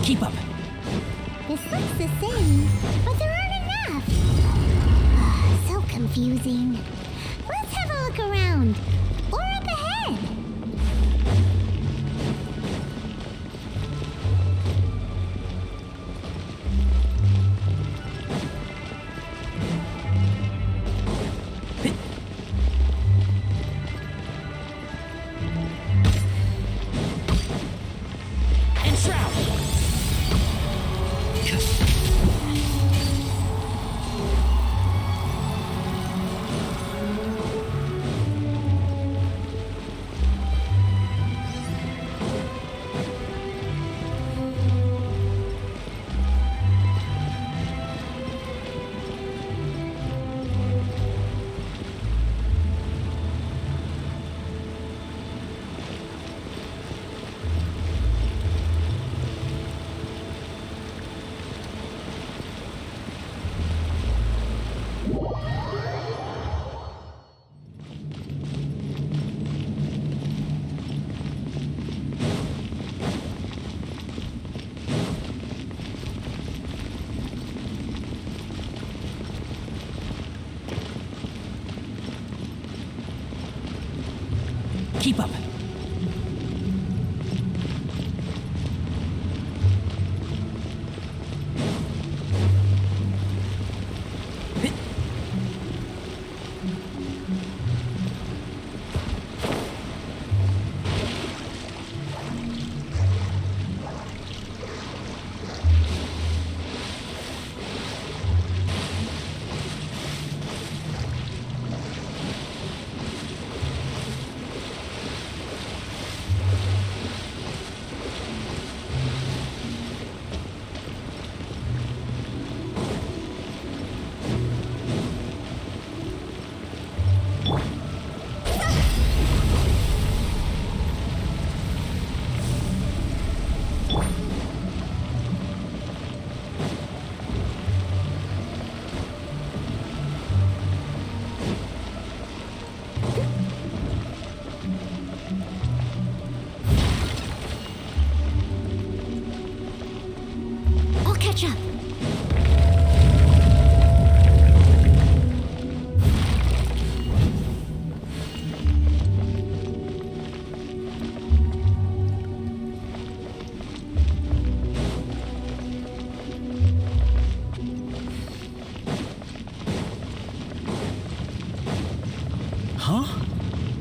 Q: Keep up.
B: This looks the same, but there aren't enough. So confusing. Let's have a look around. Or up ahead.
Q: Keep up.
B: I'll catch up.
A: Huh?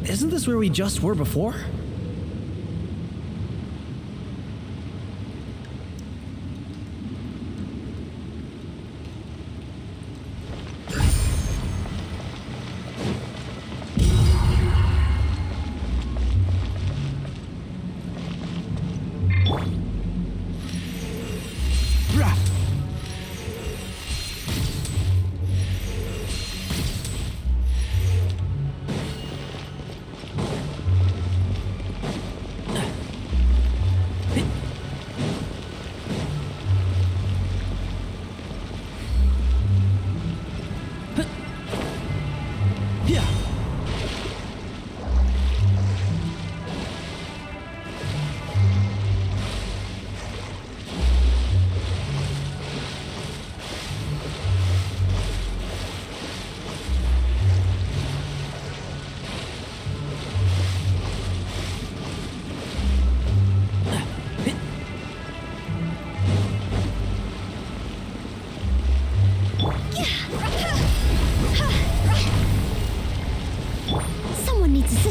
A: Isn't this where we just were before?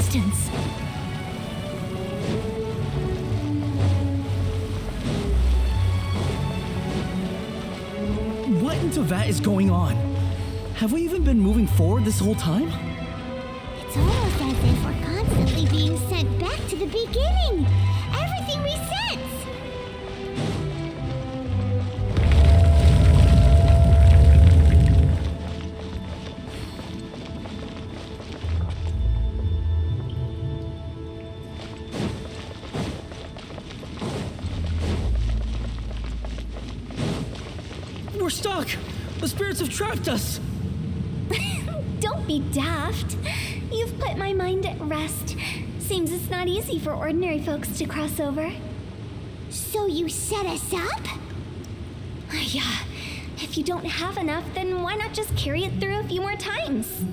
H: distance.
A: What in Teyvat is going on? Have we even been moving forward this whole time?
B: It's almost as if we're constantly being sent back to the beginning. Everything resets.
A: We're stuck! The spirits have trapped us!
M: Don't be daft. You've put my mind at rest. Seems it's not easy for ordinary folks to cross over.
B: So you set us up?
M: Yeah. If you don't have enough, then why not just carry it through a few more times?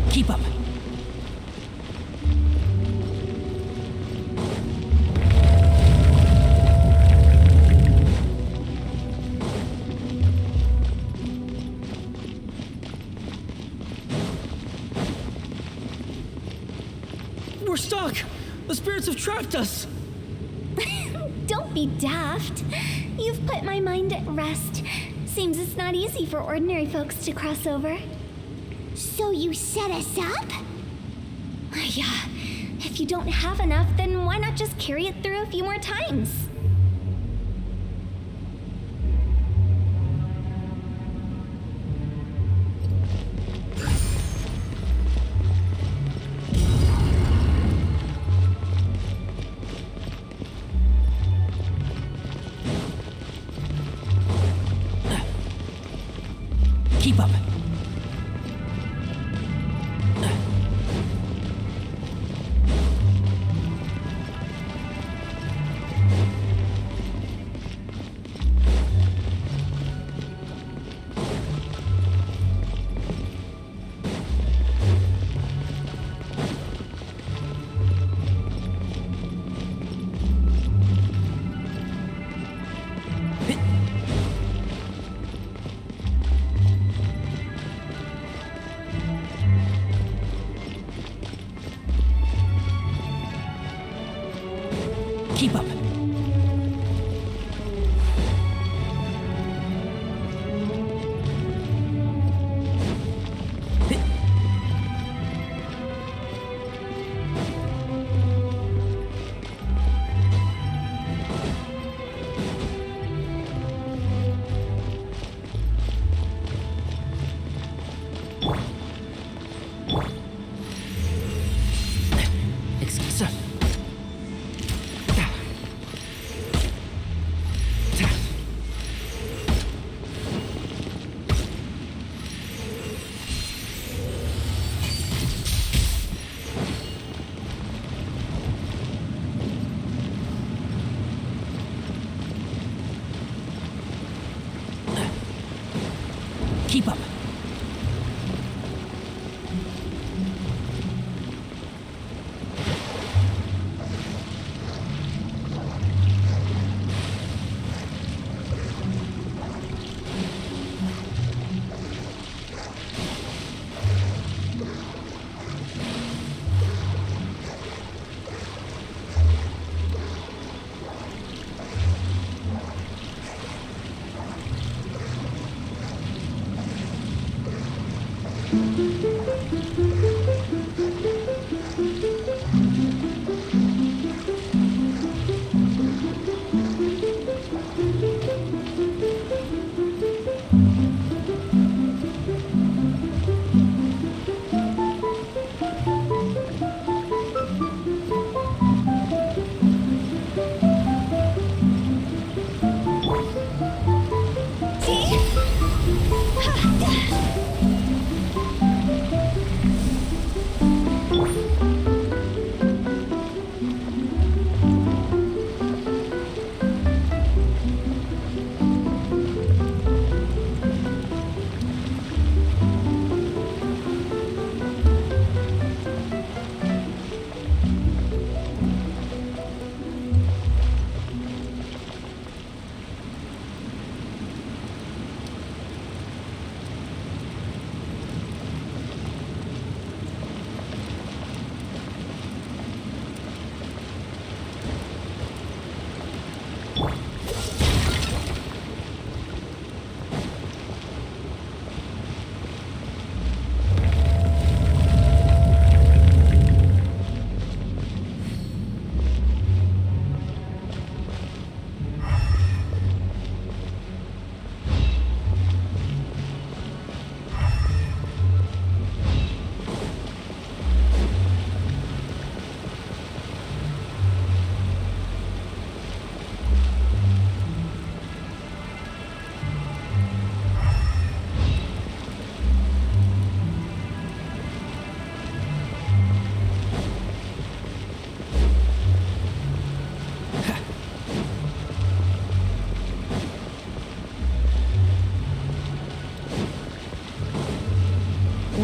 A: Keep up. We're stuck! The spirits have trapped us!
M: Don't be daft. You've put my mind at rest. Seems it's not easy for ordinary folks to cross over.
B: So you set us up?
M: Yeah. If you don't have enough, then why not just carry it through a few more times?
A: Keep up. Keep up. Excuse me. Keep up.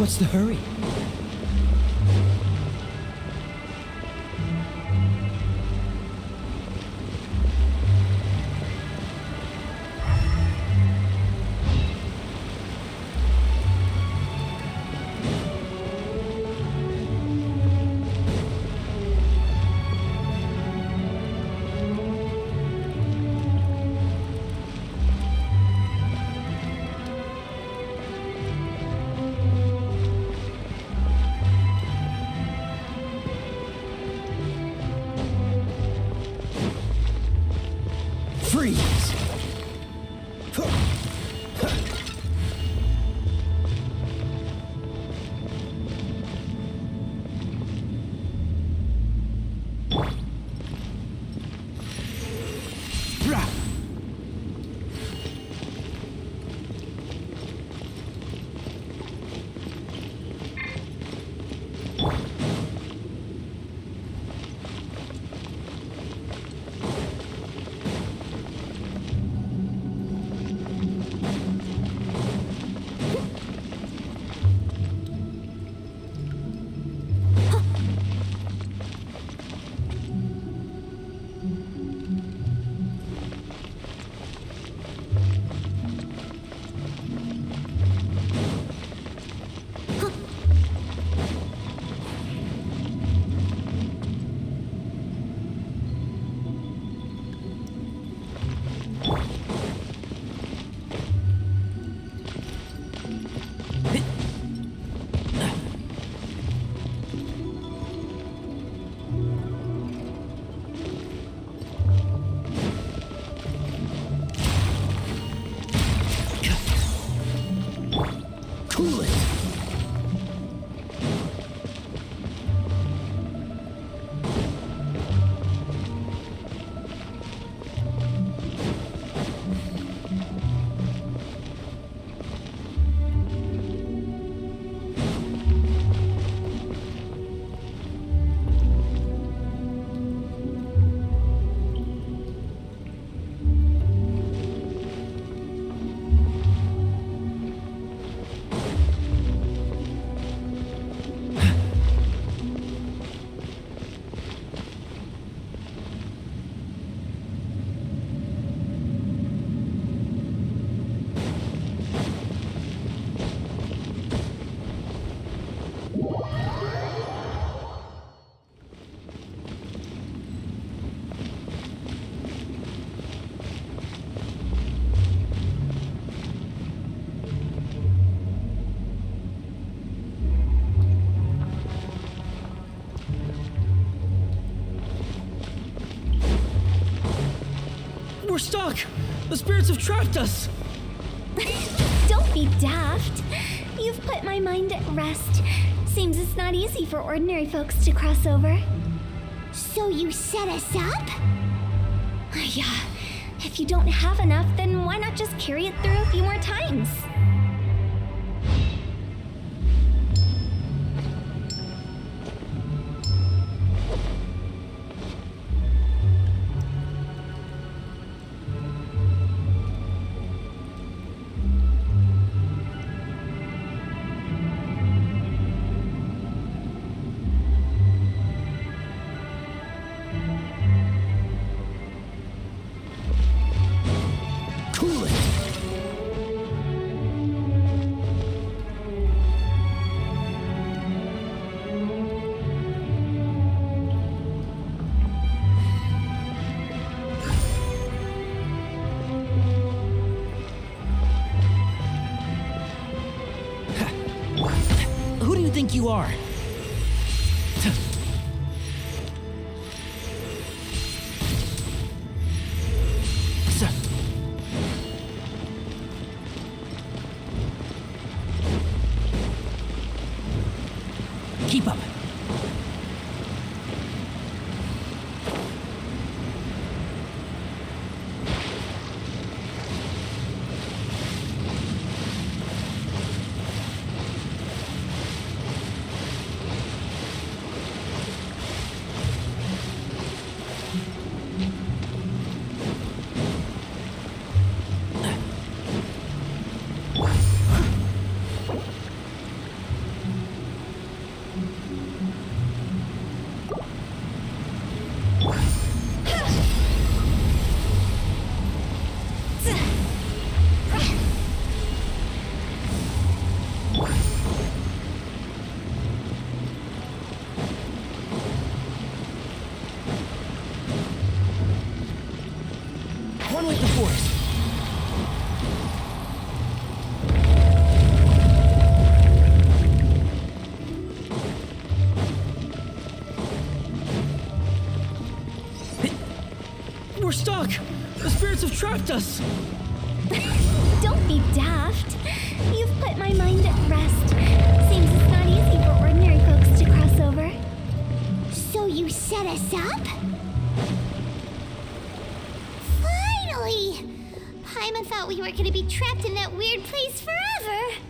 Q: What's the hurry? Freeze! Cool it! We're stuck! The spirits have trapped us!
M: Don't be daft. You've put my mind at rest. Seems it's not easy for ordinary folks to cross over.
B: So you set us up?
M: Yeah. If you don't have enough, then why not just carry it through a few more times?
Q: Cool it! Who do you think you are? Keep up. We're stuck! The spirits have trapped us!
M: Don't be daft. You've put my mind at rest. Seems it's not easy for ordinary folks to cross over.
B: So you set us up? Finally! Paimon thought we were gonna be trapped in that weird place forever.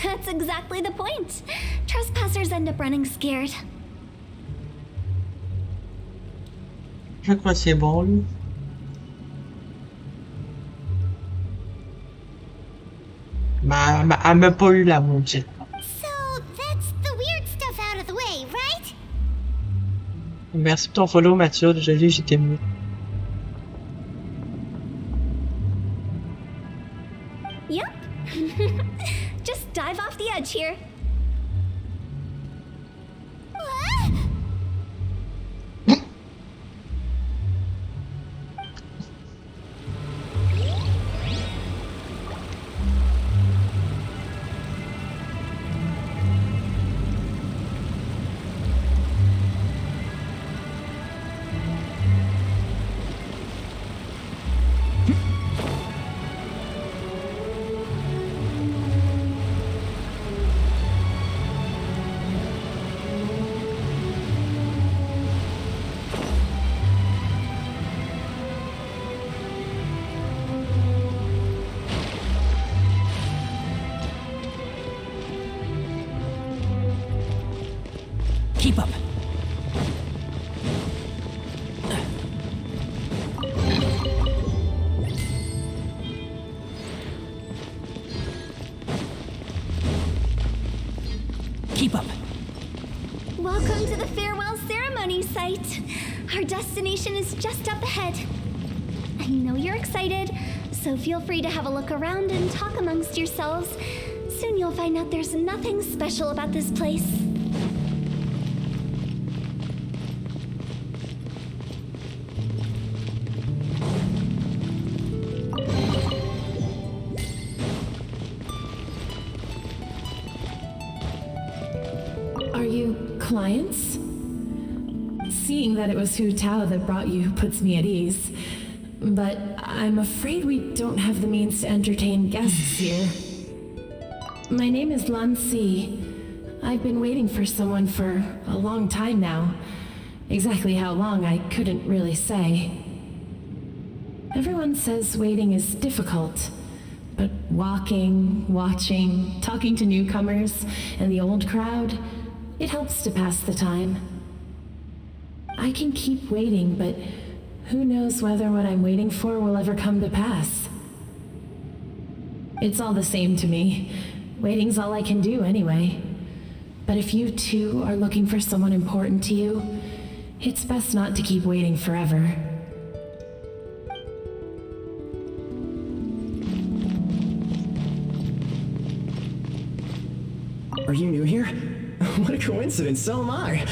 M: That's exactly the point. Trespassers end up running scared.
E: Je crois que c'est bon, lui. Elle m'a pas eu la maudite.
B: So that's the weird stuff out of the way, right?
E: Merci pour ton follow, Mathieu. Déjà vu, j'étais mieux.
M: Yep. Just dive off the edge here.
Q: Keep up. Keep up.
M: Welcome to the farewell ceremony site. Our destination is just up ahead. I know you're excited, so feel free to have a look around and talk amongst yourselves. Soon you'll find out there's nothing special about this place.
R: Are you clients? Seeing that it was Hu Tao that brought you puts me at ease. But I'm afraid we don't have the means to entertain guests here. My name is Lan Si. I've been waiting for someone for a long time now. Exactly how long, I couldn't really say. Everyone says waiting is difficult. But walking, watching, talking to newcomers, and the old crowd, it helps to pass the time. I can keep waiting, but who knows whether what I'm waiting for will ever come to pass. It's all the same to me. Waiting's all I can do anyway. But if you too are looking for someone important to you, it's best not to keep waiting forever.
T: Are you new here? What a coincidence, so am I.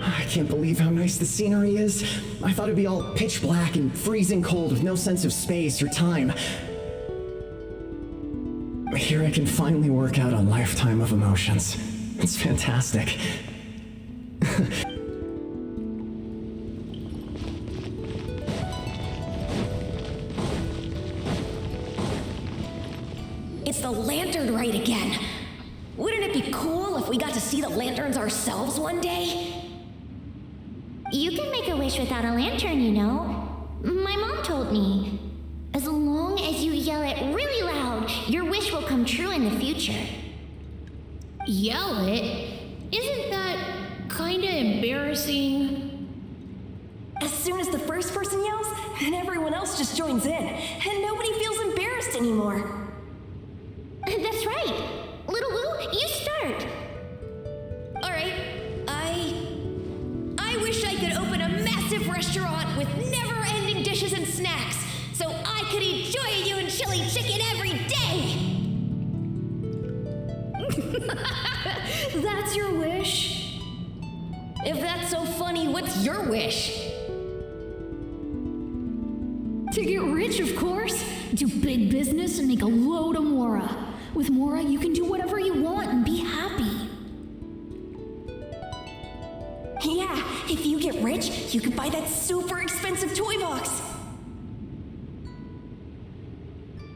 T: I can't believe how nice the scenery is. I thought it'd be all pitch black and freezing cold with no sense of space or time. Here I can finally work out a lifetime of emotions. It's fantastic.
P: It's the lantern rite again. Wouldn't it be cool if we got to see the lanterns ourselves one day?
B: You can make a wish without a lantern, you know. My mom told me. As long as you yell it really loud, your wish will come true in the future.
R: Yell it? Isn't that kinda embarrassing?
P: As soon as the first person yells, and everyone else just joins in, and nobody feels embarrassed anymore.
M: chili chicken every day!
N: That's your wish?
P: If that's so funny, what's your wish?
N: To get rich, of course. Do big business and make a load of Mora. With Mora, you can do whatever you want and be happy.
M: Yeah, if you get rich, you can buy that super expensive toy box.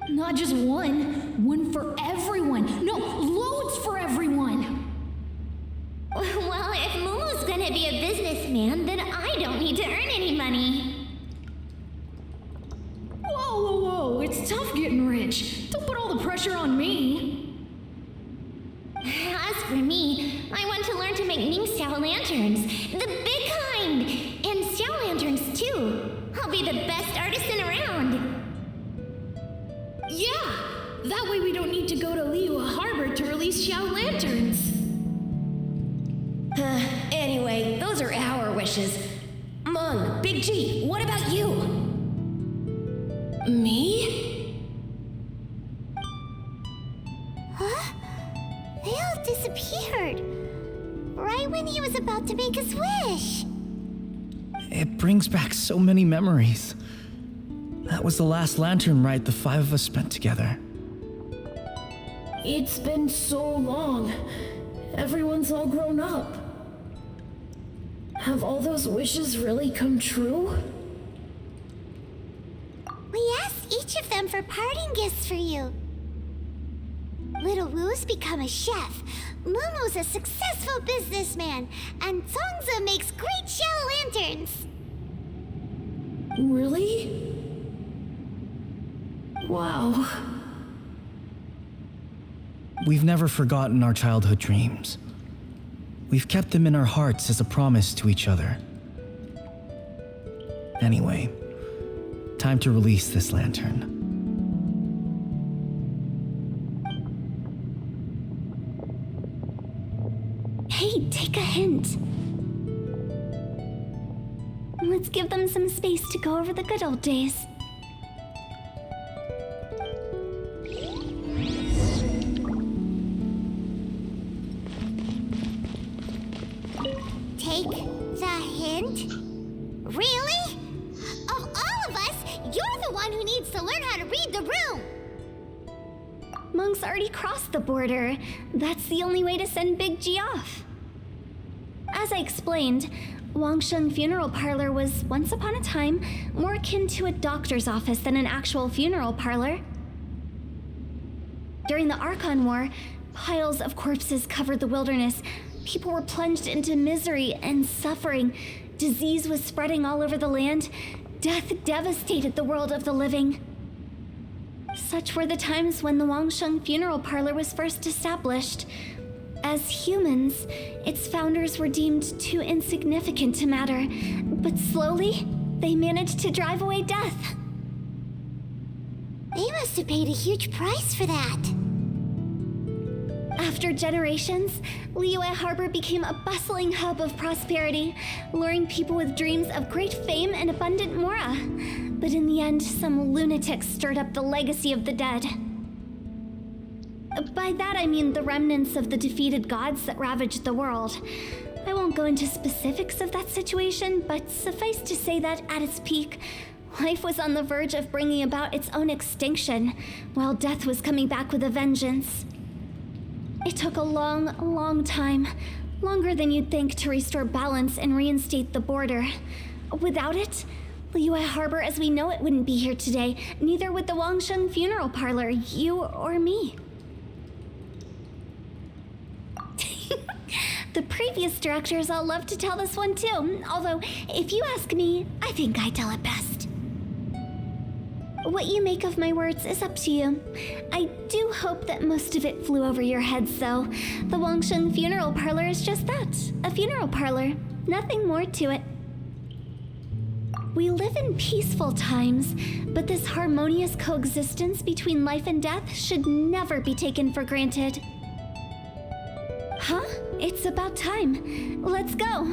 N: Not just one. One for everyone. No, loads for everyone.
B: Well, if Momo's gonna be a businessman, then I don't need to earn any money.
N: Whoa, whoa, whoa. It's tough getting rich. Don't put all the pressure on me.
B: As for me, I want to learn to make Ning Xiao lanterns. The big kind! And Xiao lanterns, too. I'll be the best artisan around.
N: Yeah! That way we don't need to go to Liyue Harbor to release Xiao lanterns.
P: Anyway, those are our wishes. Mung, Big G, what about you?
R: Me?
B: Huh? They all disappeared. Right when he was about to make his wish.
A: It brings back so many memories. That was the last lantern ride the 5 of us spent together.
R: It's been so long. Everyone's all grown up. Have all those wishes really come true?
B: We asked each of them for parting gifts for you. Little Wu's become a chef, Momo's a successful businessman, and Zongza makes great Xiao lanterns.
R: Really? Wow.
A: We've never forgotten our childhood dreams. We've kept them in our hearts as a promise to each other. Anyway, time to release this lantern.
M: Hey, take a hint. Let's give them some space to go over the good old days.
B: Take the hint? Really? Of all of us, you're the one who needs to learn how to read the room!
M: Monk's already crossed the border. That's the only way to send Big G off. As I explained, Wangsheng Funeral Parlor was once upon a time more akin to a doctor's office than an actual funeral parlor. During the Archon War, piles of corpses covered the wilderness. People were plunged into misery and suffering. Disease was spreading all over the land. Death devastated the world of the living. Such were the times when the Wangsheng Funeral Parlor was first established. As humans, its founders were deemed too insignificant to matter, but slowly, they managed to drive away death.
B: They must have paid a huge price for that.
M: After generations, Liyue Harbor became a bustling hub of prosperity, luring people with dreams of great fame and abundant mora. But in the end, some lunatics stirred up the legacy of the dead. By that I mean the remnants of the defeated gods that ravaged the world. I won't go into specifics of that situation, but suffice to say that at its peak, life was on the verge of bringing about its own extinction, while death was coming back with a vengeance. It took a long, long time, longer than you'd think, to restore balance and reinstate the border. Without it, Liyue Harbor as we know it wouldn't be here today, neither would the Wangsheng Funeral Parlor, you or me. The previous directors all love to tell this one too, although if you ask me, I think I tell it best. What you make of my words is up to you. I do hope that most of it flew over your heads, though. The Wangsheng Funeral Parlor is just that, a funeral parlor. Nothing more to it. We live in peaceful times, but this harmonious coexistence between life and death should never be taken for granted. Huh? It's about time. Let's go.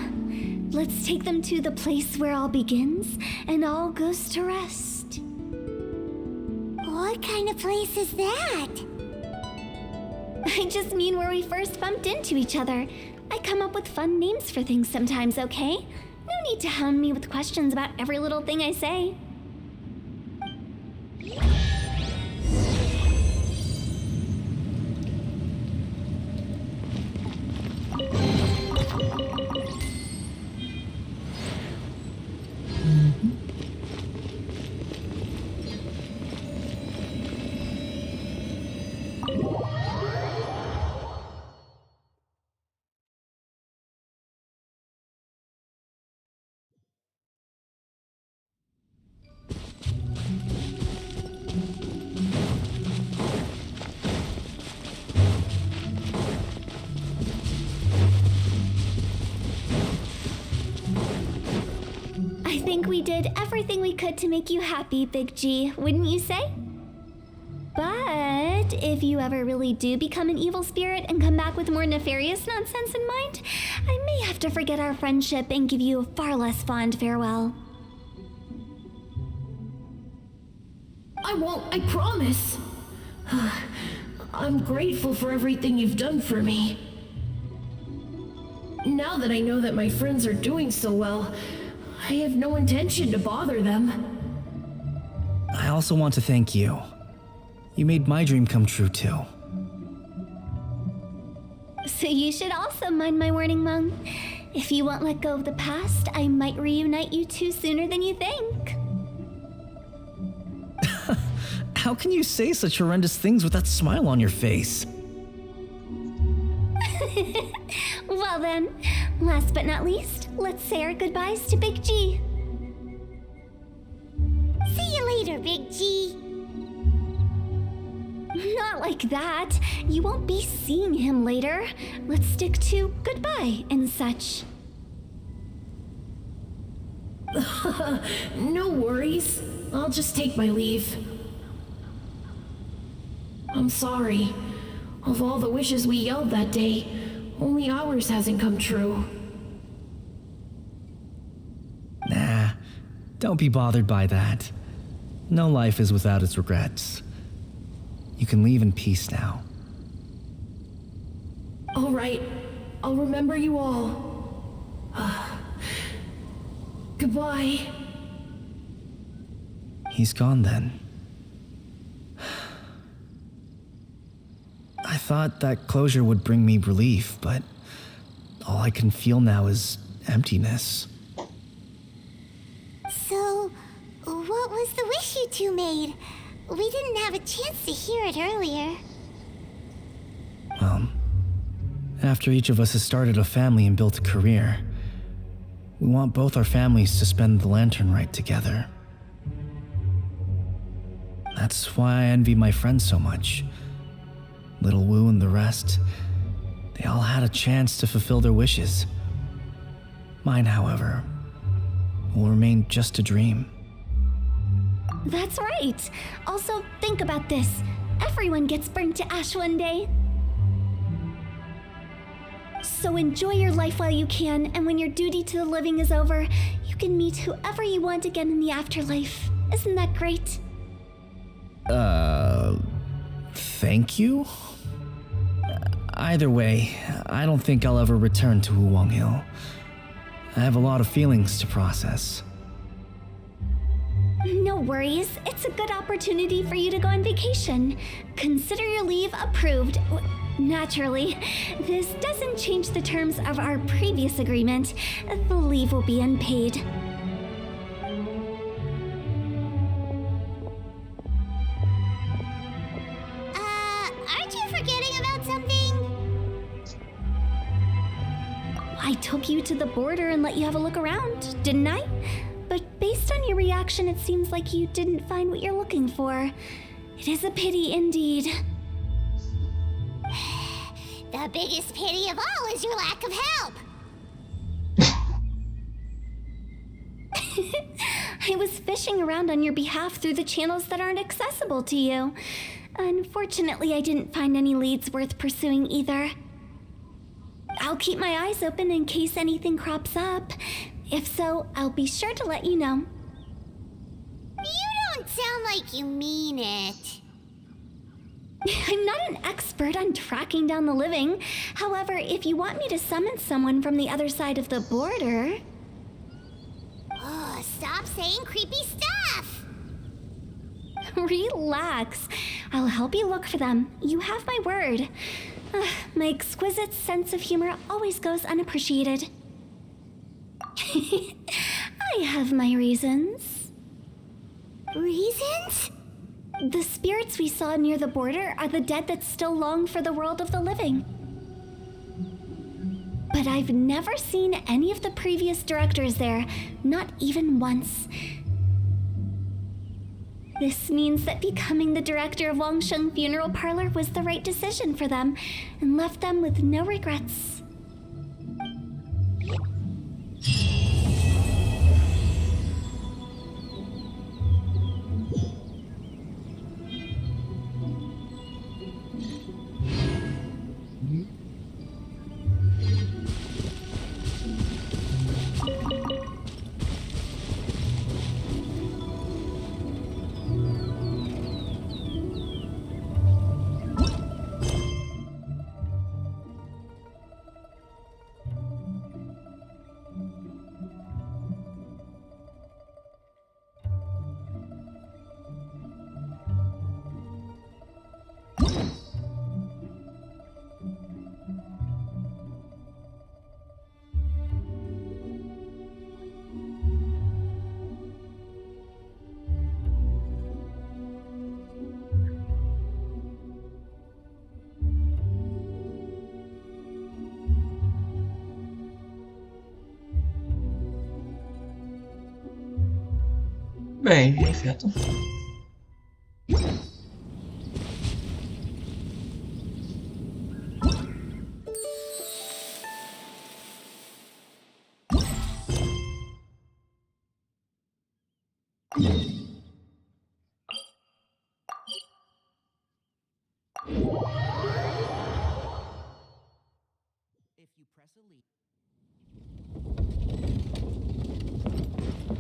M: Let's take them to the place where all begins and all goes to rest.
B: What kind of place is that?
M: I just mean where we first bumped into each other. I come up with fun names for things sometimes, okay? No need to hound me with questions about every little thing I say. I think we did everything we could to make you happy, Big G, wouldn't you say? But if you ever really do become an evil spirit and come back with more nefarious nonsense in mind, I may have to forget our friendship and give you a far less fond farewell.
R: I won't, I promise. I'm grateful for everything you've done for me. Now that I know that my friends are doing so well, I have no intention to bother them.
A: I also want to thank you. You made my dream come true too.
M: So you should also mind my warning, Mung. If you won't let go of the past, I might reunite you two sooner than you think.
A: How can you say such horrendous things with that smile on your face?
M: Well then, last but not least, let's say our goodbyes to Big G.
B: See you later, Big G.
M: Not like that. You won't be seeing him later. Let's stick to goodbye and such.
R: No worries. I'll just take my leave. I'm sorry. Of all the wishes we yelled that day, only ours hasn't come true.
A: Nah, don't be bothered by that. No life is without its regrets. You can leave in peace now.
R: All right. I'll remember you all. Goodbye.
A: He's gone then. I thought that closure would bring me relief, but all I can feel now is emptiness.
B: So, what was the wish you two made? We didn't have a chance to hear it earlier.
A: After each of us has started a family and built a career, we want both our families to spend the lantern rite together. That's why I envy my friends so much. Little Wu and the rest, they all had a chance to fulfill their wishes. Mine, however, will remain just a dream.
M: That's right. Also, think about this. Everyone gets burned to ash one day. So enjoy your life while you can, and when your duty to the living is over, you can meet whoever you want again in the afterlife. Isn't that great?
A: Thank you? Either way, I don't think I'll ever return to Wuwang Hill. I have a lot of feelings to process.
M: No worries. It's a good opportunity for you to go on vacation. Consider your leave approved. Naturally, this doesn't change the terms of our previous agreement. The leave will be unpaid.
B: Aren't you forgetting about something?
M: I took you to the border and let you have a look around, didn't I? But based on your reaction, it seems like you didn't find what you're looking for. It is a pity indeed.
B: The biggest pity of all is your lack of help.
M: I was fishing around on your behalf through the channels that aren't accessible to you. Unfortunately, I didn't find any leads worth pursuing either. I'll keep my eyes open in case anything crops up. If so, I'll be sure to let you know.
B: You don't sound like like you mean it.
M: I'm not an expert on tracking down the living. However, if you want me to summon someone from the other side of the border...
B: Oh, stop saying creepy stuff!
M: Relax. I'll help you look for them. You have my word. My exquisite sense of humor always goes unappreciated. I have my reasons.
B: Reasons?
M: The spirits we saw near the border are the dead that still long for the world of the living. But I've never seen any of the previous directors there, not even once. This means that becoming the director of Wangsheng Funeral Parlor was the right decision for them, and left them with no regrets.
E: Bem, perfeito.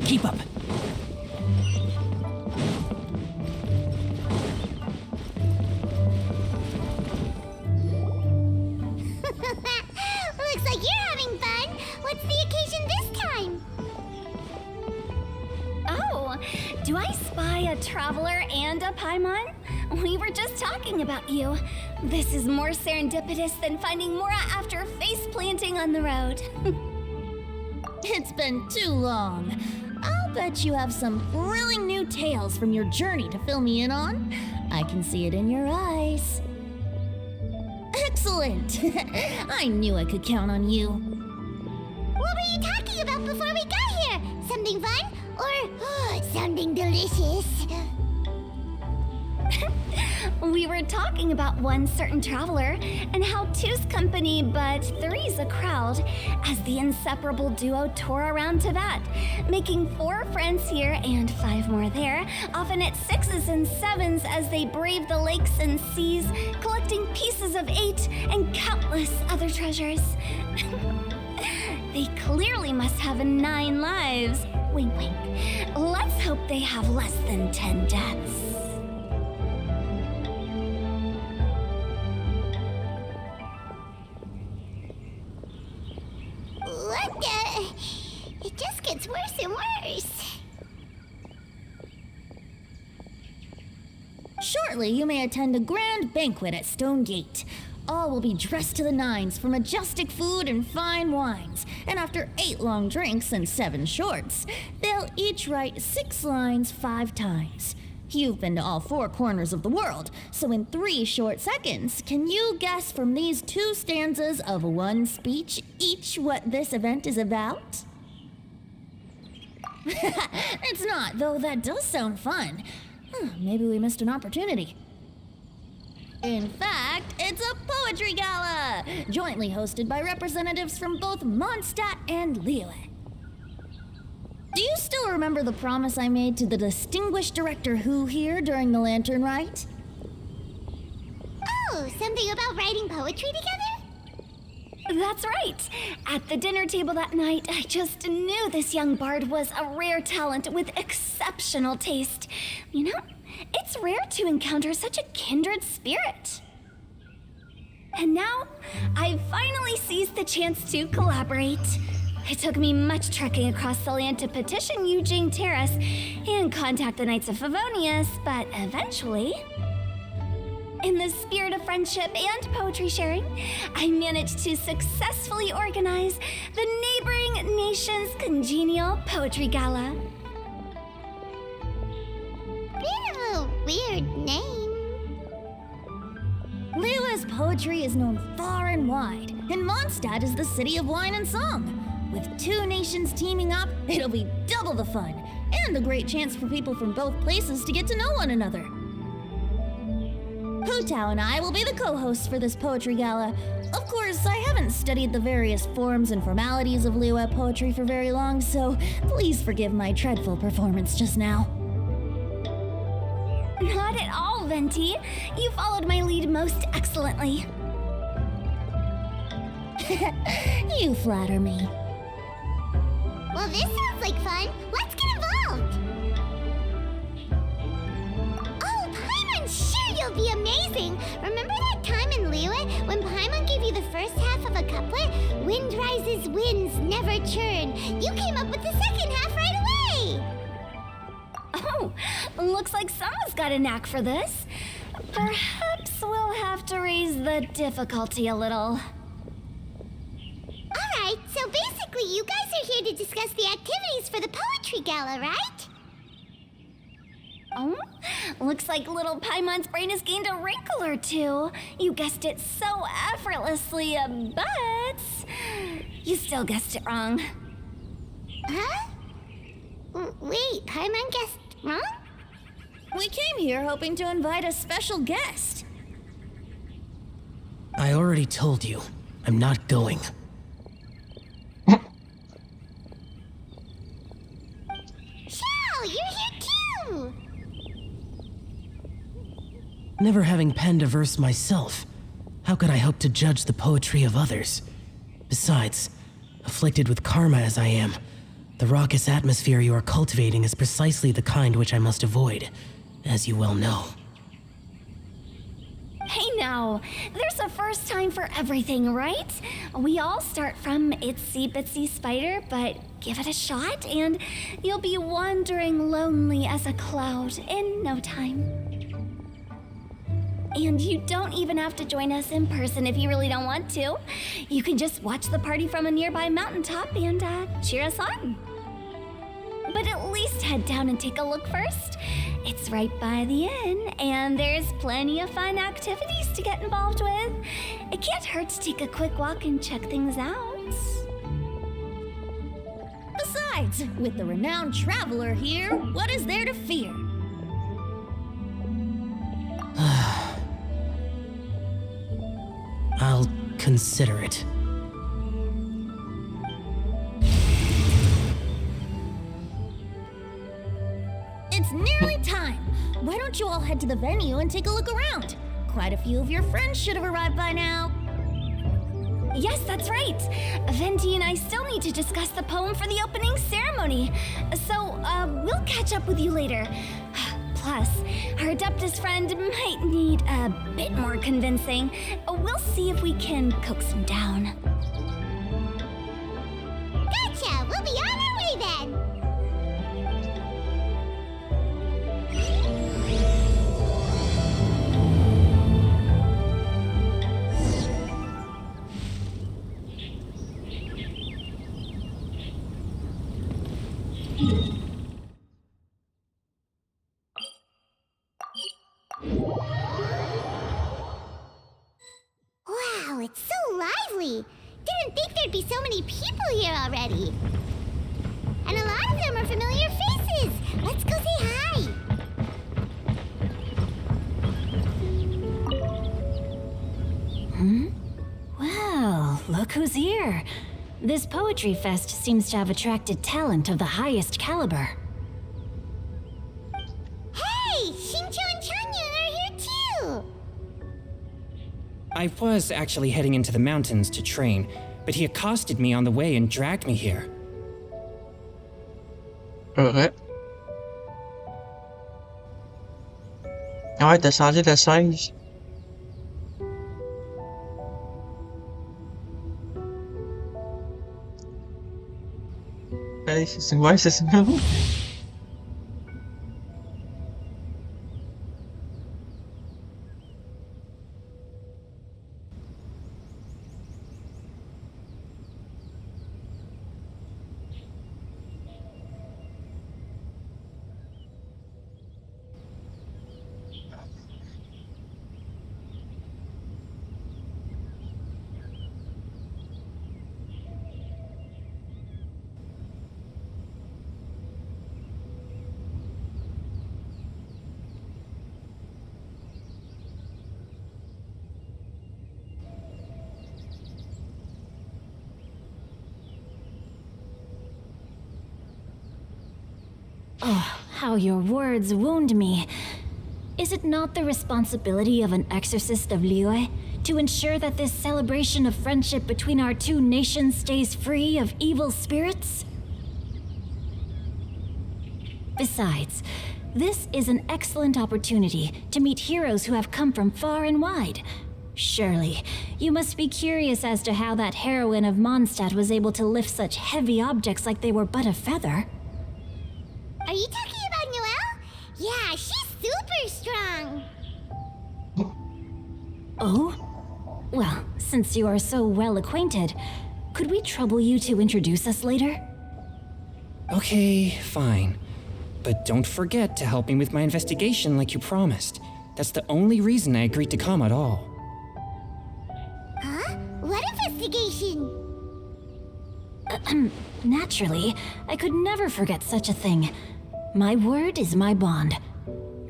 Q: Keep up.
B: Looks like you're having fun. What's the occasion this time?
M: Oh, do I spy a traveler and a Paimon? We were just talking about you. This is more serendipitous than finding Mora after face planting on the road.
U: It's been too long. I'll bet you have some thrilling new tales from your journey to fill me in on. I can see it in your eyes. Excellent! I knew I could count on you.
B: What were you talking about before we got here? Something fun? Or something delicious?
M: We were talking about one certain traveler and how two's company but three's a crowd, as the inseparable duo tore around Tibet, making 4 friends here and 5 more there, often at 6s and 7s as they brave the lakes and seas, collecting pieces of 8 and countless other treasures. They clearly must have 9 lives. Wink, wink. Let's hope they have less than 10 deaths.
B: What the? It just gets worse and worse.
U: Shortly, you may attend a grand banquet at Stone Gate. All will be dressed to the nines for majestic food and fine wines. And after 8 long drinks and 7 shorts, they'll each write 6 lines 5 times. You've been to all 4 corners of the world, so in 3 short seconds, can you guess from these 2 stanzas of 1 speech each what this event is about? It's not, though that does sound fun. Maybe we missed an opportunity. In fact, it's a poetry gala, jointly hosted by representatives from both Mondstadt and Liyue. Do you still remember the promise I made to the distinguished Director Who here during the Lantern Rite?
B: Oh, something about writing poetry together?
M: That's right. At the dinner table that night, I just knew this young bard was a rare talent with exceptional taste. You know, It's rare to encounter such a kindred spirit. And now, I've finally seized the chance to collaborate. It took me much trekking across the land to petition Eugene Terrace and contact the Knights of Favonius, but eventually, in the spirit of friendship and poetry sharing, I managed to successfully organize the neighboring nation's congenial poetry gala.
B: Bit of a weird name.
U: Liua's poetry is known far and wide, and Mondstadt is the city of wine and song. With two nations teaming up, it'll be double the fun, and a great chance for people from both places to get to know one another. Hu Tao and I will be the co-hosts for this poetry gala. Of course, I haven't studied the various forms and formalities of Liyue poetry for very long, so please forgive my dreadful performance just now.
M: Not at all, Venti. You followed my lead most excellently.
U: You flatter me.
B: Well, this sounds like fun. Let's get involved. Oh, Paimon, sure you'll be amazing. Remember that time in Liyue when Paimon gave you the first half of a couplet? Wind rises, winds never churn. You came up with the second half right away.
M: Oh, looks like someone's got a knack for this. Perhaps we'll have to raise the difficulty a little.
B: Alright, so basically you guys are here to discuss the activities for the poetry gala, right?
M: Oh, looks like little Paimon's brain has gained a wrinkle or two. You guessed it so effortlessly, but you still guessed it wrong.
B: Huh? Wait, Paimon guessed wrong?
U: We came here hoping to invite a special guest.
Q: I already told you, I'm not going.
B: Shao, you're here too!
Q: Never having penned a verse myself, how could I hope to judge the poetry of others? Besides, afflicted with karma as I am, the raucous atmosphere you are cultivating is precisely the kind which I must avoid, as you well know.
M: Hey now, there's a first time for everything, right? We all start from itsy bitsy spider, but give it a shot and you'll be wandering lonely as a cloud in no time. And you don't even have to join us in person if you really don't want to. You can just watch the party from a nearby mountaintop and cheer us on. But at least head down and take a look first. It's right by the inn, and there's plenty of fun activities to get involved with. It can't hurt to take a quick walk and check things out.
U: Besides, with the renowned traveler here, what is there to fear?
Q: I'll consider it.
U: It's nearly time. Why don't you all head to the venue and take a look around? Quite a few of your friends should have arrived by now.
M: Yes, that's right. Venti and I still need to discuss the poem for the opening ceremony. So, we'll catch up with you later. Plus, our Adeptus friend might need a bit more convincing. We'll see if we can coax him down.
B: Gotcha! We'll be on our way then! Wow, it's so lively! Didn't think there'd be so many people here already. And a lot of them are familiar faces! Let's go say hi!
P: Well, look who's here. This poetry fest seems to have attracted talent of the highest caliber.
B: Hey! Xingqiu and Changyun are here too!
I: I was actually heading into the mountains to train, but he accosted me on the way and dragged me here.
E: Ah ouais, t'as changé de chaise. Ouais, c'est ça.
M: Oh, how your words wound me. Is it not the responsibility of an exorcist of Liyue to ensure that this celebration of friendship between our two nations stays free of evil spirits? Besides, this is an excellent opportunity to meet heroes who have come from far and wide. Surely, you must be curious as to how that heroine of Mondstadt was able to lift such heavy objects like they were but a feather.
B: Are you talking about Noelle? Yeah, she's super strong.
M: Oh? Well, since you are so well acquainted, could we trouble you to introduce us later?
I: Okay, fine. But don't forget to help me with my investigation like you promised. That's the only reason I agreed to come at all.
B: Huh? What investigation?
M: Naturally, I could never forget such a thing. My word is my bond.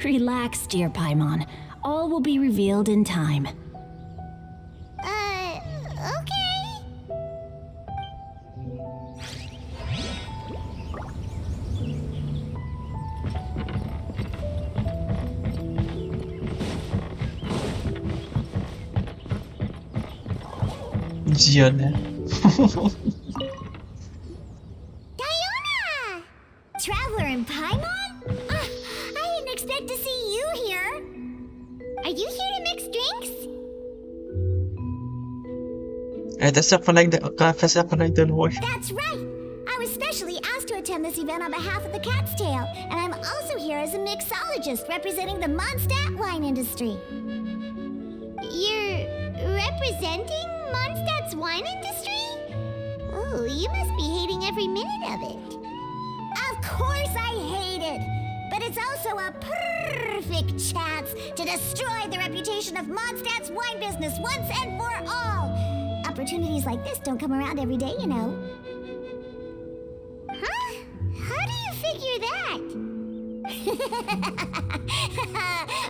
M: Relax, dear Paimon. All will be revealed in time.
B: Okay.
E: Jeune.
B: Diona! Traveler in Paimon? I didn't expect to see you here. Are you here to mix drinks?
E: Elle était sa fenêtre quand elle fait sa fenêtre de loin.
B: That's right. I was specially asked to attend this event on behalf of the Cat's Tail, and I'm also here as a mixologist representing the Mondstadt wine industry. You're representing Mondstadt's wine industry? Oh, you must be hating every minute of it. Of course I hate it, but it's also a perfect chance to destroy the reputation of Mondstadt's wine business once and for all. Opportunities like this don't come around every day, you know. Huh? How do you figure that?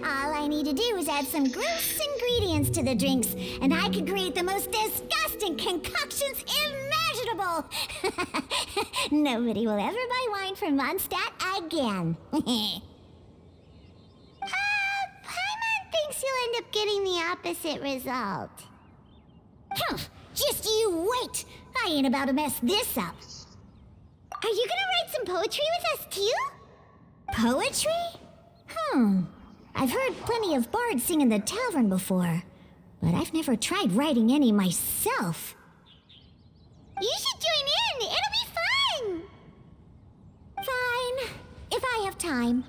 B: All I need to do is add some gross ingredients to the drinks, and I can create the most disgusting concoctions imaginable. Nobody will ever buy wine from Mondstadt again. Paimon thinks you'll end up getting the opposite result. Just you wait! I ain't about to mess this up. Are you gonna write some poetry with us too? Poetry? I've heard plenty of bards sing in the tavern before, but I've never tried writing any myself. You should join in! It'll be fun! Fine, if I have time.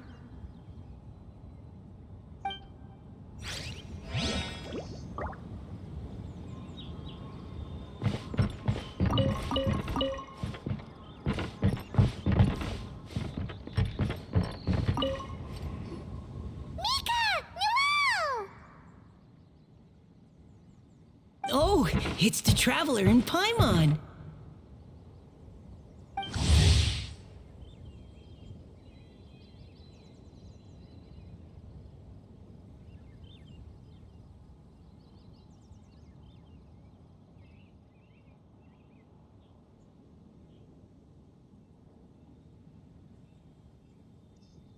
Q: Oh, it's the Traveler in Paimon.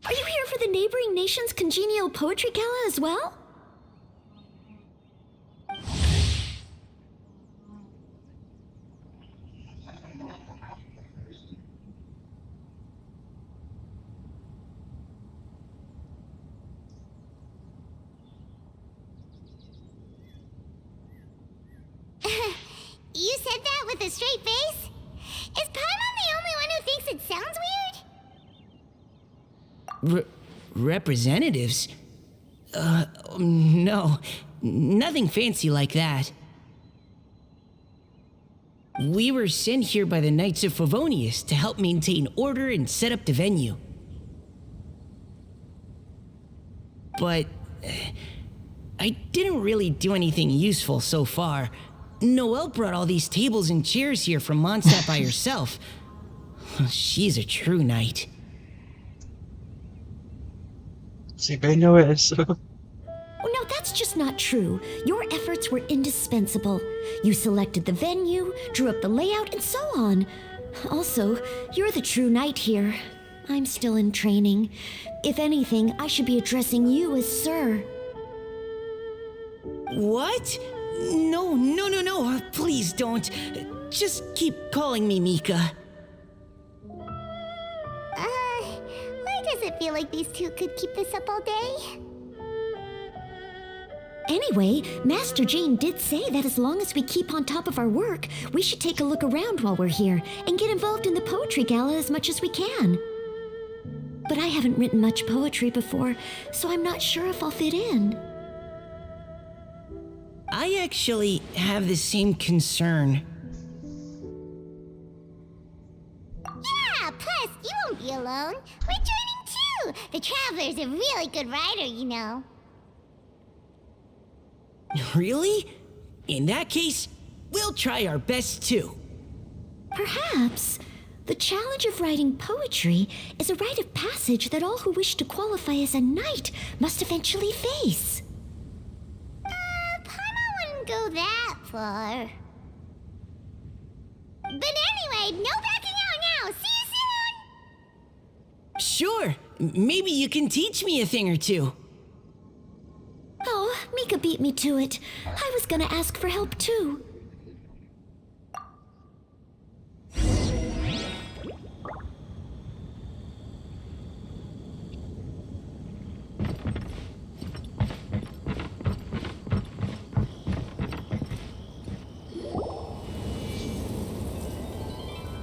M: Are you here for the neighboring nation's congenial poetry gala as well?
B: a straight face? Is Paimon the only one who thinks it sounds weird?
C: Representatives? No. Nothing fancy like that. We were sent here by the Knights of Favonius to help maintain order and set up the venue. But I didn't really do anything useful so far. Noelle brought all these tables and chairs here from Mondstadt by herself. She's a true knight.
E: C'est bien Noël, ça.
U: Oh, no, that's just not true. Your efforts were indispensable. You selected the venue, drew up the layout, and so on. Also, you're the true knight here. I'm still in training. If anything, I should be addressing you as Sir.
C: What? No. Please don't. Just keep calling me Mika.
B: Why does it feel like these two could keep this up all day?
U: Anyway, Master Jane did say that as long as we keep on top of our work, we should take a look around while we're here and get involved in the poetry gala as much as we can. But I haven't written much poetry before, so I'm not sure if I'll fit in.
C: I actually have the same concern.
B: Yeah, plus, you won't be alone. We're joining too. The Traveler's a really good writer, you know.
C: Really? In that case, we'll try our best too.
U: Perhaps. The challenge of writing poetry is a rite of passage that all who wish to qualify as a knight must eventually face.
B: Paimon wouldn't go that far. But anyway, no backing out now. See you soon!
C: Sure. Maybe you can teach me a thing or two.
U: Oh, Mika beat me to it. I was gonna ask for help too.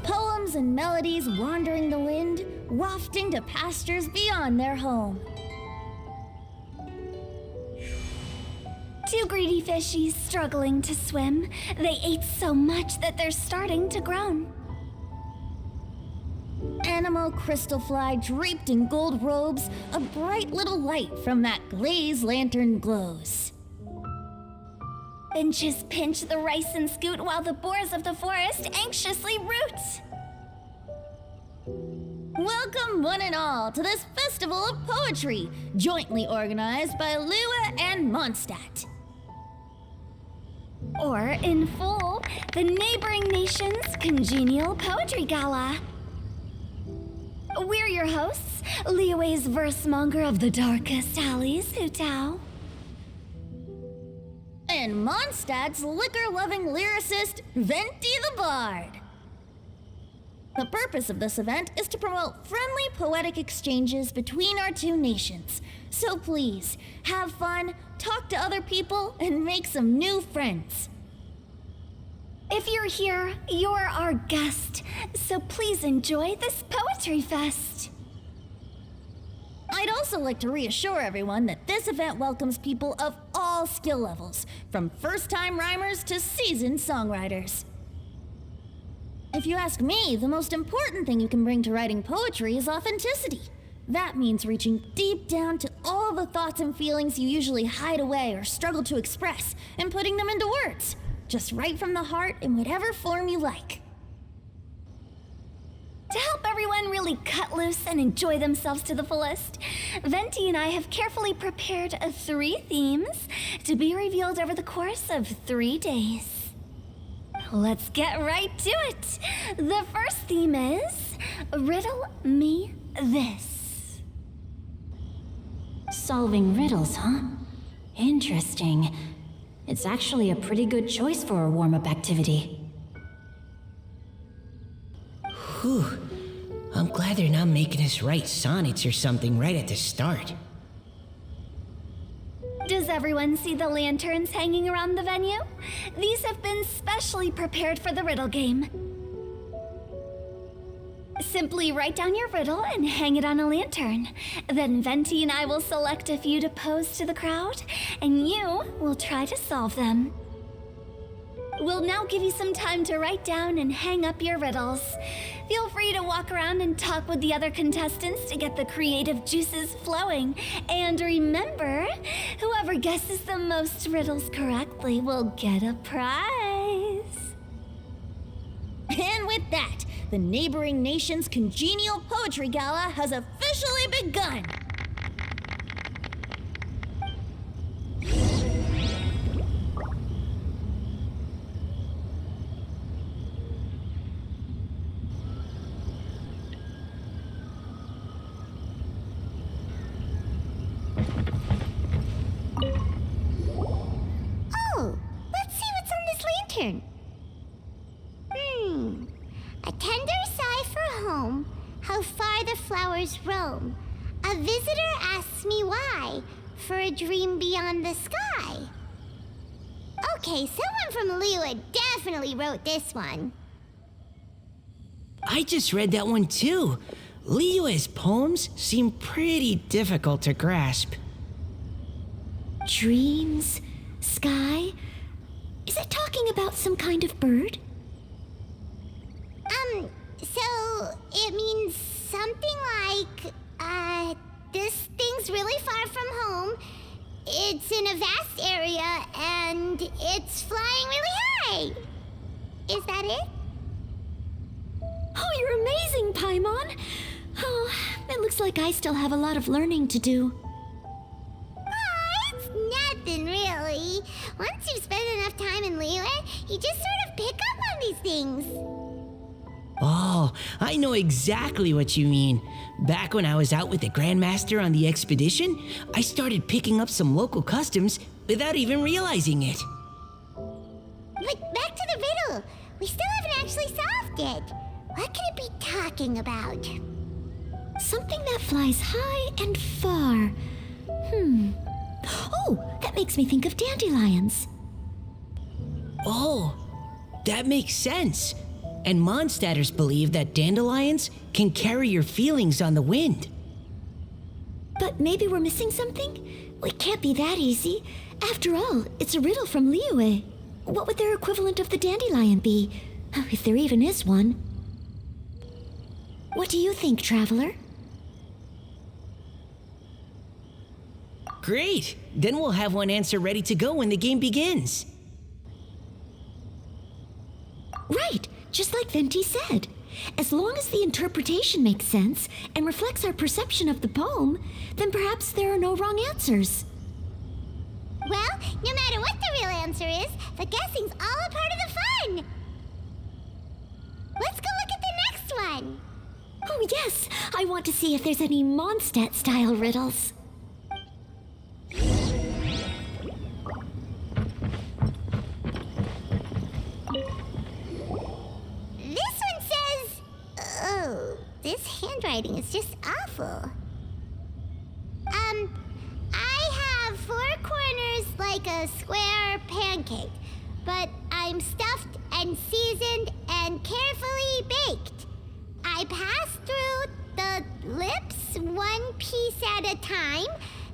U: Poems and melodies wandering the wind, wafting to pastures beyond their home. Two greedy fishies struggling to swim. They ate so much that they're starting to groan. Animal crystal fly draped in gold robes, a bright little light from that glazed lantern glows. Finches pinch the rice and scoot while the boars of the forest anxiously root. Welcome one and all to this festival of poetry, jointly organized by Lua and Mondstadt. Or, in full, the neighboring nation's congenial poetry gala. We're your hosts, Liyue's verse-monger of the darkest alleys, Hutao. And Mondstadt's liquor-loving lyricist, Venti the Bard. The purpose of this event is to promote friendly poetic exchanges between our two nations. So please, have fun, talk to other people, and make some new friends. If you're here, you're our guest, so please enjoy this poetry fest. I'd also like to reassure everyone that this event welcomes people of all skill levels, from first-time rhymers to seasoned songwriters. If you ask me, the most important thing you can bring to writing poetry is authenticity. That means reaching deep down to all the thoughts and feelings you usually hide away or struggle to express, and putting them into words, just right from the heart in whatever form you like. To help everyone really cut loose and enjoy themselves to the fullest, Venti and I have carefully prepared 3 themes to be revealed over the course of 3 days. Let's get right to it. The first theme is Riddle Me This.
P: Solving riddles, huh? Interesting. It's actually a pretty good choice for a warm-up activity.
C: Whew. I'm glad they're not making us write sonnets or something right at the start.
M: Does everyone see the lanterns hanging around the venue? These have been specially prepared for the riddle game. Simply write down your riddle and hang it on a lantern. Then Venti and I will select a few to pose to the crowd, and you will try to solve them. We'll now give you some time to write down and hang up your riddles. Feel free to walk around and talk with the other contestants to get the creative juices flowing. And remember, whoever guesses the most riddles correctly will get a prize.
U: And with that, the neighboring nation's congenial poetry gala has officially begun.
B: Oh, let's see what's on this lantern. A tender sigh for home, how far the flowers roam. A visitor asks me why, for a dream beyond the sky. Okay, someone from Liyue definitely wrote this one.
C: I just read that one too. Liyue's poems seem pretty difficult to grasp.
H: Dreams? Sky? Is it talking about some kind of bird?
B: So it means something like, this thing's really far from home. It's in a vast area and it's flying really high. Is that it?
H: Oh, you're amazing, Paimon! Oh, it looks like I still have a lot of learning to do.
B: It's nothing really. Once you've spent enough time in Liyue, you just sort of pick up on these things.
C: Oh, I know exactly what you mean. Back when I was out with the Grandmaster on the expedition, I started picking up some local customs without even realizing it.
B: But back to the riddle. We still haven't actually solved it. What could it be talking about?
H: Something that flies high and far. Oh, that makes me think of dandelions.
C: Oh, that makes sense. And Mondstadters believe that dandelions can carry your feelings on the wind.
H: But maybe we're missing something? It can't be that easy. After all, it's a riddle from Liyue. What would their equivalent of the dandelion be? If there even is one. What do you think, Traveler?
C: Great! Then we'll have one answer ready to go when the game begins.
H: Right! Just like Venti said. As long as the interpretation makes sense and reflects our perception of the poem, then perhaps there are no wrong answers.
B: Well, no matter what the real answer is, the guessing's all a part of the fun. Let's go look at the next one.
H: Oh yes, I want to see if there's any Mondstadt-style riddles.
B: This handwriting is just awful. I have 4 corners like a square pancake, but I'm stuffed and seasoned and carefully baked. I pass through the lips 1 piece at a time.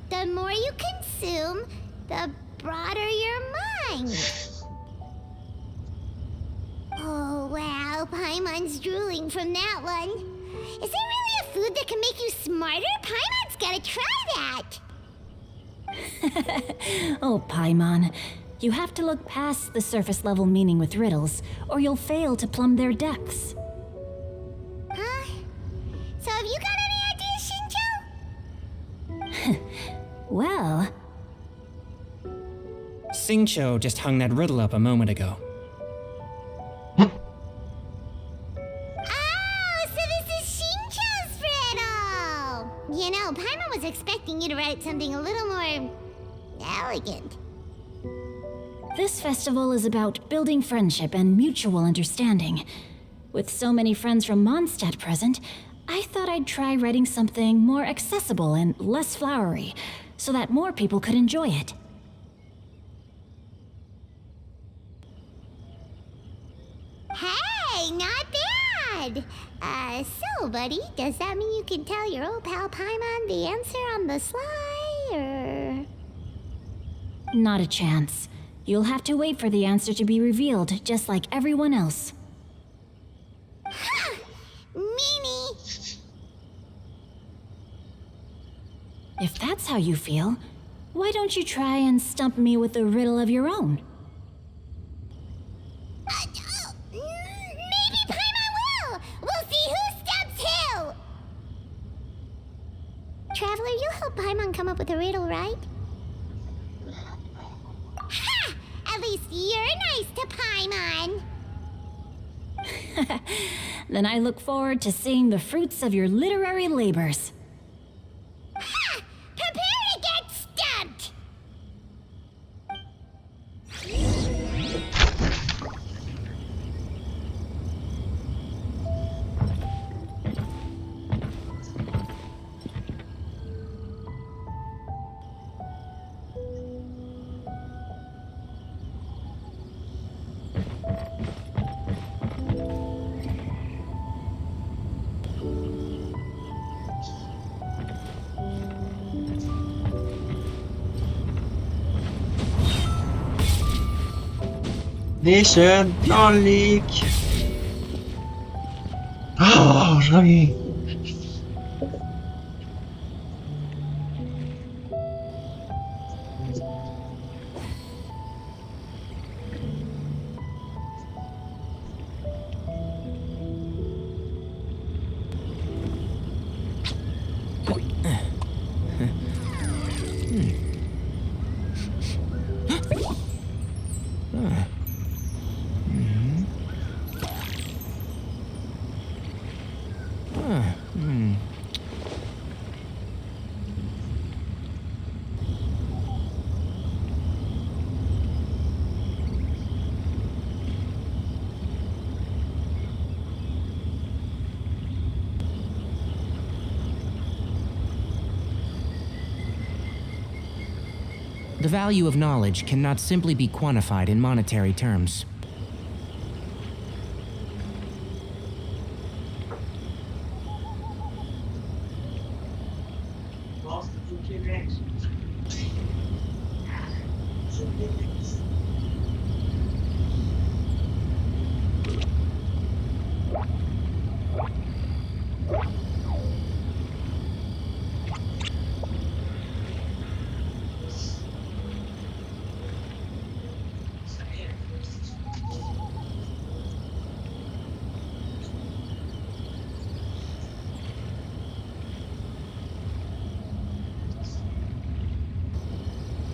B: The more you consume, the broader your mind. Oh, wow, Paimon's drooling from that one. Is there really a food that can make you smarter? Paimon's gotta try that!
P: Oh, Paimon. You have to look past the surface level meaning with riddles, or you'll fail to plumb their depths.
B: Huh? So have you got any ideas, Xingqiu?
P: Well...
I: Xingqiu just hung that riddle up a moment ago.
B: You know, Paimon was expecting you to write something a little more elegant.
P: This festival is about building friendship and mutual understanding. With so many friends from Mondstadt present, I thought I'd try writing something more accessible and less flowery, so that more people could enjoy it.
B: good. So, buddy, does that mean you can tell your old pal Paimon the answer on the sly, or...?
U: Not a chance. You'll have to wait for the answer to be revealed, just like everyone else.
B: Ha! Meanie!
U: If that's how you feel, why don't you try and stump me with a riddle of your own?
B: Maybe Paimon will! We'll see who stumps who! Traveler, you'll help Paimon come up with a riddle, right? Ha! At least you're nice to Paimon!
U: Then I look forward to seeing the fruits of your literary labors.
B: Ha! Prepare to get stumped!
E: Les jeunes dans le leak. Oh, j'en.
Q: The value of knowledge cannot simply be quantified in monetary terms.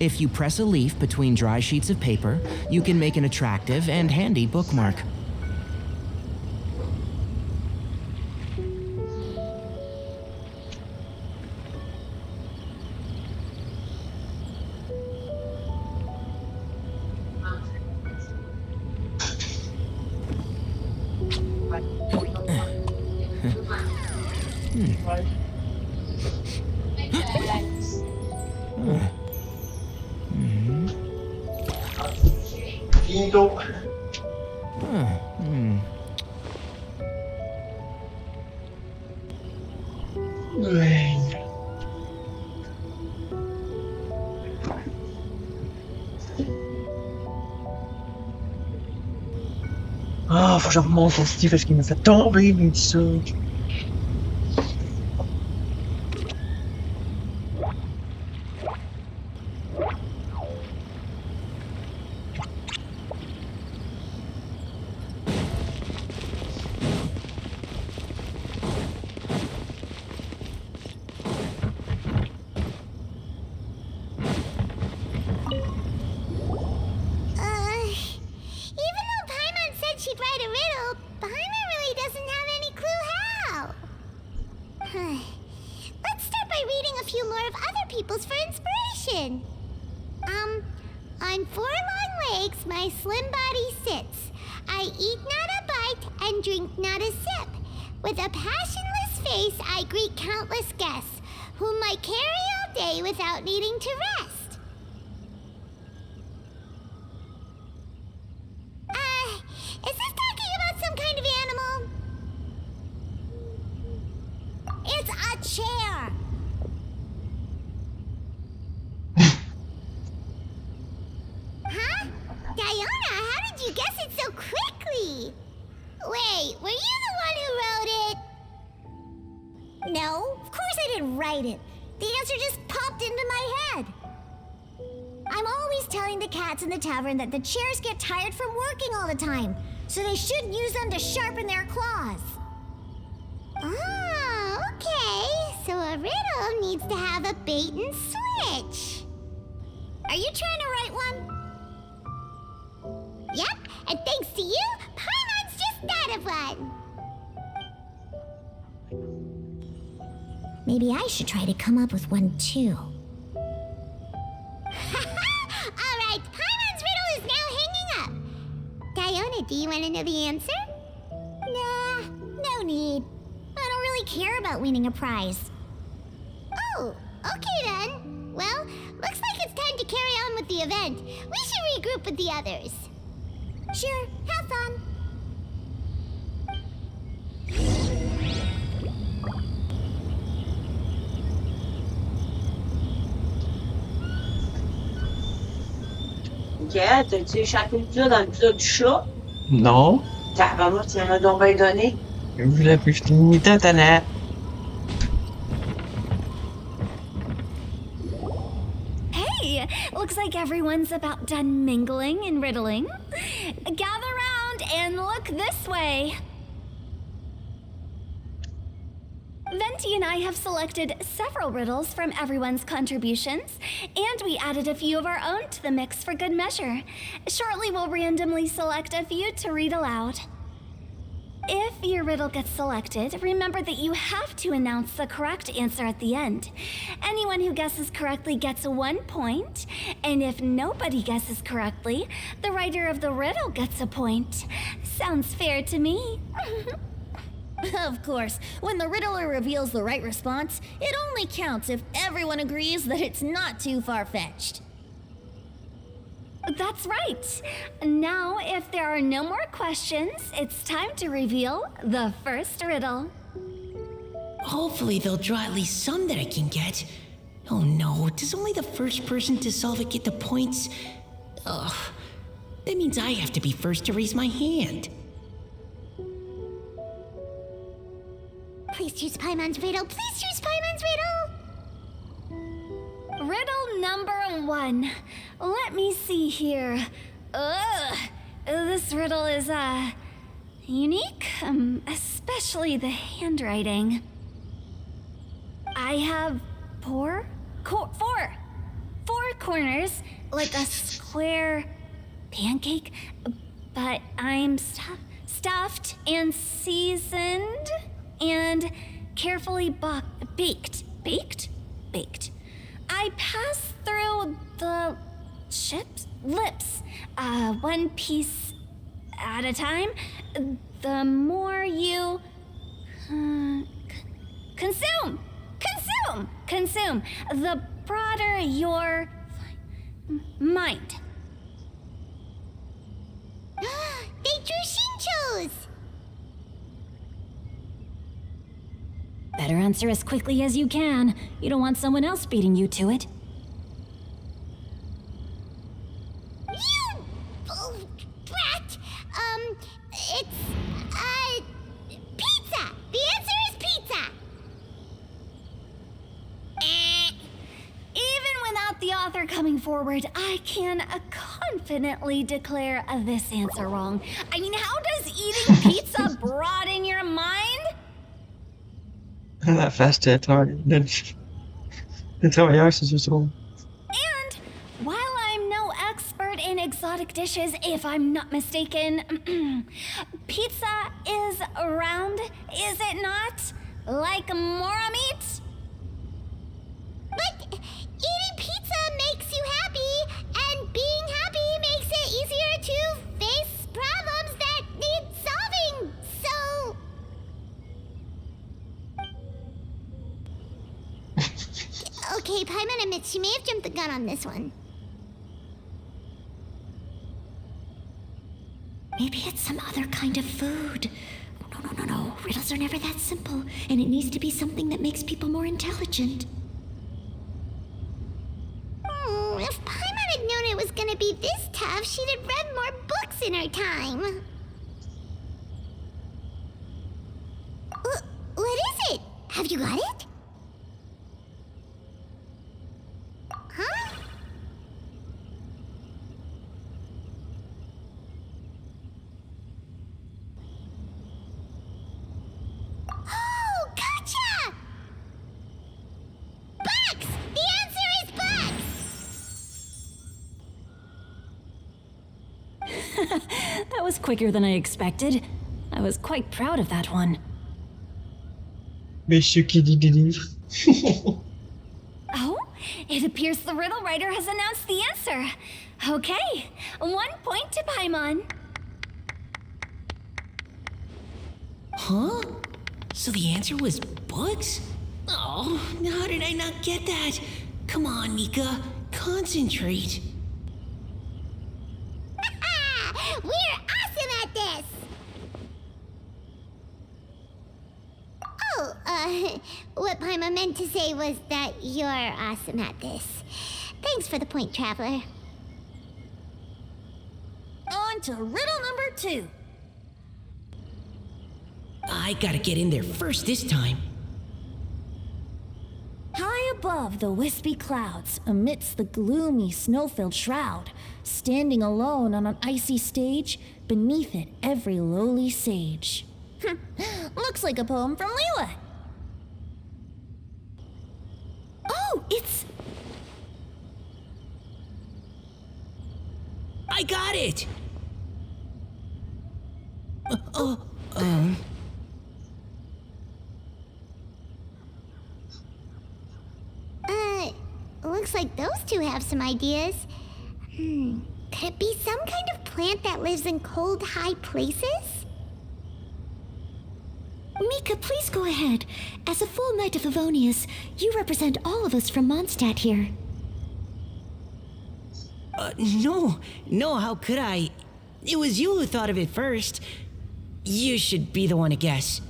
Q: If you press a leaf between dry sheets of paper, you can make an attractive and handy bookmark.
E: Ah, faut que je remonte au Steve parce qu'il me fait tomber, mais dit ça.
B: On 4 long legs, my slim body sits. I eat not a bite and drink not a sip. With a passionless face, I greet countless guests, whom I carry all day without needing to rest. Is this talking about some kind of animal? how did you guess it so quickly? Wait, were you the one who wrote it? No, of course I didn't write it. The answer just popped into my head. I'm always telling the cats in the tavern that the chairs get tired from working all the time, so they shouldn't use them to sharpen their claws. Oh, okay. So a riddle needs to have a bait and switch. Are you trying to write one? Yep, and thanks to you, Paimon's just thought of one. Maybe I should try to come up with one too. Alright, Paimon's riddle is now hanging up. Diona, do you want to know the answer? Nah, no need. I don't really care about winning a prize. Oh, okay then. Well, looks like it's time to carry on with the event. We should regroup with the others. Sure, have fun.
D: Ok, t'as-tu échappé ça dans l'épisode du chat?
E: Non.
D: Tabarnak, tu m'as donc bien donné.
E: Je voulais plus que je t'imitais, Tana.
M: Hey, looks like everyone's about done mingling and riddling. Gather round and look this way. Venti and I have selected several riddles from everyone's contributions, and we added a few of our own to the mix for good measure. Shortly, we'll randomly select a few to read aloud. If your riddle gets selected, remember that you have to announce the correct answer at the end. Anyone who guesses correctly gets 1 point, and if nobody guesses correctly, the writer of the riddle gets a point. Sounds fair to me.
U: Of course, when the riddler reveals the right response, it only counts if everyone agrees that it's not too far-fetched.
M: That's right. Now, if there are no more questions, it's time to reveal the first riddle.
C: Hopefully they'll draw at least some that I can get. Oh no, does only the first person to solve it get the points? Ugh, that means I have to be first to raise my hand.
B: Please choose Paimon's riddle. Please choose Paimon's riddle.
M: Riddle number 1. Let me see here. This riddle is, unique, especially the handwriting. I have four corners, like a square pancake, but I'm stuffed and seasoned and carefully baked. I pass through the lips, one piece at a time. The more you consume, the broader your mind.
B: They drew Shinchos!
P: Better answer as quickly as you can. You don't want someone else beating you to it.
B: You brat! It's, pizza! The answer is pizza!
M: Even without the author coming forward, I can confidently declare this answer wrong. I mean, how does eating pizza broaden your mind?
E: La face de travailleur, c'est juste drôle.
M: And while I'm no expert in exotic dishes, if I'm not mistaken, pizza is round, is it not? Like mora meat?
B: But eating pizza makes you happy, and being happy makes it easier to face problems that need solving, so... Okay, Paimon admits she may have jumped the gun on this one.
H: Maybe it's some other kind of food. No. Riddles are never that simple, and it needs to be something that makes people more intelligent.
B: If Paimon had known it was gonna be this tough, she'd have read more books in her time. What is it? Have you got it? Huh? Oh, gotcha! Bucks! The answer is bucks!
P: That was quicker than I expected. I was quite proud of that one.
E: Monsieur qui lit des livres.
M: Oh, it appears the riddle writer has announced the answer. Okay, 1 point to Paimon.
C: Huh? So the answer was books? Oh, how did I not get that? Come on, Mika, concentrate.
B: We're awesome at this! Oh, what Paimon meant to say was that you're awesome at this. Thanks for the point, Traveler.
U: On to riddle number 2.
C: I gotta get in there first this time.
U: High above the wispy clouds, amidst the gloomy snow-filled shroud, standing alone on an icy stage, beneath it every lowly sage. Looks like a poem from Liyue.
M: Oh, it's...
C: I got it!
B: Looks like those two have some ideas. Could it be some kind of plant that lives in cold, high places?
H: Mika, please go ahead. As a full Knight of Favonius, you represent all of us from Mondstadt here.
C: No, how could I? It was you who thought of it first. You should be the one to guess.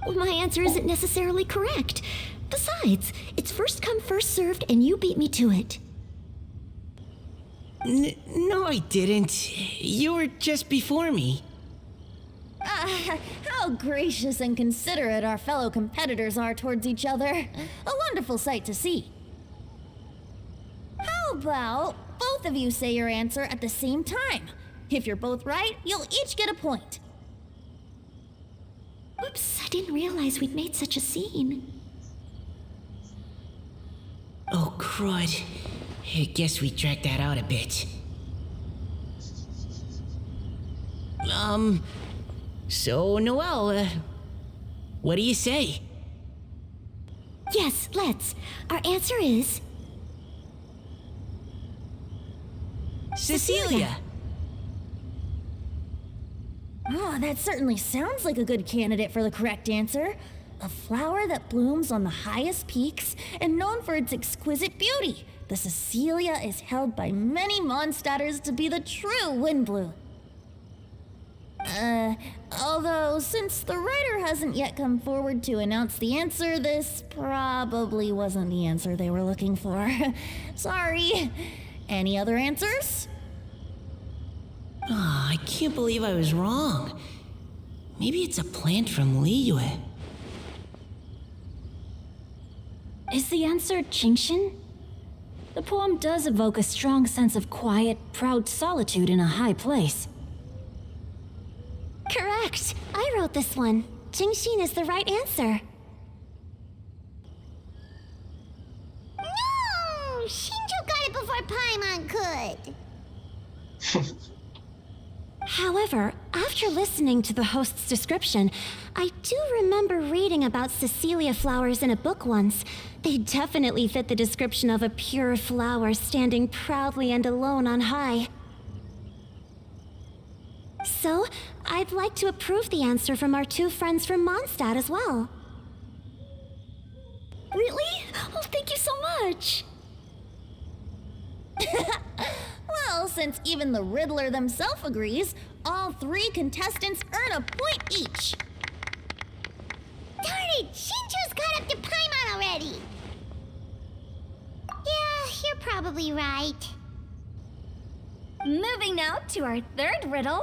H: My answer isn't necessarily correct. Besides, it's first come, first served, and you beat me to it.
C: No, I didn't. You were just before me.
U: How gracious and considerate our fellow competitors are towards each other. A wonderful sight to see. How about both of you say your answer at the same time? If you're both right, you'll each get a point.
H: Whoops, I didn't realize we'd made such a scene.
C: Oh, crud. I guess we dragged that out a bit. So, Noelle, what do you say?
H: Yes, let's. Our answer is...
C: Cecilia!
U: Oh, that certainly sounds like a good candidate for the correct answer. A flower that blooms on the highest peaks and known for its exquisite beauty. The Cecilia is held by many Mondstadters to be the true Windblue. Although, since the writer hasn't yet come forward to announce the answer, this probably wasn't the answer they were looking for. Sorry. Any other answers?
C: Oh, I can't believe I was wrong. Maybe it's a plant from Liyue.
P: Is the answer Jingshin? The poem does evoke a strong sense of quiet, proud solitude in a high place.
H: Correct! I wrote this one. Jingshin is the right answer.
B: No! Shinjo got it before Paimon could.
H: However, after listening to the host's description, I do remember reading about Cecilia flowers in a book once. They definitely fit the description of a pure flower standing proudly and alone on high. So, I'd like to approve the answer from our two friends from Mondstadt as well.
U: Really? Oh, thank you so much! Well, since even the Riddler themselves agrees, all 3 contestants earn a point each.
B: Darn it! Shinjo's got up to Paimon already! Yeah, you're probably right.
M: Moving now to our third riddle.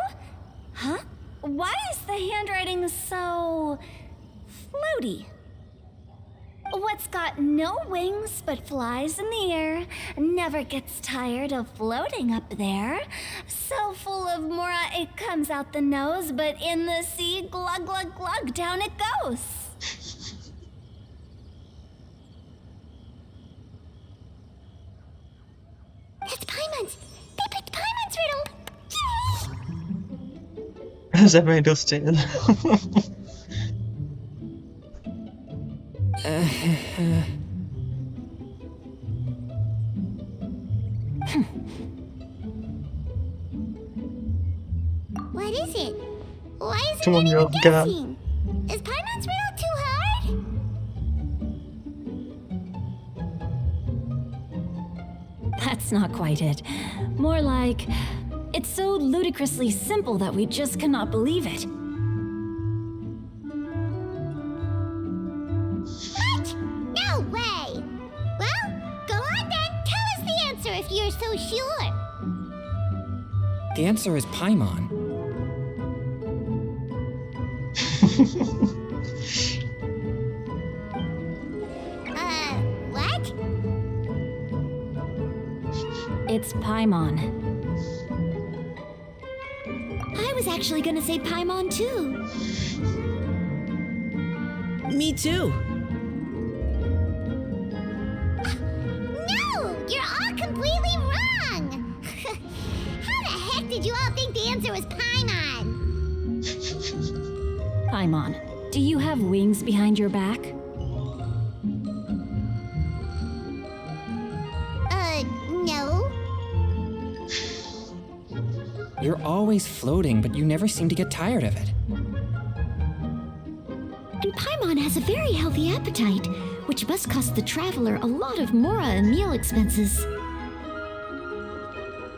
M: Huh? Why is the handwriting so floaty? What's got no wings but flies in the air, never gets tired of floating up there, so full of mora it comes out the nose, but in the sea, glug glug glug, down it goes.
B: That's Paimon's! They picked Paimon's riddle!
E: J'avais un dos style.
B: What is it? Why is
E: Tout le monde me
B: anyone
E: regarde.
B: guessing? Is Paimon's riddle too hard?
P: That's not quite it. More like, it's so ludicrously simple that we just cannot believe it.
B: What? No way! Well, go on then. Tell us the answer if you're so sure.
I: The answer is Paimon.
B: What?
P: It's Paimon.
H: I was actually gonna say Paimon too.
C: Me too.
B: No! You're all completely wrong! How the heck did you all think the answer was Paimon?
P: Paimon, do you have wings behind your back?
B: No.
I: You're always floating, but you never seem to get tired of it.
H: And Paimon has a very healthy appetite, which must cost the traveler a lot of mora and meal expenses.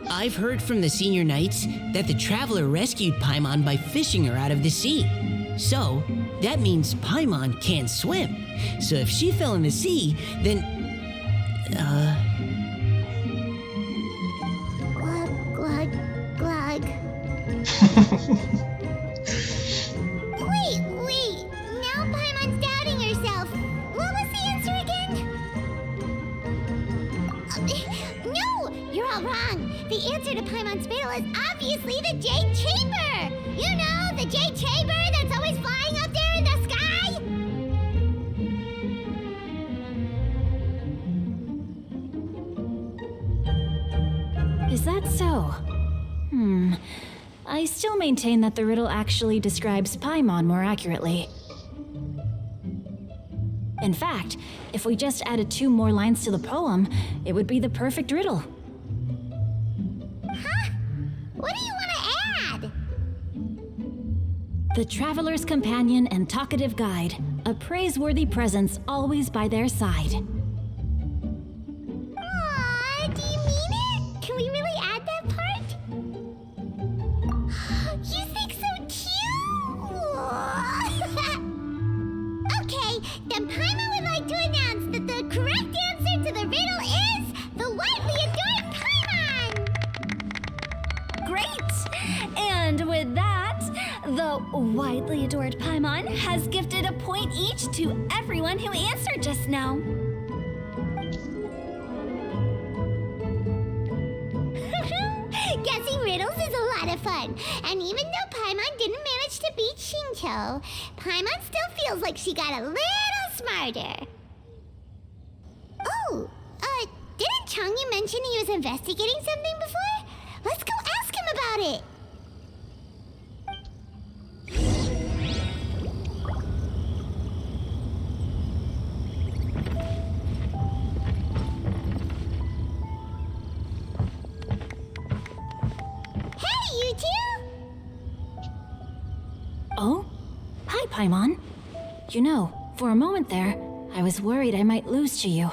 C: I've heard from the senior knights that the traveler rescued Paimon by fishing her out of the sea. So, that means Paimon can't swim. So if she fell in the sea, then...
B: Glug, glug, glug. Wait. Now Paimon's doubting herself. What was the answer again? No! You're all wrong. The answer to Paimon's riddle is obviously the Jade Chamber! You know, the Jade Chamber that's always flying up there in the sky?
P: Is that so? I still maintain that the riddle actually describes Paimon more accurately. In fact, if we just added 2 more lines to the poem, it would be the perfect riddle.
B: Huh? What do you want to add?
P: The traveler's companion and talkative guide, a praiseworthy presence always by their side.
B: Aw, do you mean it? Can we really add that part? You think so cute? Okay, then Paimon would like to announce that the correct answer to the riddle is the widely adored Paimon!
M: Great! And with that, the widely adored Paimon has gifted a point each to everyone who answered just now.
B: Guessing riddles is a lot of fun. And even though Paimon didn't manage to beat Shinto, Paimon still feels like she got a little smarter. Oh, didn't Changyu mention he was investigating something before? Let's go ask him about it. Hey, you two!
P: Oh? Hi, Paimon. You know, for a moment there, I was worried I might lose to you.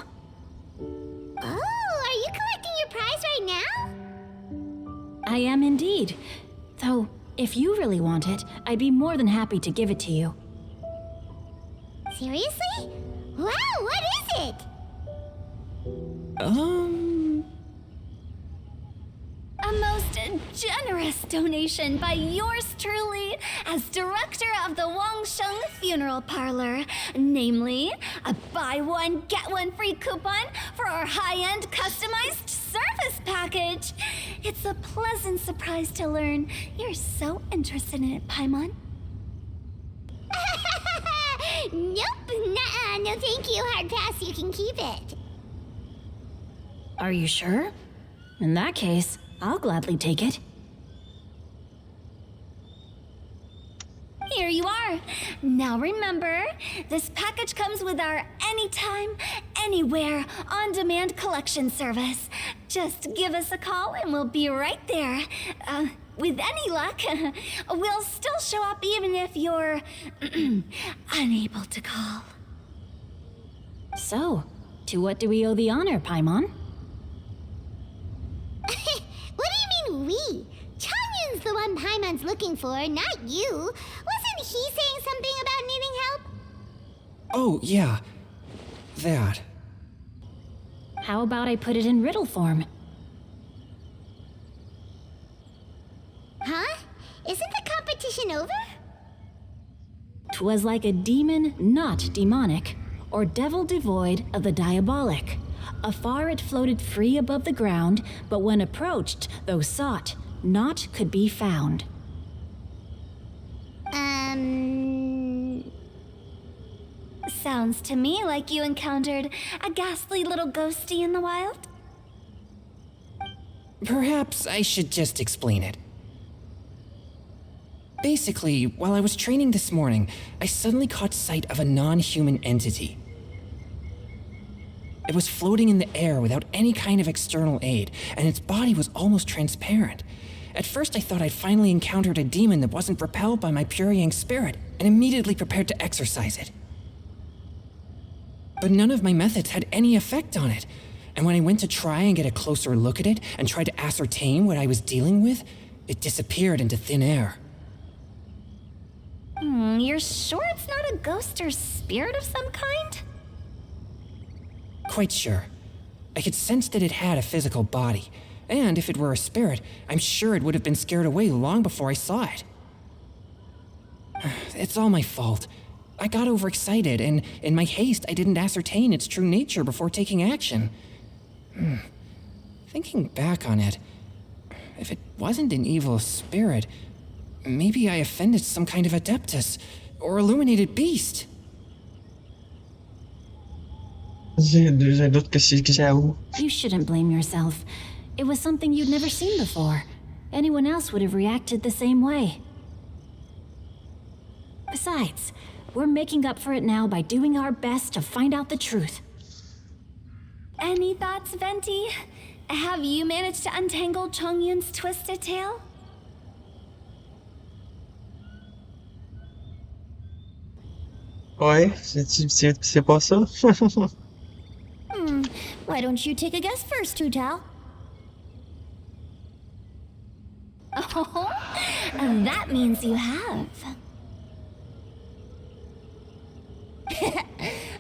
B: Oh, are you collecting your prize right now?
P: I am indeed. Though, if you really want it, I'd be more than happy to give it to you.
B: Seriously? Wow, what is it?
M: A most generous donation by yours truly as director of the Wangsheng Funeral Parlor. Namely, a buy one, get one free coupon for our high-end customized service package. It's a pleasant surprise to learn you're so interested in it, Paimon.
B: Nope, nuh-uh, no thank you, hard pass, you can keep it.
P: Are you sure? In that case, I'll gladly take it.
M: Here you are. Now remember, this package comes with our anytime, anywhere, on-demand collection service. Just give us a call and we'll be right there. With any luck, we'll still show up even if you're unable to call.
P: So, to what do we owe the honor, Paimon?
B: What do you mean we? Changyun's the one Paimon's looking for, not you. Wasn't he saying something about needing help?
I: Oh, yeah. That.
P: How about I put it in riddle form?
B: Huh? Isn't the competition over?
P: 'Twas like a demon not demonic, or devil devoid of the diabolic. Afar it floated free above the ground, but when approached, though sought, naught could be found.
M: Sounds to me like you encountered a ghastly little ghosty in the wild.
I: Perhaps I should just explain it. Basically, while I was training this morning, I suddenly caught sight of a non-human entity. It was floating in the air without any kind of external aid, and its body was almost transparent. At first I thought I'd finally encountered a demon that wasn't repelled by my pure yang spirit, and immediately prepared to exorcise it. But none of my methods had any effect on it, and when I went to try and get a closer look at it and tried to ascertain what I was dealing with, it disappeared into thin air.
M: You're sure it's not a ghost or spirit of some kind?
I: Quite sure. I could sense that it had a physical body, and if it were a spirit, I'm sure it would have been scared away long before I saw it. It's all my fault. I got overexcited, and in my haste, I didn't ascertain its true nature before taking action. Thinking back on it, if it wasn't an evil spirit, maybe I offended some kind of adeptus or illuminated beast.
E: J'ai doute que c'est Xiao.
P: You shouldn't blame yourself. It was something you'd never seen before. Anyone else would have reacted the same way. Besides, we're making up for it now by doing our best to find out the truth.
M: Any thoughts, Venti? Have you managed to untangle Chongyun's twisted tail?
E: Ouais, c'est pas ça.
U: Why don't you take a guess first, Tutao?
M: Oh, that means you have.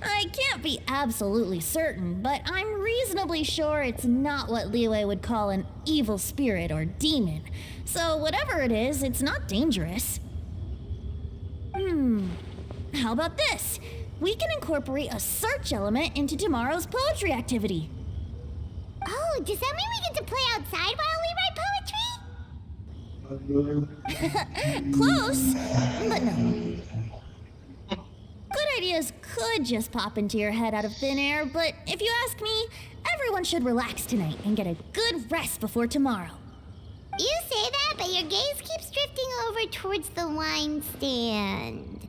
U: I can't be absolutely certain, but I'm reasonably sure it's not what Liyue would call an evil spirit or demon. So whatever it is, it's not dangerous. How about this? We can incorporate a search element into tomorrow's poetry activity.
B: Oh, does that mean we get to play outside while we write poetry?
U: Close, but no. Good ideas could just pop into your head out of thin air, but if you ask me, everyone should relax tonight and get a good rest before tomorrow.
B: You say that, but your gaze keeps drifting over towards the wine stand.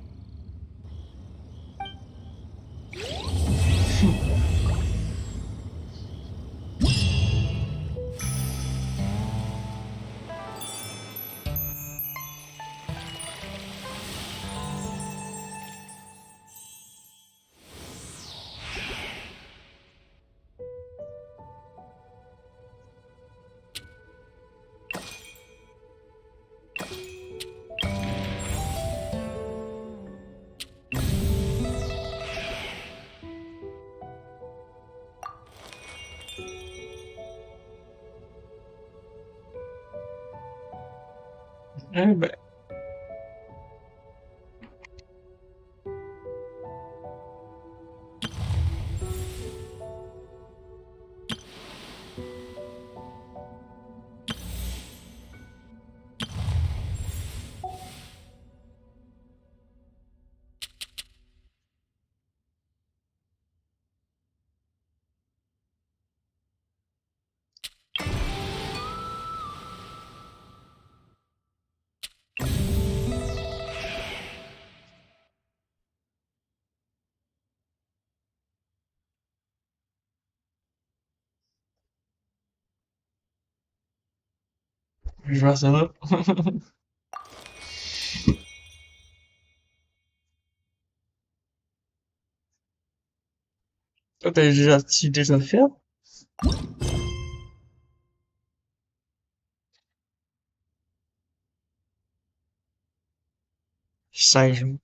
E: Eh ben. Je vois ça. Toi, tu déjà fait? 16 jours.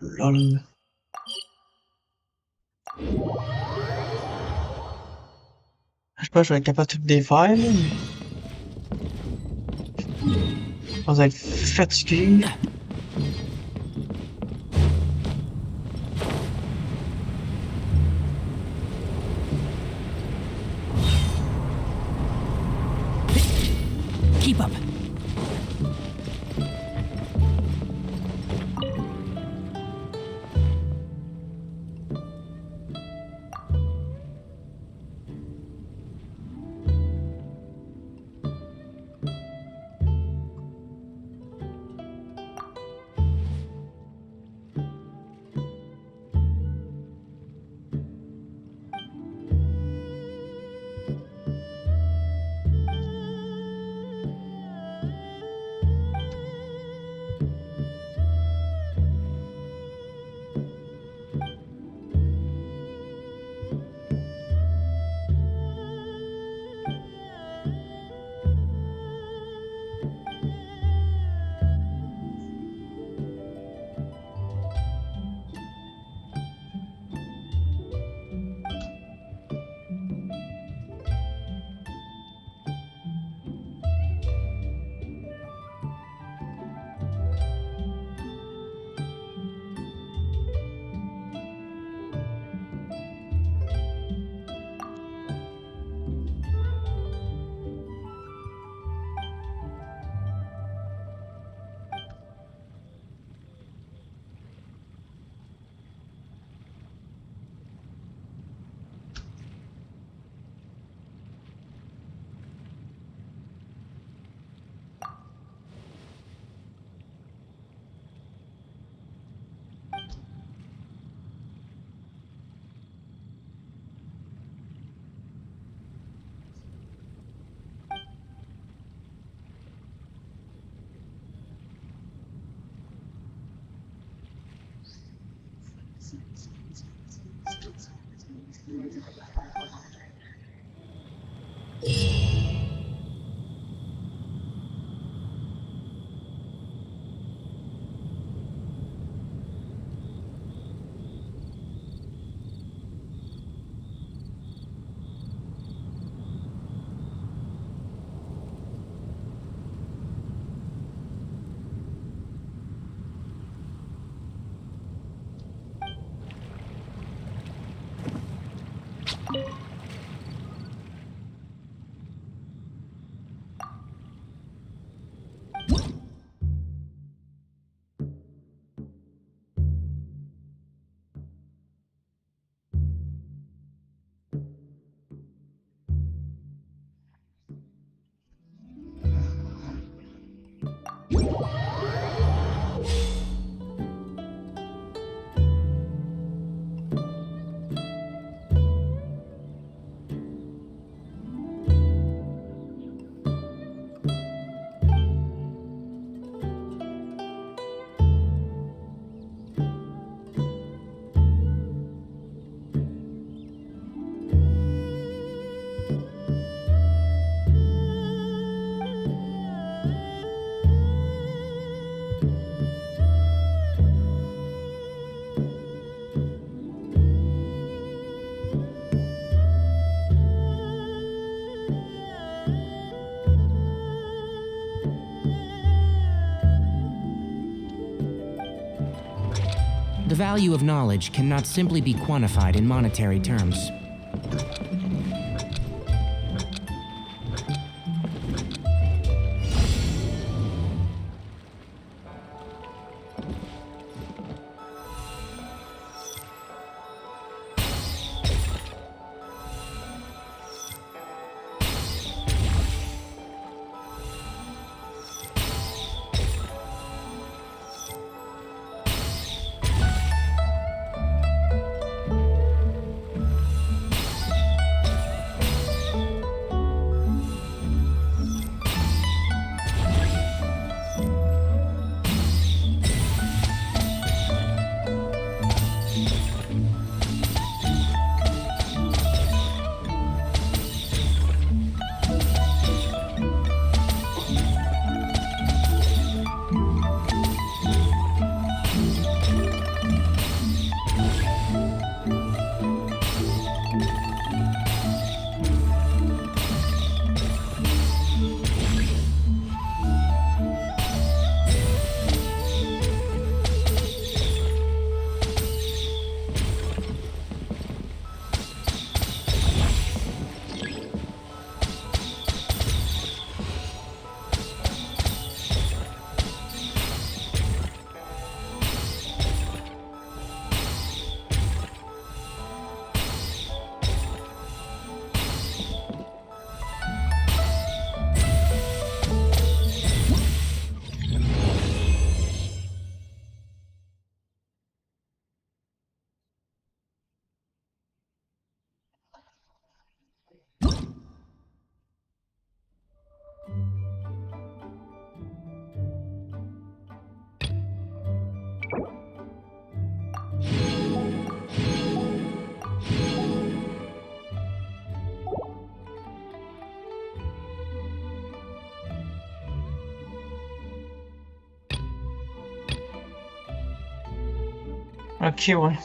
E: Lol. Je sais pas, je vais être capable de tout défaire, là, mais... Je pense être fatigué.
C: Keep up.
K: The value of knowledge cannot simply be quantified in monetary terms.
E: Ok, ouais.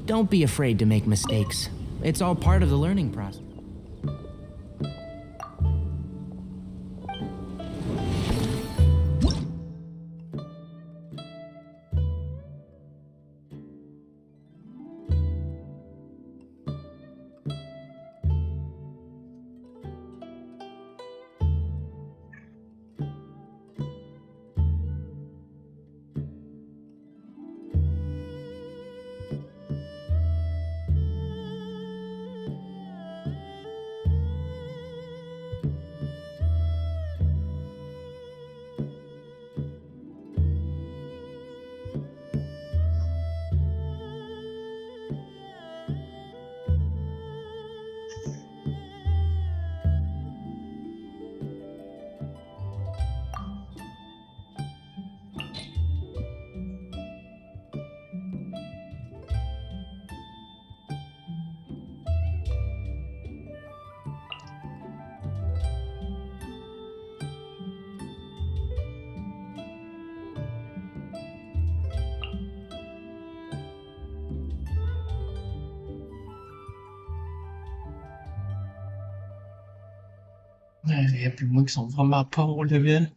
K: Don't be afraid to make mistakes. It's all part of the learning process.
E: Et puis moi qui sont vraiment pas au level.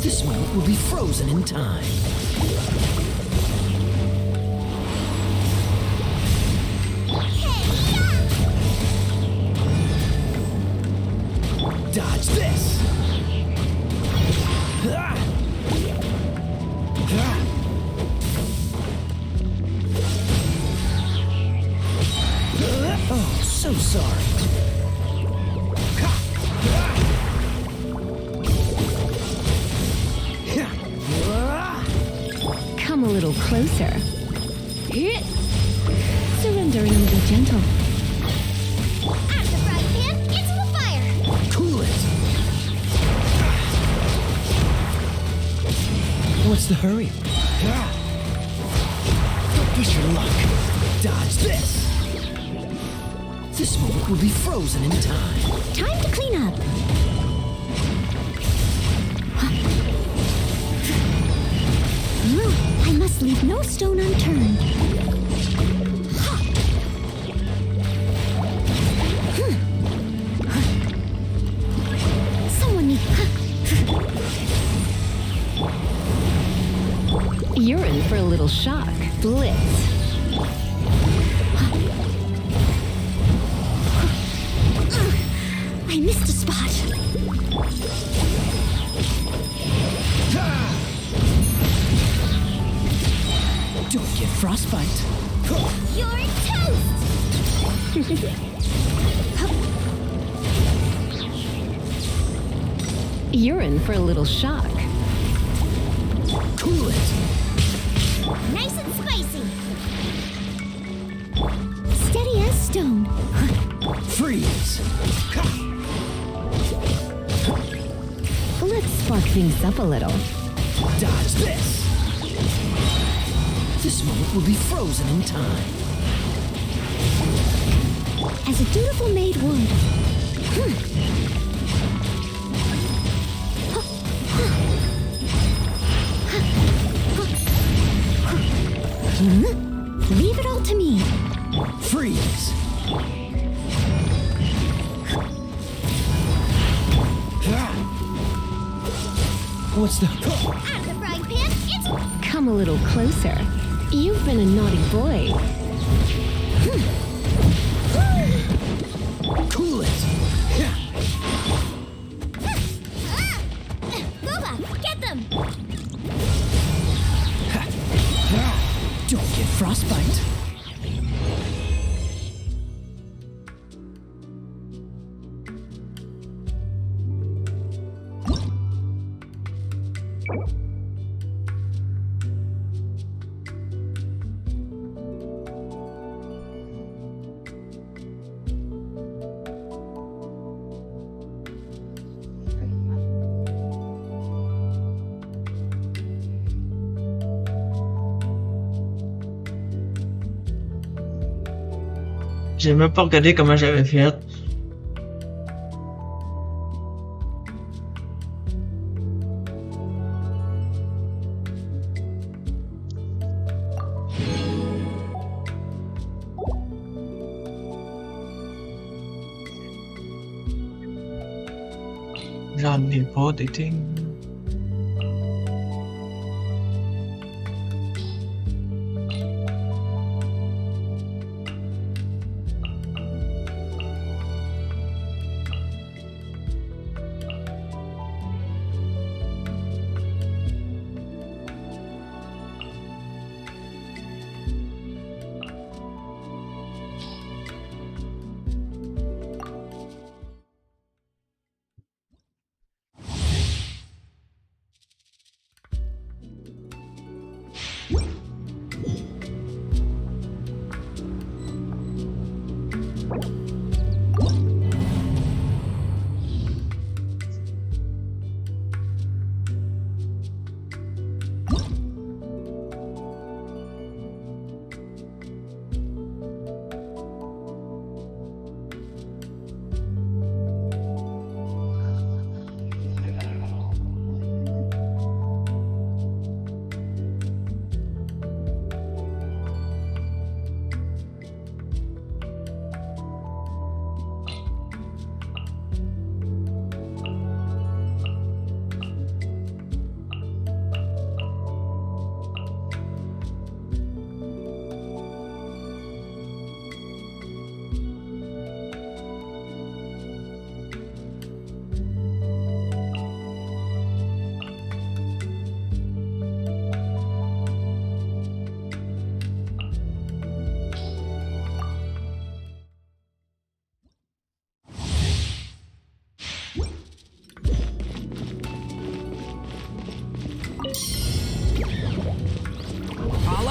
Q: This moment will be frozen in time. Dodge this! Oh, so sorry.
P: Come a little closer. Surrendering and be gentle.
B: At the frying pan, into the fire!
Q: Cool it! What's the hurry? Don't push your luck. Dodge this! This moment will be frozen in time.
B: Time to clean up. I must leave no stone unturned. Someone needs...
P: You're in for a little shock. Blitz.
B: I missed a spot.
Q: Don't get frostbite.
B: You're toast!
P: You're in for a little shock.
Q: Cool it!
B: Nice and spicy. Steady as stone.
Q: Freeze!
P: Let's spark things up a little.
Q: Dodge this! This moment will be frozen in time.
B: As a dutiful maid would. Leave it all to me.
Q: Freeze! What's the...
B: At the frying pan, it's...
P: Come a little closer. You've been a naughty boy.
C: frostbite.
E: J'ai même pas regardé comment j'avais fait. J'en ai pas d'été.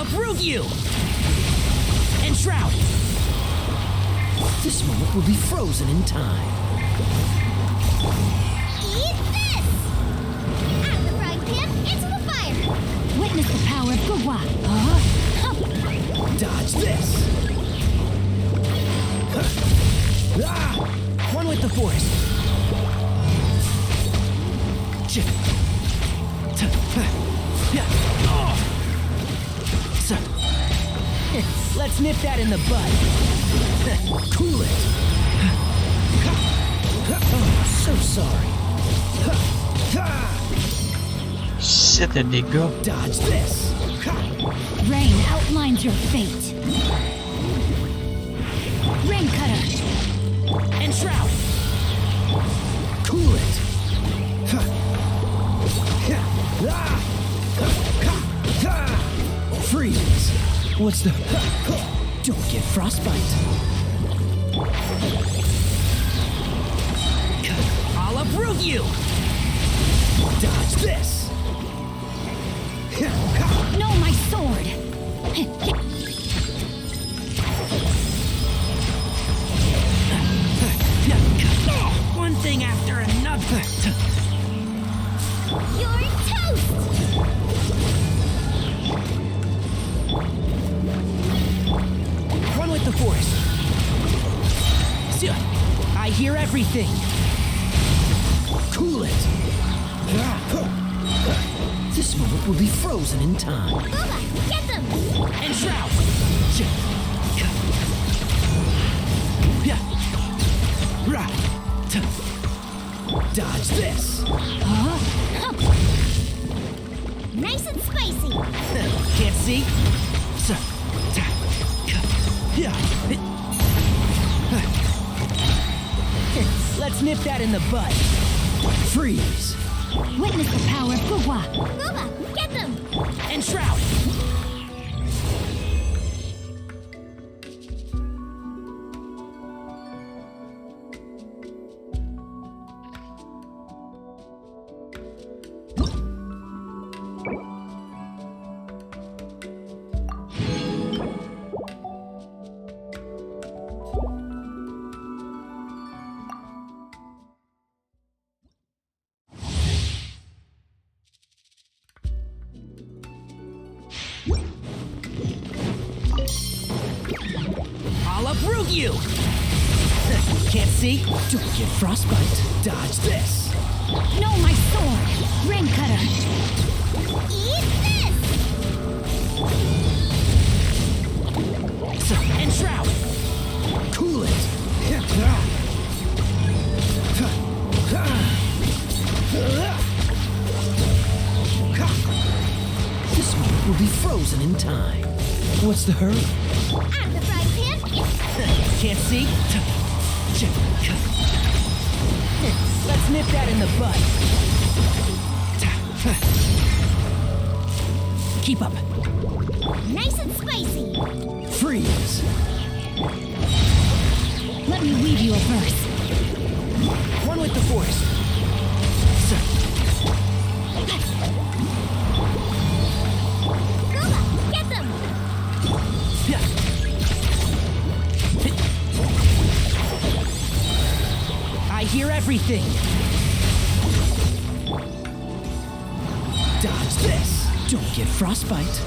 C: Uproot you! Enshroud! This moment will be frozen in time.
B: Eat this! Out of the frying pan, into the fire!
U: Witness the power of Gugwa.
C: Dodge this! One with the force. Let's nip that in the bud. Cool it. Oh, so sorry.
E: Shit, the nigga.
C: Dodge this.
U: Rain outlines your fate. Rain cutter.
C: Enshroud. Cool it. Freeze. What's the... Don't get frostbite. I'll uproot you. Dodge this.
U: No, my sword.
C: One thing after another.
B: You're toast!
C: Run with the force. I hear everything. Cool it. This moment will be frozen in time.
B: Booba, get them!
C: Enshroud. Dodge this.
B: Nice and spicy!
C: Can't see? Let's nip that in the bud. Freeze.
U: Witness the power of Gugwa.
B: Booba, get them!
C: Enshroud. uproot you! Can't see? Don't get frostbite. Dodge this.
U: No, my sword! Rain cutter!
B: Eat this!
C: So, and shroud! Cool it! This moment will be frozen in time. What's the hurry?
B: Out of the frying pan!
C: Can't see? Let's nip that in the bud. Keep up.
B: Nice and spicy!
C: Freeze.
U: Let me weave you a verse.
C: One with the force.
B: Gola, get them!
C: I hear everything. Dodge this. Don't get frostbite.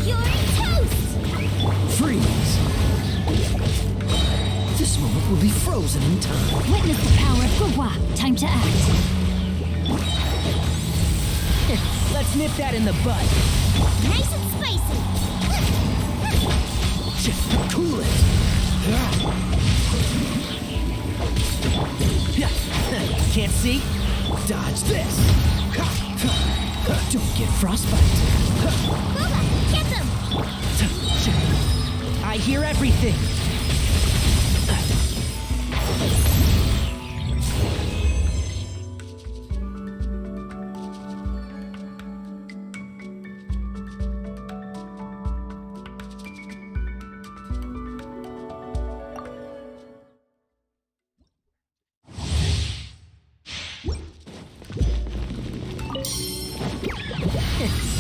B: You're toast!
C: Freeze. This moment will be frozen in time.
U: Witness the power of Gua. Time to act.
C: Let's nip that in the bud.
B: Nice and spicy!
C: Cool it. Can't see? Dodge this. Don't get frostbite.
B: Gola, get them!
C: I hear everything.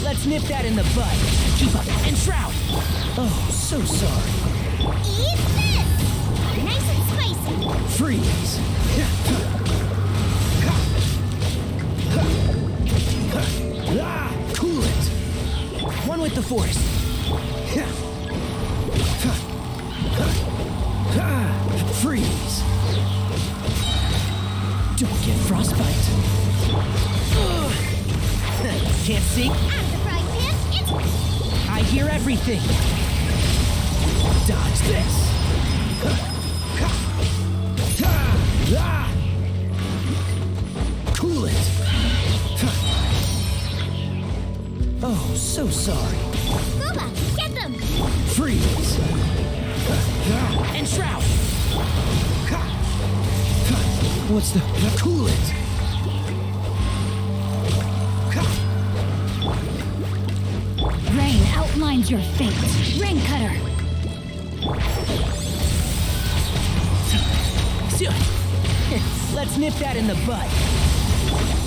C: Let's nip that in the bud. Keep up and shroud. Oh, so sorry.
B: Eat this! Nice and spicy!
C: Freeze. Cool it. One with the force. Freeze. Don't get frostbite. Can't see?
B: Out of the frying pan, it's...
C: I hear everything. Dodge this. Cool it. Oh, so sorry.
B: Gola, get them!
C: Freeze. And shroud. What's the... Cool it.
U: Rain outlines your fate. Rain cutter.
C: Let's nip that in the bud.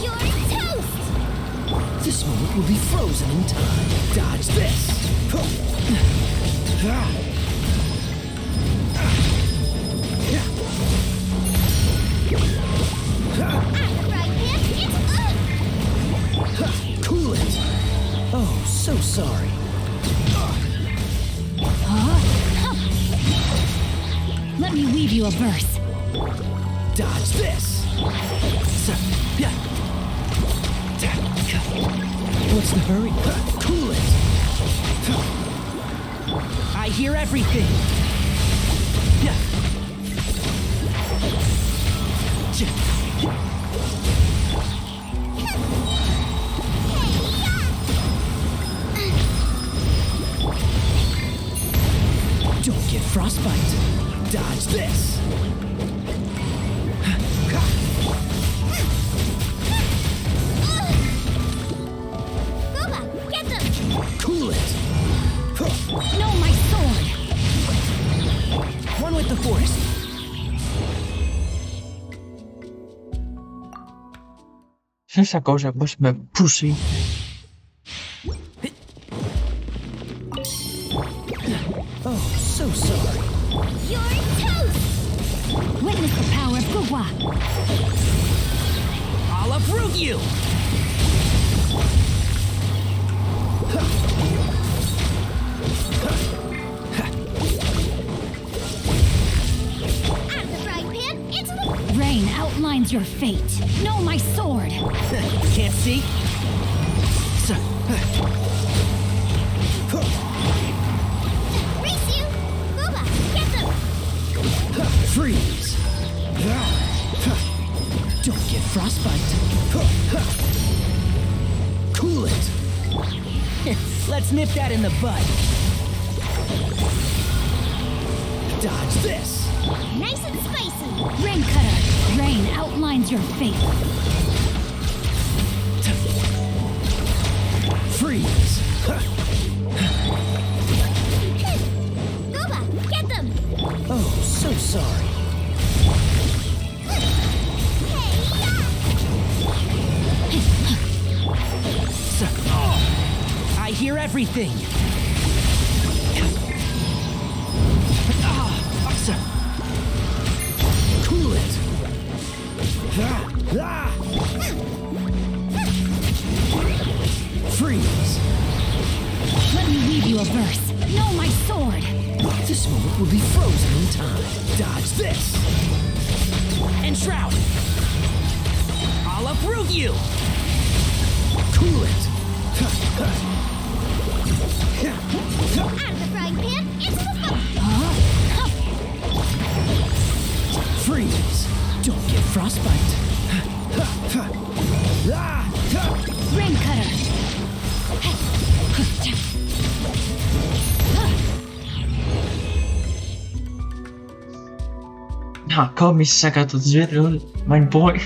B: You're toast!
C: This moment will be frozen in time. Dodge this. Cool it. Oh, so sorry.
U: Let me weave you a verse.
C: Dodge this. What's the hurry? Cool it. I hear everything. Don't get frostbite. Dodge this.
B: Gola, get them!
C: Cool it.
U: No, my sword!
C: One with the force.
E: Essa cosa must be pussy.
C: Oh, so sorry.
B: You're toast!
U: Witness the power of Gua.
C: Gugwa. I'll uproot you.
B: Out of the frying pan, into the...
U: Rain outlines your fate. Know my sword.
C: Can't see?
B: Race you! Booba, get them!
C: Freeze! Don't get frostbite. Cool it. Let's nip that in the bud. Dodge this.
B: Nice and spicy!
U: Rain cutter. Rain outlines your fate.
C: Freeze!
B: Booba, get them!
C: Oh, so sorry. I hear everything. Cool it. Freeze.
U: Let me weave you a verse. Know my sword.
C: This moment will be frozen in time. Dodge this. And shroud. I'll uproot you. Cool it.
B: Out of the frying pan, into the fire!
C: Freeze. Don't get frostbite.
U: Rain cutter.
E: Encore 1698, là. Même point.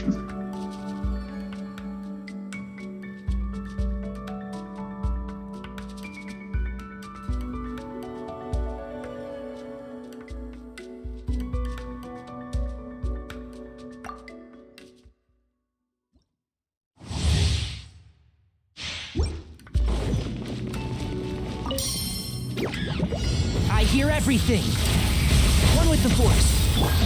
C: I hear everything. One with the force.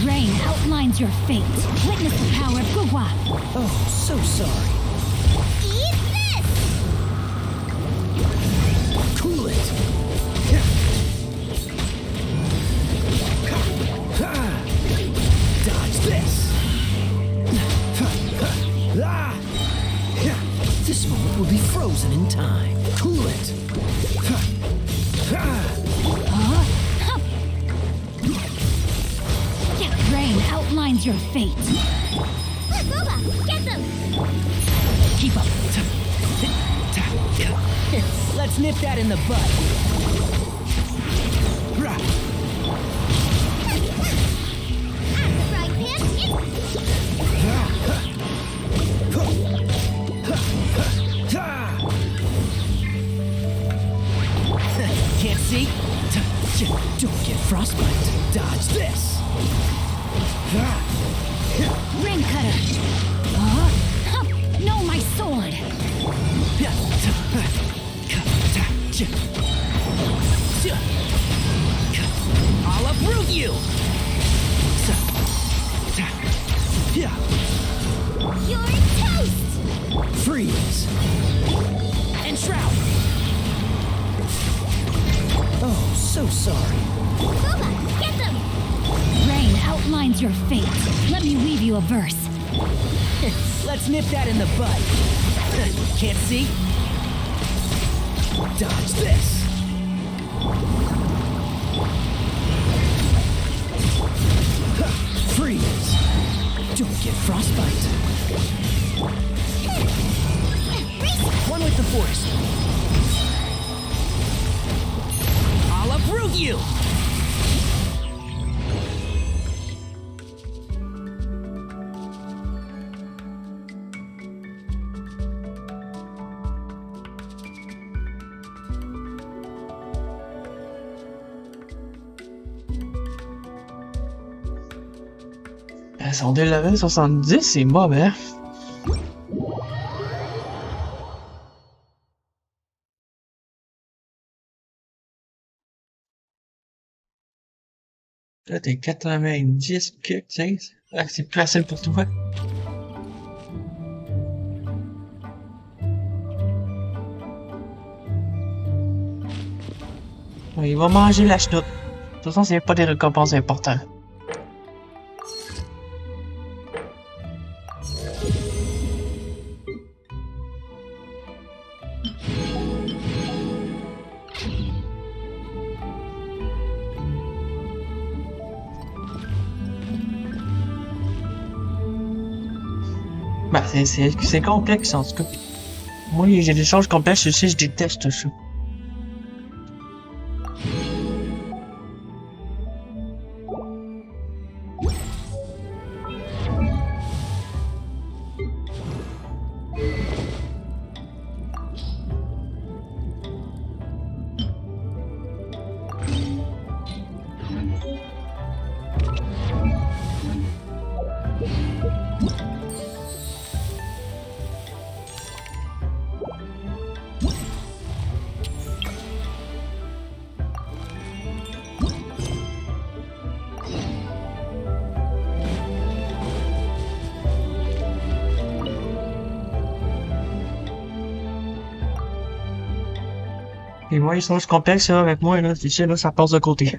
U: Rain outlines your fate. Witness the power of Gugwa.
C: Oh, so sorry.
B: Eat this!
C: Cool it. Dodge this. This moment will be frozen in time. Cool it.
U: Rain outlines your fate.
B: Booba, get them!
C: Keep up. Let's nip that in the bud.
B: Out of the frying pan,
C: Can't see? Don't get frostbite. Dodge this.
U: Rain cutter. Know my sword.
C: I'll uproot you.
B: you're toast!
C: Freeze. And shroud. Oh, so sorry.
B: Booba, get them!
U: Rain outlines your fate. Let me weave you a verse.
C: Let's nip that in the bud. Can't see? Dodge this. Freeze. Don't get frostbite. One with the force. I'll uproot you.
E: Son 2 level 70, c'est mauvais. Là, t'es 90 que, tu sais. Ah, c'est plus facile pour toi. Il va manger la chenoute. De toute façon, c'est pas des récompenses importantes. Ben, c'est complexe en tout cas. Moi, j'ai des choses complexes aussi, je déteste ça. Et moi, les choses complexes, là, avec moi, là, tu sais, là, ça passe de côté.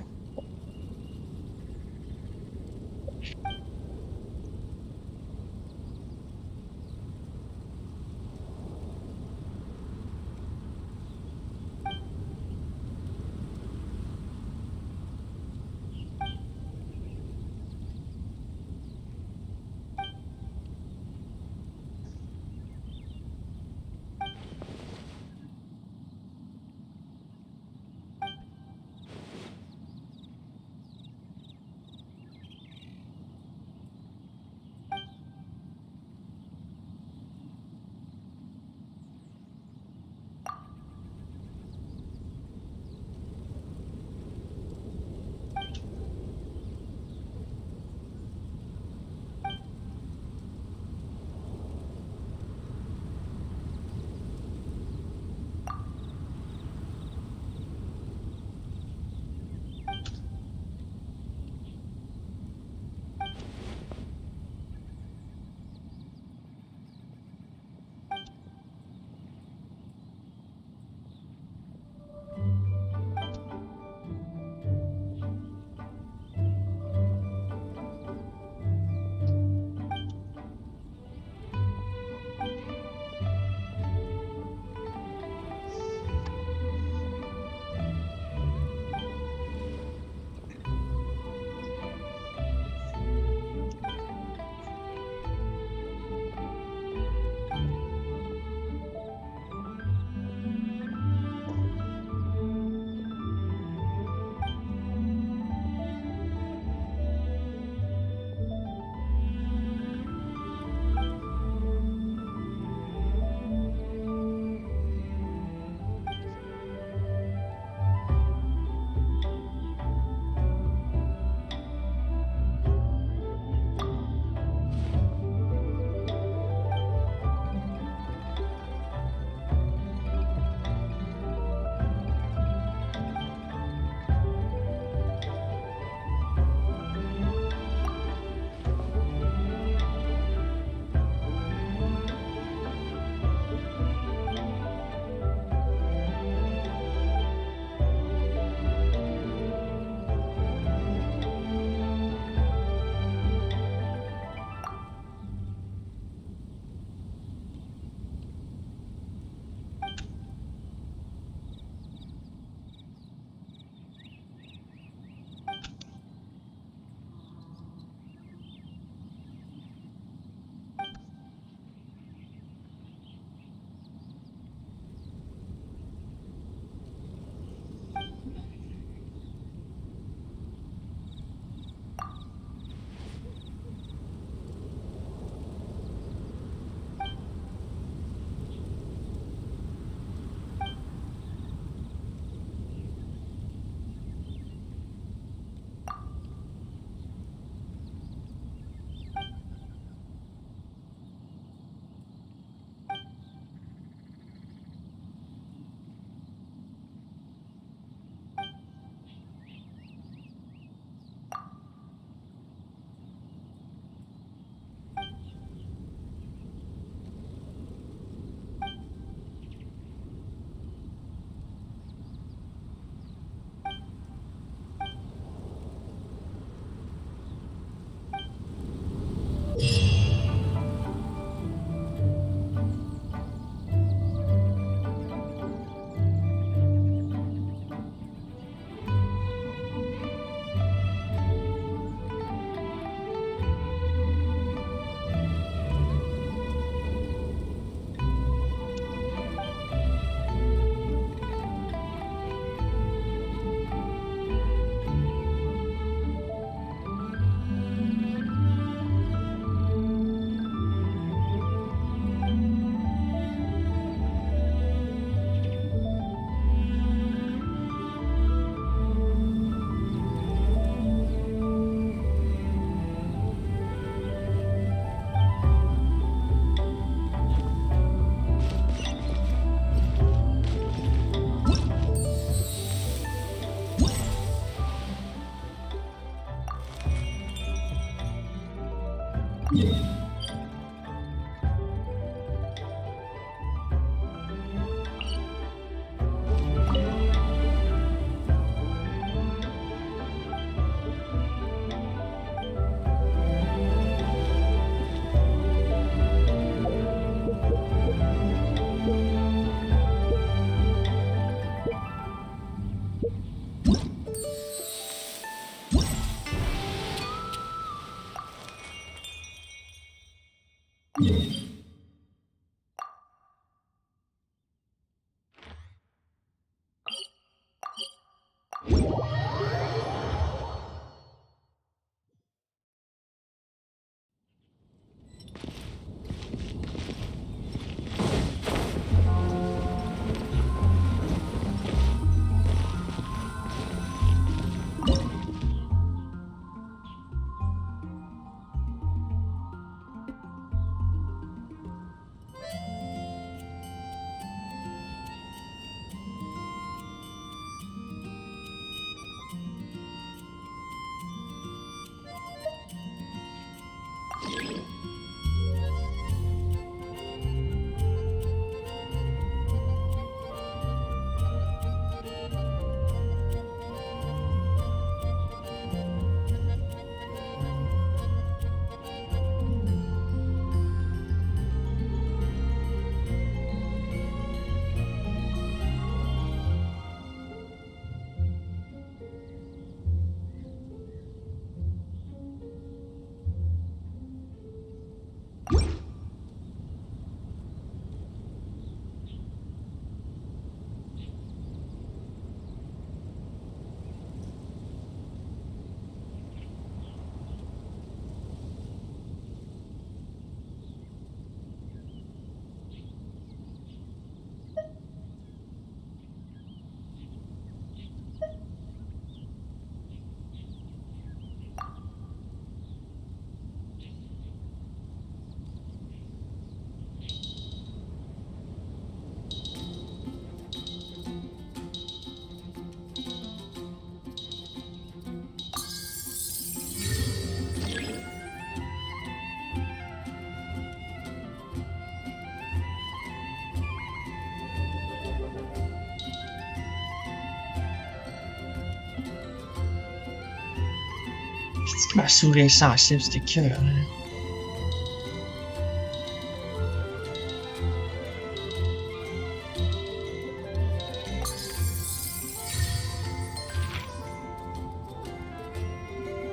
E: C'est que ma souris est sensible, c'était cœur.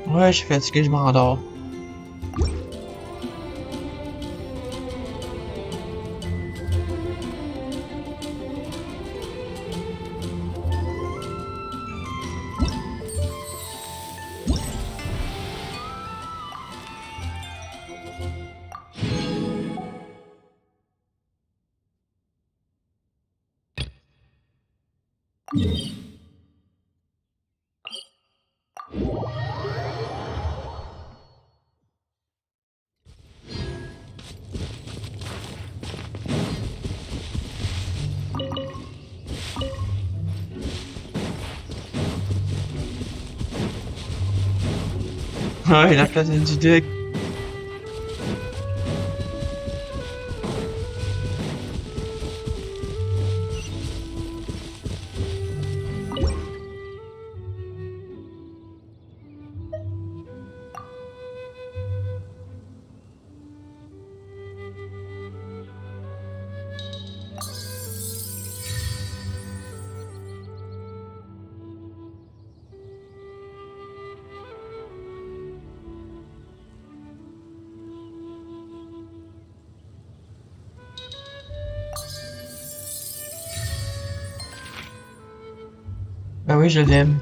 E: Ouais, je suis fatigué, je m'endors. Ouais, la place du deck. Ben oui, je l'aime.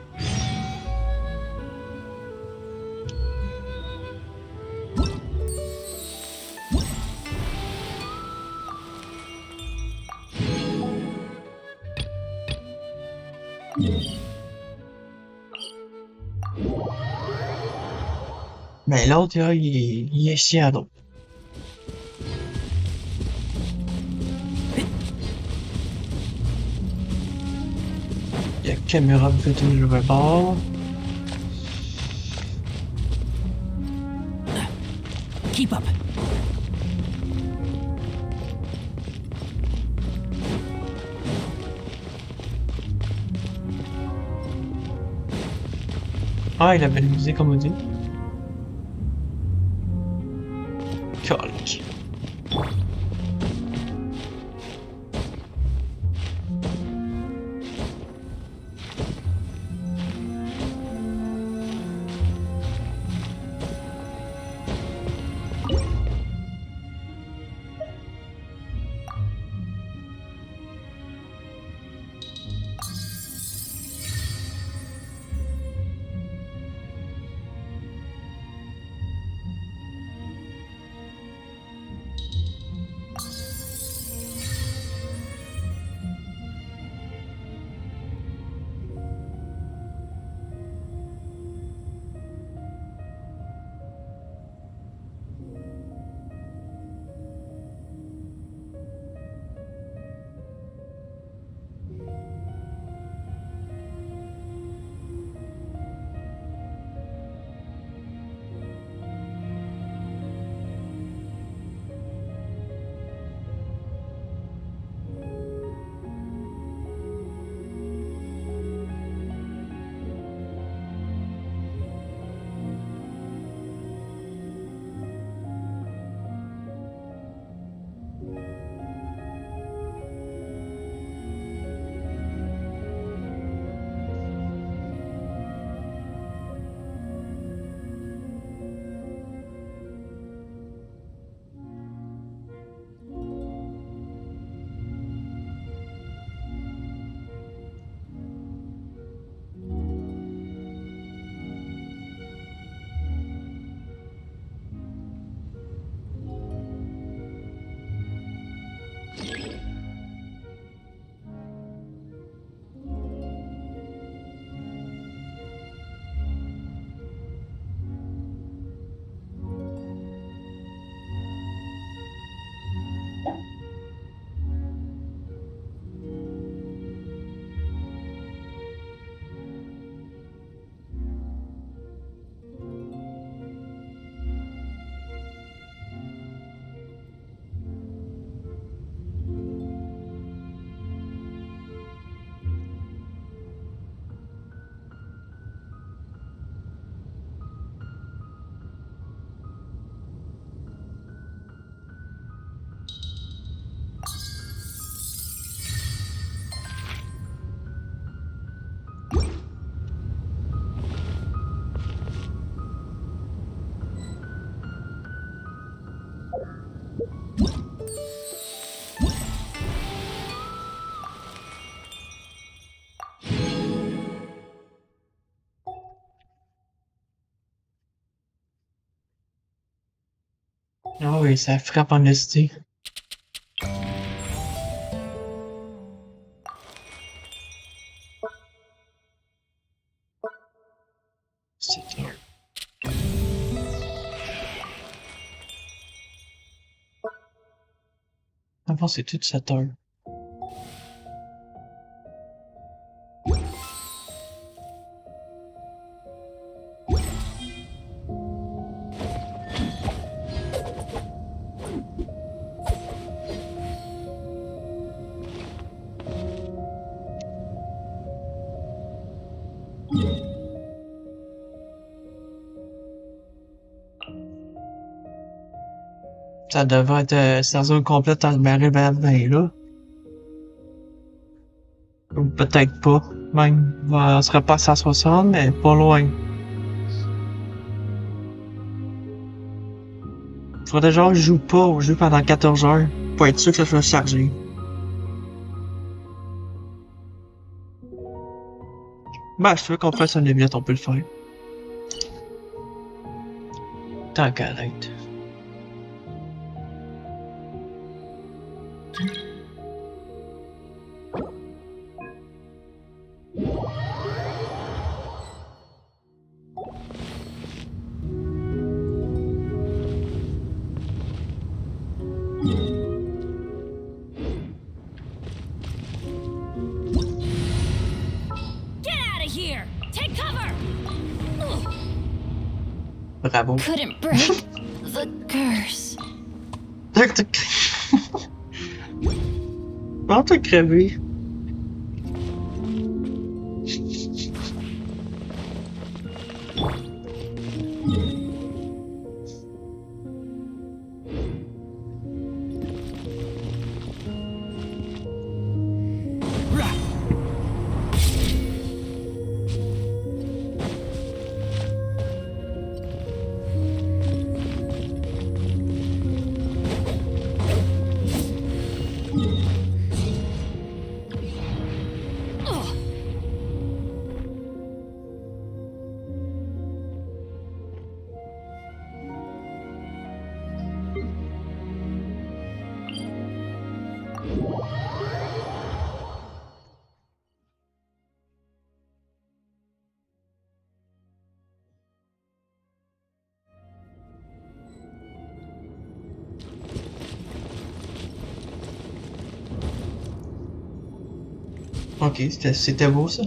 E: Mais l'autre, là, il est chiant, donc. Il y a caméra me fait toujours un bord.
Q: Keep up.
E: Ah, il avait le musée, comme on dit. Calique. Ah oui, ça frappe en esti. C'est clair. Avant, c'est toute cette heure. Ça devrait être saison complète dans le marais ben là. Ou peut-être pas. Même, on serait pas à 160, mais pas loin. Faudrait genre que je joue pas au jeu pendant 14 heures pour être sûr que ça soit chargé. Ben, je veux qu'on fasse un limite, on peut le faire. Tant qu'à l'être. Bravo.
M: Couldn't break the curse.
P: worse.
E: Oh, t'as crevé. Ok, c'était beau ça.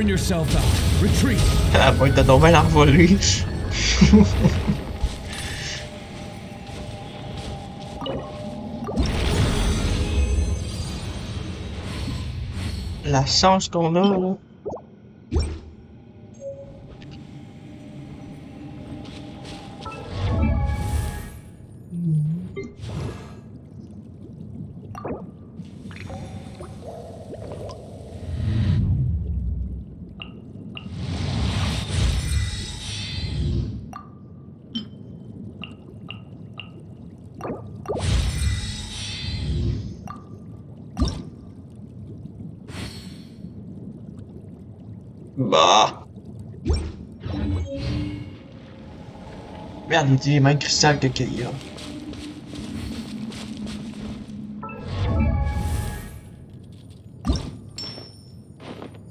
F: Yourself out. Retreat.
E: Ah, boy, t'as tombé la revolée. La chance qu'on a, là. Bah. Merde, il dit les mêmes cristals que Keia.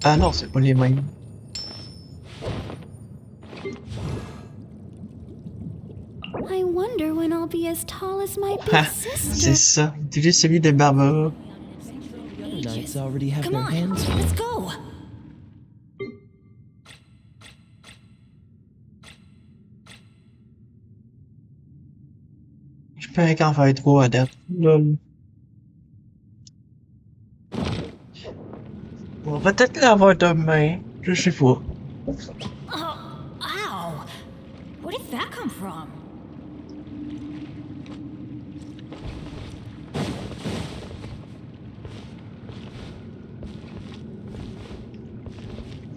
E: Ah non, c'est pas les mêmes.
M: I wonder when I'll be as tall as my big
E: Ah,
M: sister.
E: c'est ça. Il utilise celui de Barbara.
Q: Knights already have
M: Come
Q: their
M: on,
Q: hands.
M: let's go.
E: Je peux qu'en faire trop à date. Lol. On va peut-être l'avoir demain. Je sais pas.
U: Oh, ow! Where did that come from?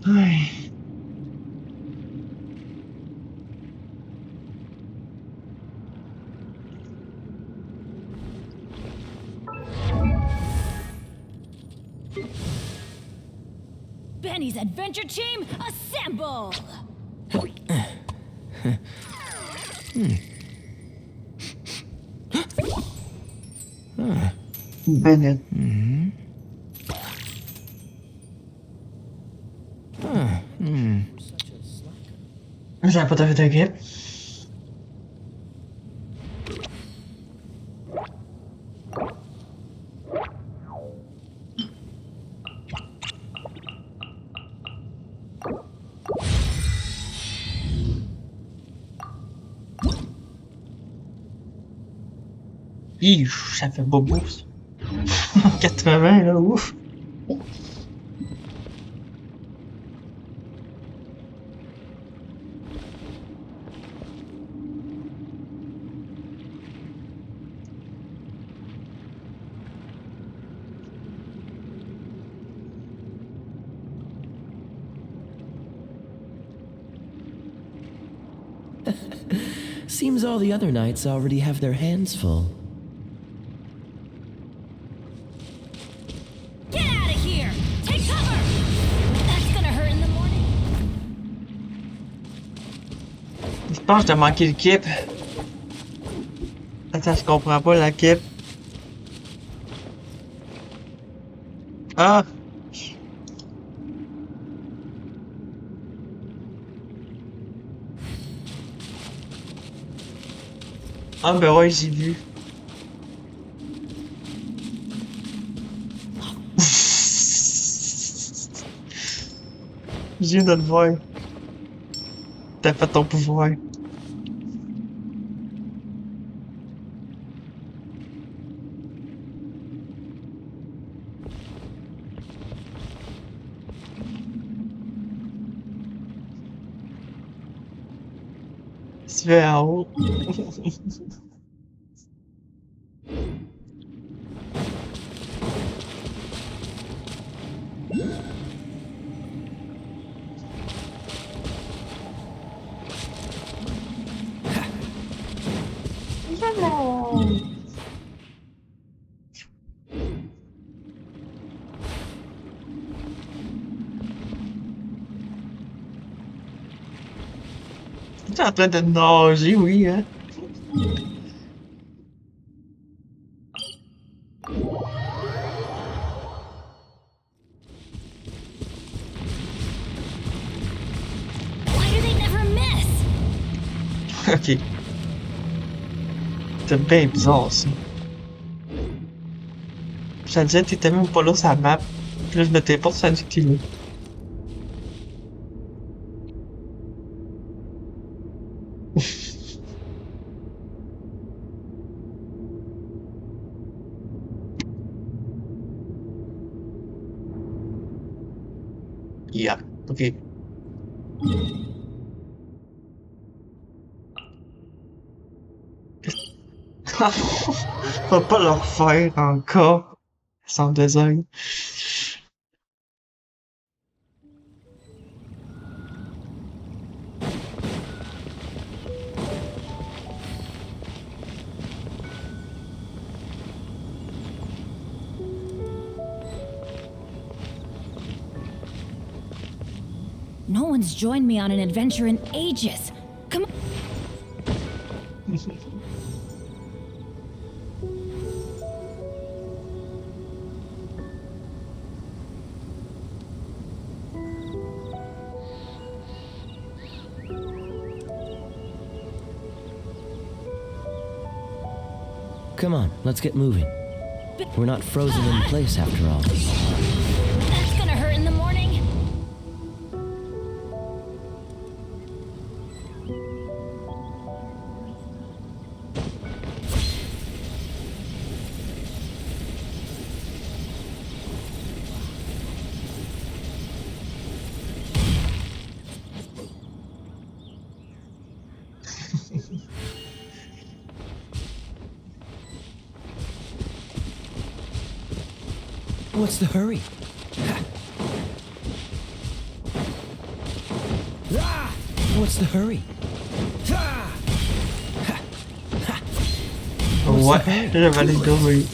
E: Ay.
U: Benny's adventure team, assemble!
E: Bennett. J'avais pas fait de grippe. Ça fait bobo, ça. 80, là, ouf.
Q: Seems all the other knights already have their hands full.
U: Get out of here! Take cover! That's gonna hurt in the morning.
E: Je pense que t'as manqué le kip. Attends, je comprends pas la kip. Ah! Ah ben ouais, j'ai vu. Je viens de le voir. T'as fait ton pouvoir. Tu fais en haut. T'es en train de nager, oui, hein?
U: Why do they never miss?
E: Ok. C'est bien bizarre, ça. Ça disait que t'étais même pas là sur la map. Puis là, je me téléporte, ça dit que t'es là. Yeah, ok. Faut pas le refaire encore. Sans design.
U: No one's joined me on an adventure in ages. Come on.
Q: Come on, let's get moving. We're not frozen in place after all.
U: That's gonna hurt in the morning.
Q: What's the hurry? What's the hurry?
E: Ouais, j'avais les deux, oui.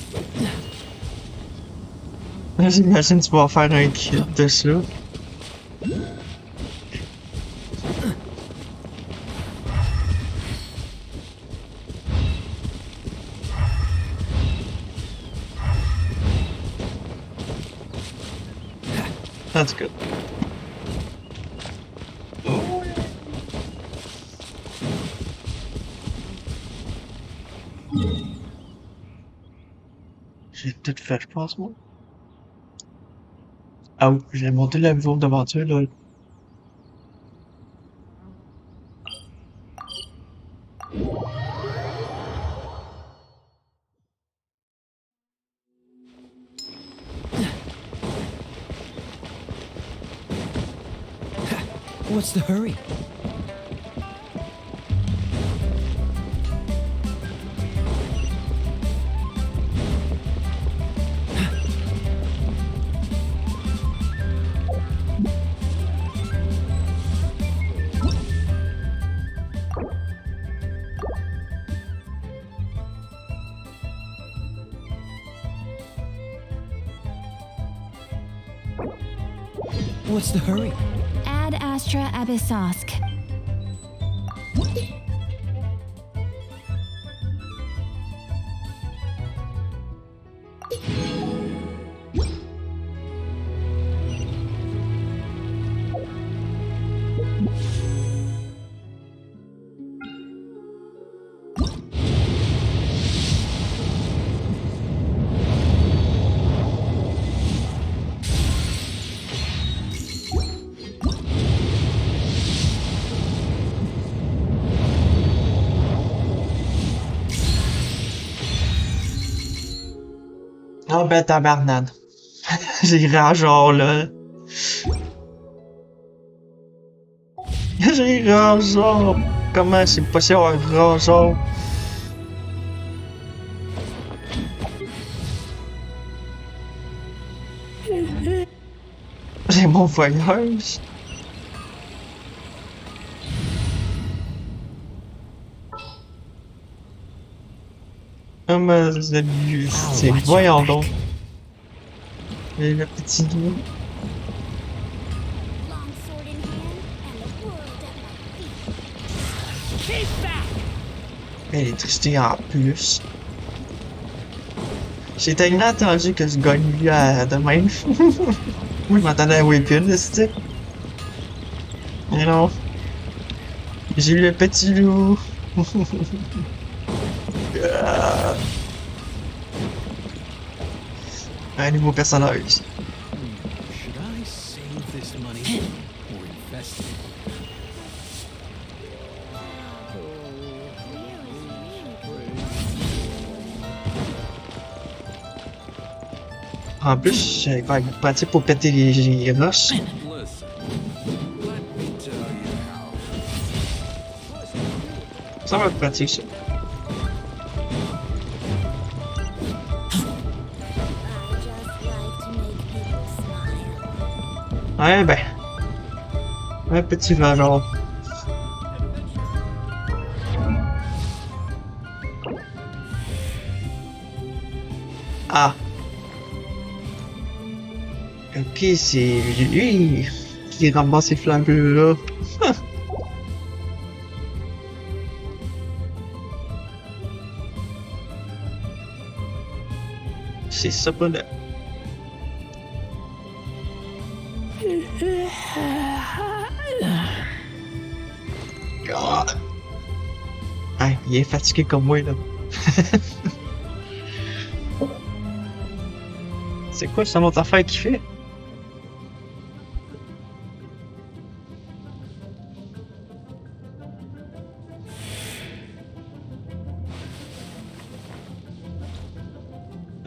E: J'imagine que tu vas faire un kit de ça. That's good. J'ai tout fait, je pense, moi. Ah oui, j'ai monté le niveau d'aventure, là.
C: What's the hurry? What's the hurry?
M: Ad Astra Abyssosk.
E: Ah ben tabarnane. J'ai rageur là. J'ai rageur. Comment c'est possible d'avoir rageur? J'ai mon voyage. Ah mais c'est voyons donc. Et le petit loup. L'électricité en plus. J'ai tellement attendu que je gagne lui de même. Moi je m'attendais à Weapon, le stick. Mais non. J'ai eu le petit loup. Un nouveau personnage.
J: Should I save this money or invest it?
E: En plus, j'ai pas pratique pour péter les roches. Ça va être pratique, ça. Ouais, ben. Un petit vagin. Ah. Ok, c'est lui qui ramasse ces flammes bleues là. C'est ça, pas là. God. Ah, il est fatigué comme moi là. C'est quoi ça notre affaire qu'il fait?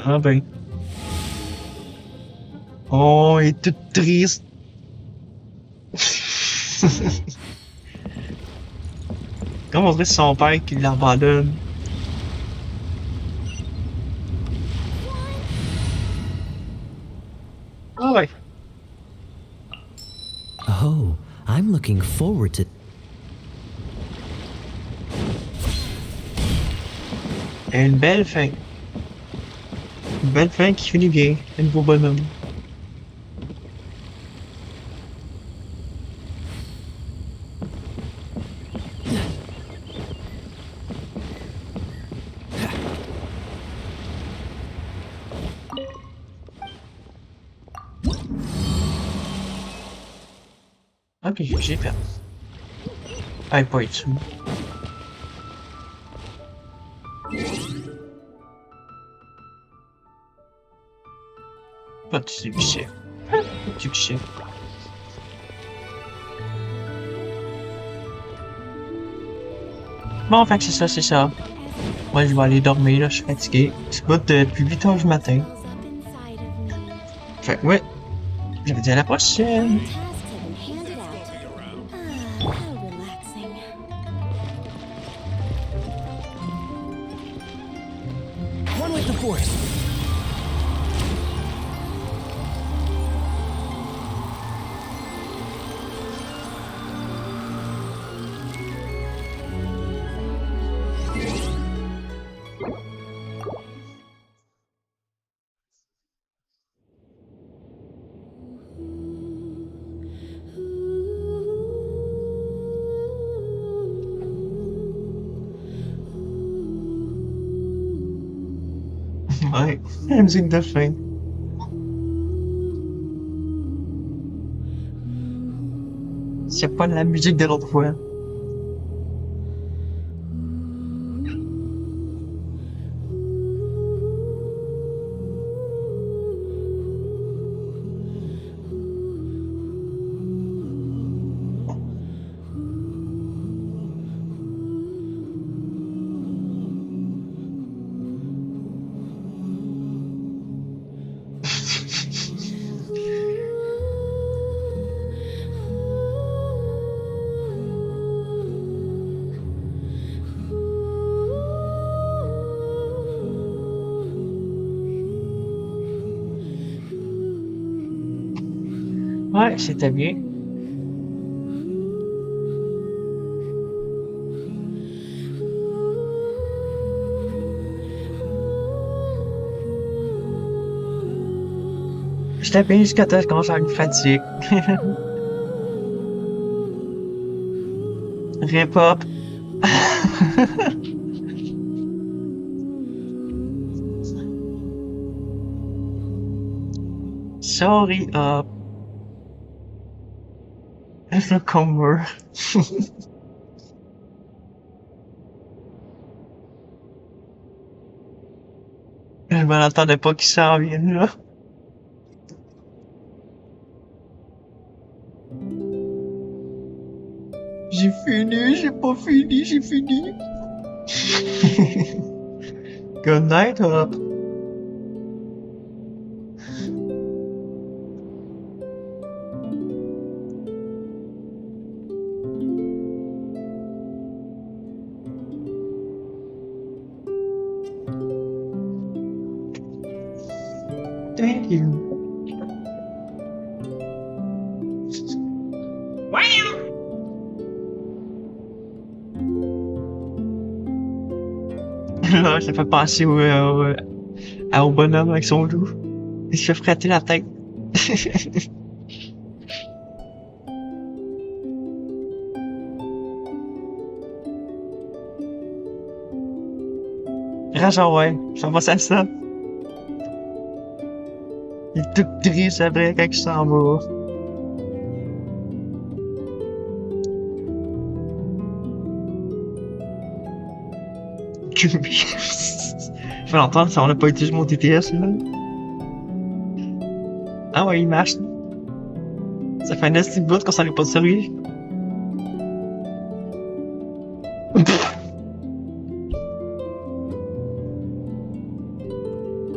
E: Ah ben. Oh, il est tout triste. Comme on dirait son père qui l'abandonne. Ah ouais.
V: Oh, I'm looking forward to...
E: Une belle fin. Une belle fin qui finit bien. Un nouveau bonhomme. Ah, puis j'ai fait. Ah, pas dessus. Pas de succès. Pas de succès. Bon, fait que c'est ça, c'est ça. Moi, je vais aller dormir, là, je suis fatigué. C'est pas depuis 8 heures du matin. Fait que, ouais. Je vous dis à la prochaine.
Q: One with the force.
E: Ouais, la musique de fin. C'est pas la musique de l'autre fois. Ouais, c'était bien. J'étais bien jusqu'à temps quand j'ai une fatigue. Rip up. Sorry up. Le cover. Je m'en attendais pas qu'il s'en vienne là. J'ai fini, j'ai pas fini, j'ai fini. Good night, up. Thank you. Là, ça fait penser au bonhomme avec son loup. Il se fait frotter la tête. Genre, ouais, ça va ça. Il est tout triste après quand il s'en va. Ça fait longtemps que on n'a pas utilisé mon TTS là. Ah ouais, il marche. Ça fait un petit bout qu'on s'en est pas servi.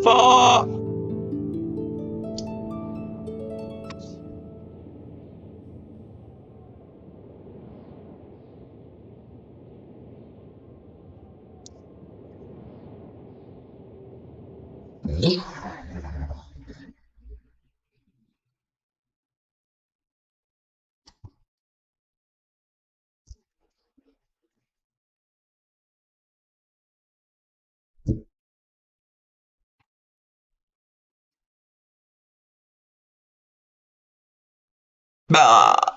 E: Fuck! Bah.